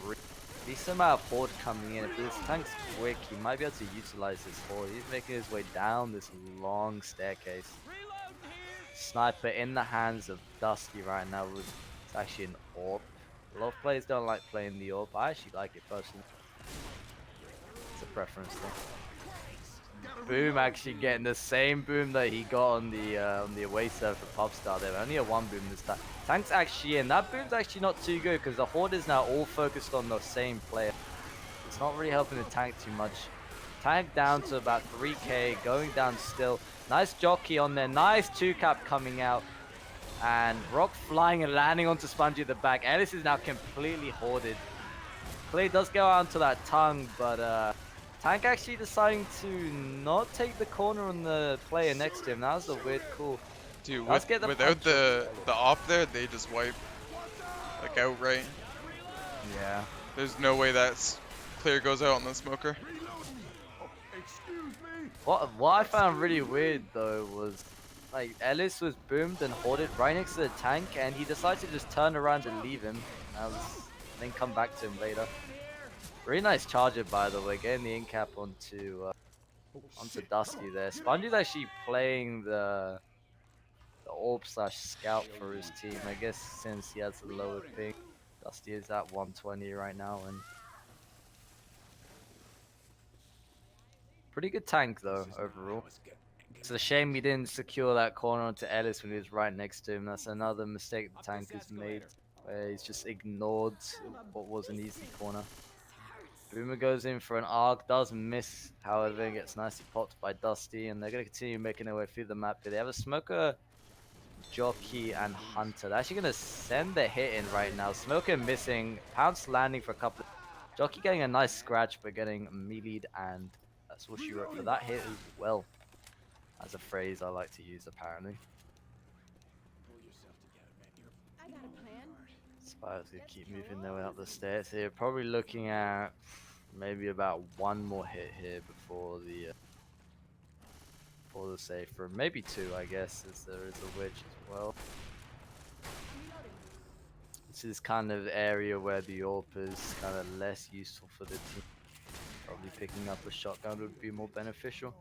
[SPEAKER 1] Kree. Decent amount of horde coming in. If this Tank's quick, he might be able to utilize this horde. He's making his way down this long staircase. Sniper in the hands of Dusty right now. It's actually an AWP. A lot of players don't like playing the AWP. I actually like it personally. It's a preference thing. Boom actually getting the same boom that he got on the away serve for Pubstar there. Only a 1 boom this time. Tank's actually in. That boom's actually not too good because the horde is now all focused on the same player. It's not really helping the Tank too much. Tank down to about 3k, going down still. Nice jockey on there. Nice 2-cap coming out. And Rock flying and landing onto Spongy at the back. Ellis is now completely hoarded. Clay does go out onto that tongue, but Tank actually deciding to not take the corner on the player next to him. That was a weird call.
[SPEAKER 2] Dude, without the op there, they just wipe like outright.
[SPEAKER 1] Yeah.
[SPEAKER 2] There's no way that clear goes out on the smoker.
[SPEAKER 1] What I found really weird though was like Ellis was boomed and hoarded right next to the Tank, and he decided to just turn around and leave him. Then come back to him later. Really nice charger, by the way, getting the in-cap onto Dusty there. Spongy's actually playing the AWP/scout for his team, I guess, since he has a lower ping. Dusty is at 120 right now, and pretty good Tank though overall. It's a shame he didn't secure that corner onto Ellis when he was right next to him. That's another mistake the Tank has made, where he's just ignored what was an easy corner. Boomer goes in for an arc, does miss, however, gets nicely popped by Dusty, and they're going to continue making their way through the map here. They have a Smoker, Jockey, and Hunter. They're actually going to send the hit in right now. Smoker missing, Pounce landing for a couple of... Jockey getting a nice scratch, but getting meleeed, and that's what she wrote for that hit as well. As a phrase I like to use, apparently.
[SPEAKER 4] I got a plan.
[SPEAKER 1] Spires gonna keep moving their way up the stairs here. Probably looking at maybe about 1 more hit here before the safe room. Maybe 2, I guess, as there is a witch as well. This is kind of area where the AWP is kind of less useful for the team. Probably picking up a shotgun would be more beneficial.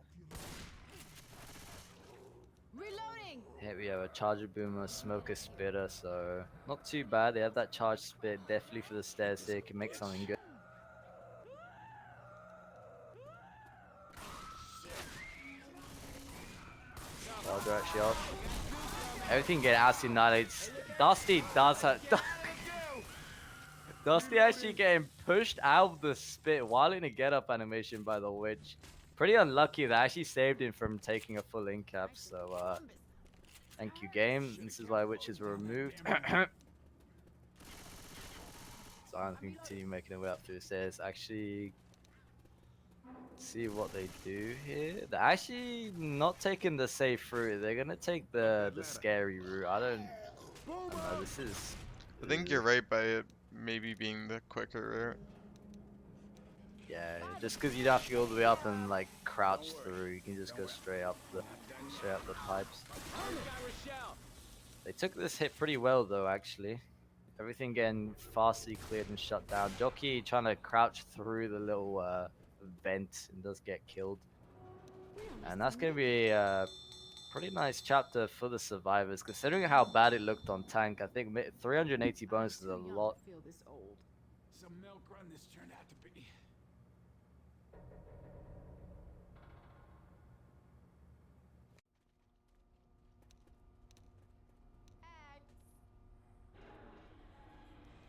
[SPEAKER 4] Reloading.
[SPEAKER 1] Here we have a charger boomer, smoker spitter, so not too bad. They have that charge spit definitely for the stairs here. Can make something good. Charger actually up. Everything getting absolutely annihilated. Dusty does have. Dusty actually getting pushed out of the spit while in a get up animation by the witch. Pretty unlucky that actually saved him from taking a full in cap. So thank you game. This is why witches were removed. So I'm going to continue making their way up through the stairs. Actually, see what they do here. They're actually not taking the safe route. They're gonna take the scary route. I don't know. This is.
[SPEAKER 2] I think you're right by it maybe being the quicker route.
[SPEAKER 1] Yeah, just because you don't have to go all the way up and like crouch through, you can just go straight up the pipes. They took this hit pretty well though, actually. Everything getting fastly cleared and shut down. Jockey trying to crouch through the little vent and does get killed. And that's gonna be a pretty nice chapter for the survivors, considering how bad it looked on tank. I think 380 bonus is a lot.
[SPEAKER 4] Feel this old.
[SPEAKER 3] Some milk run this turned out to be.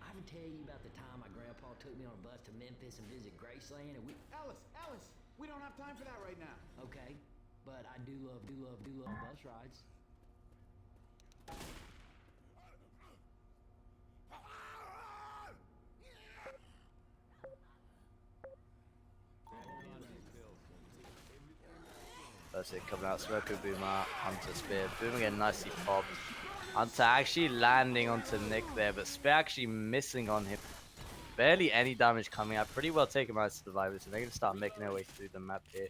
[SPEAKER 5] I ever tell you about the time my grandpa took me on a bus to Memphis and visit Graceland and we...
[SPEAKER 3] Alice, we don't have time for that right now.
[SPEAKER 5] Okay, but I do love bus rides.
[SPEAKER 1] That's it, coming out. Smoker, Boomer, Hunter, Spear. Boomer getting nicely popped. Hunter actually landing onto Nick there, but Spear actually missing on him. Barely any damage coming out. Pretty well taken by the survivors, and they're going to start making their way through the map here.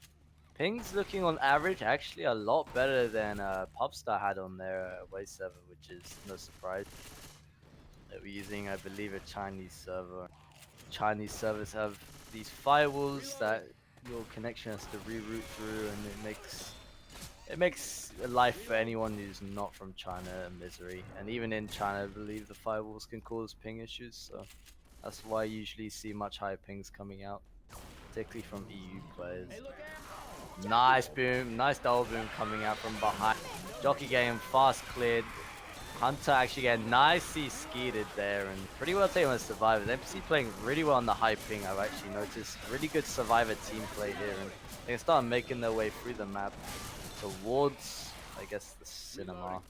[SPEAKER 1] Ping's looking on average actually a lot better than Pubstar had on their away server, which is no surprise. They were using, I believe, a Chinese server. Chinese servers have these firewalls that your connection has to reroute through, and it makes life for anyone who's not from China a misery. And even in China, I believe the firewalls can cause ping issues, so that's why you usually see much higher pings coming out, particularly from EU players. Nice boom, nice double boom coming out from behind. Jockey getting fast cleared. Hunter actually getting nicely skeeted there and pretty well taken with survivors. NPC playing really well on the high ping, I've actually noticed. Really good survivor team play here, and they can start making their way through the map towards, I guess, the cinema.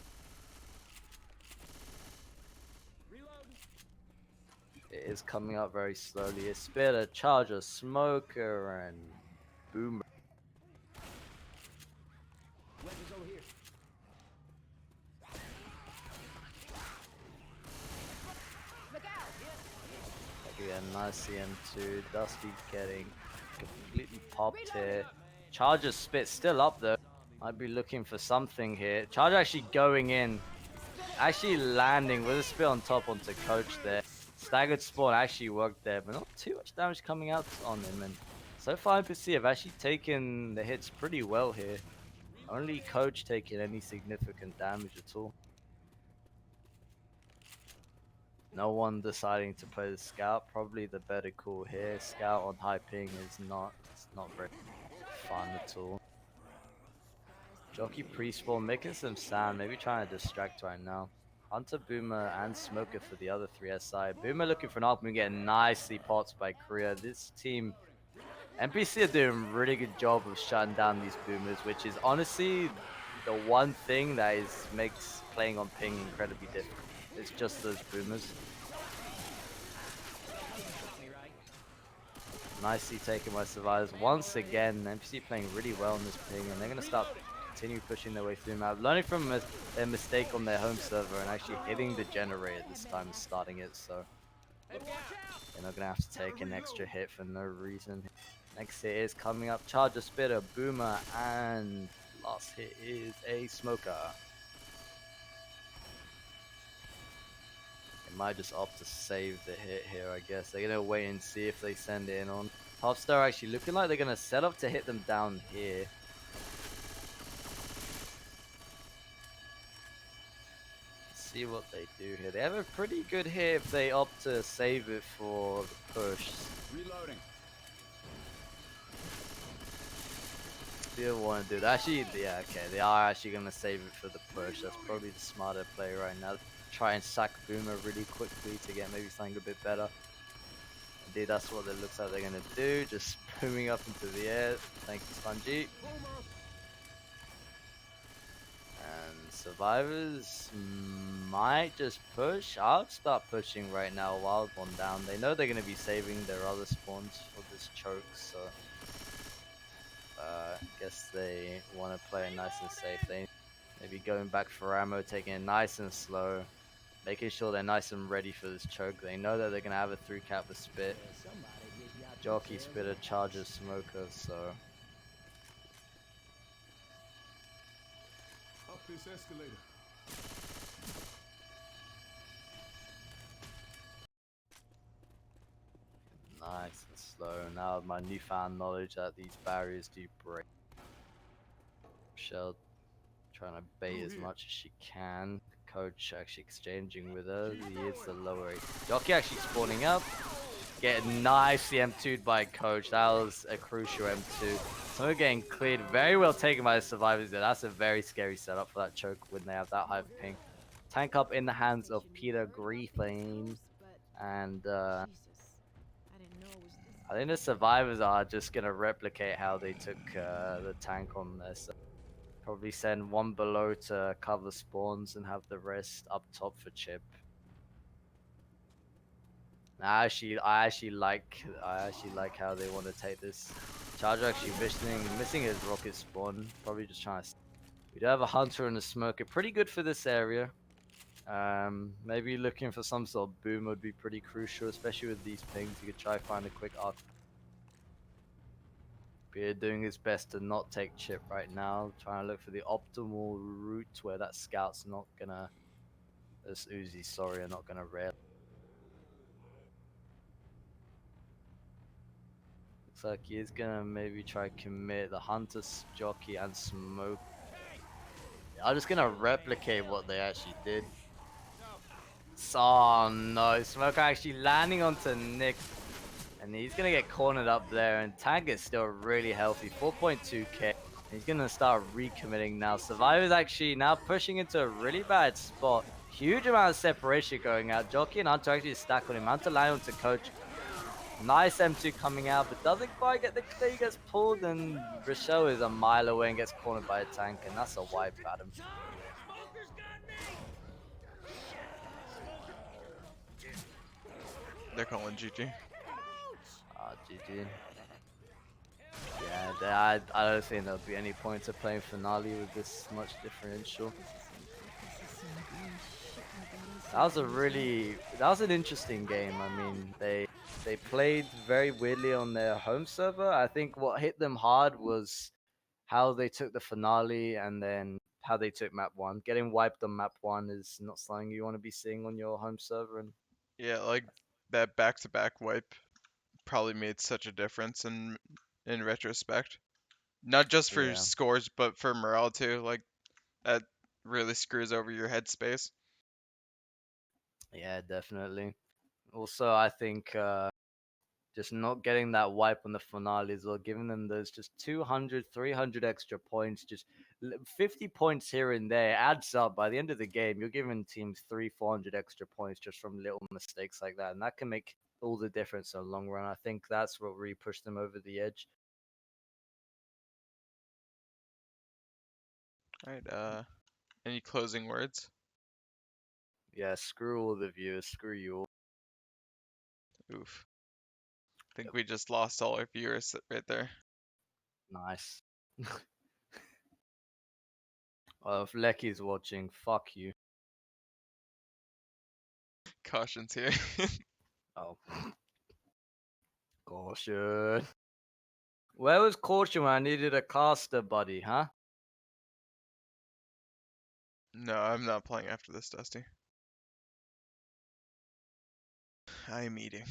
[SPEAKER 1] It is coming up very slowly. A Spitter, Charger, Smoker, and Boomer.
[SPEAKER 5] Weapons over here.
[SPEAKER 4] Look out!
[SPEAKER 1] Again, nice CM2. Dusty getting completely popped here. Charger Spit still up though. Might be looking for something here. Charger actually going in. Actually landing with a spit on top onto Coach there. Staggered spawn actually worked there, but not too much damage coming out on him. And so far, NPC have actually taken the hits pretty well here. Only Coach taking any significant damage at all. No one deciding to play the Scout. Probably the better call here. Scout on high ping is not very fun at all. Jockey pre-spawn making some sound. Maybe trying to distract right now. Hunter, Boomer, and Smoker for the other three SI. Boomer looking for an AWP and getting nicely popped by Korea. This team, NPC are doing a really good job of shutting down these Boomers, which is honestly the one thing that makes playing on ping incredibly difficult. It's just those Boomers. Nicely taken by survivors. Once again, NPC playing really well on this ping, and they're going to start continue pushing their way through the map, learning from their mistake on their home server and actually hitting the generator this time and starting it, so they're not going to have to take an extra hit for no reason. Next hit is coming up. Charger, Spitter, Boomer, and last hit is a Smoker. They might just opt to save the hit here, I guess. They're gonna wait and see if they send it in on. Pubstar actually looking like they're gonna set up to hit them down here. See what they do here. They have a pretty good hit if they opt to save it for the push.
[SPEAKER 3] Reloading.
[SPEAKER 1] Still want to do that. Actually, yeah, okay. They are actually going to save it for the push. That's probably the smarter play right now. Try and sack Boomer really quickly to get maybe something a bit better. Indeed, that's what it looks like they're going to do. Just booming up into the air. Thank you, Spongy. And survivors might just push. I'll start pushing right now. Wild one down. They know they're going to be saving their other spawns for this choke, so I guess they want to play it nice and safe. They maybe going back for ammo, taking it nice and slow, making sure they're nice and ready for this choke. They know that they're going to have a 3-cap with spit. Jockey, spitter, charger, smoker, so
[SPEAKER 6] Up this escalator.
[SPEAKER 1] nice and slow. Now my newfound knowledge that these barriers do break. Shell trying to bait as much as she can. Coach actually exchanging with her. He is the lower 8. Jockey actually spawning up. Getting nicely M2'd by Coach. That was a crucial M2. So getting cleared. Very well taken by the survivors there. That's a very scary setup for that choke when they have that high of ping. Tank up in the hands of Peter Grieflame. And I think the survivors are just going to replicate how they took the tank on this. Probably send one below to cover spawns and have the rest up top for chip. I actually like how they want to take this. Charger actually missing his rocket spawn. Probably just trying to. We do have a hunter and a smoker. Pretty good for this area. Maybe looking for some sort of boom would be pretty crucial, especially with these pings. You could try find a quick arc. Beer doing his best to not take chip right now. Trying to look for the optimal route where that scout's not gonna. This Uzi, sorry, are not gonna rail. Looks like he is gonna maybe try commit the hunter, jockey, and smoke. I'm just gonna replicate what they actually did. Oh no, Smoker actually landing onto Nick. And he's gonna get cornered up there, and Tank is still really healthy, 4.2k. He's gonna start recommitting now. Survivor's actually now pushing into a really bad spot. Huge amount of separation going out. Jockey and Hunter actually stack on him. Hunter landing onto Coach. Nice M2 coming out, but doesn't quite get the clear. He gets pulled, and Rochelle is a mile away and gets cornered by a tank, and that's a wipe at him.
[SPEAKER 2] They're calling GG.
[SPEAKER 1] GG. Yeah, I don't think there'll be any point to playing finale with this much differential. That was an interesting game. I mean, they played very weirdly on their home server. I think what hit them hard was how they took the finale and then how they took map 1. Getting wiped on map 1 is not something you want to be seeing on your home server. And
[SPEAKER 2] Yeah, like that back-to-back wipe probably made such a difference in retrospect. Not just for
[SPEAKER 1] yeah,
[SPEAKER 2] scores, but for morale too. Like that really screws over your headspace.
[SPEAKER 1] yeah, definitely. Also, I think just not getting that wipe on the finales or giving them those just 200, 300 extra points, just 50 points here and there adds up. By the end of the game, you're giving teams 300-400 extra points just from little mistakes like that. And that can make all the difference in the long run. I think that's what really pushed them over the edge.
[SPEAKER 2] All right. Any closing words?
[SPEAKER 1] Yeah, screw all the viewers. Screw you all.
[SPEAKER 2] Oof. I think we just lost all our viewers right there.
[SPEAKER 1] Nice. Well, if Lecky's watching, fuck you.
[SPEAKER 2] Caution's here.
[SPEAKER 1] Oh. Caution. Where was Caution when I needed a caster buddy, huh?
[SPEAKER 2] No, I'm not playing after this, Dusty. I'm eating.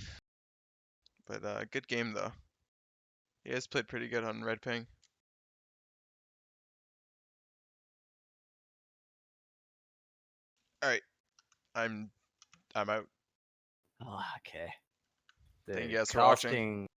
[SPEAKER 2] But good game though. You guys played pretty good on Red Ping. All right, I'm out.
[SPEAKER 1] Oh, okay.
[SPEAKER 2] Thank
[SPEAKER 1] The
[SPEAKER 2] you guys for watching.
[SPEAKER 1] casting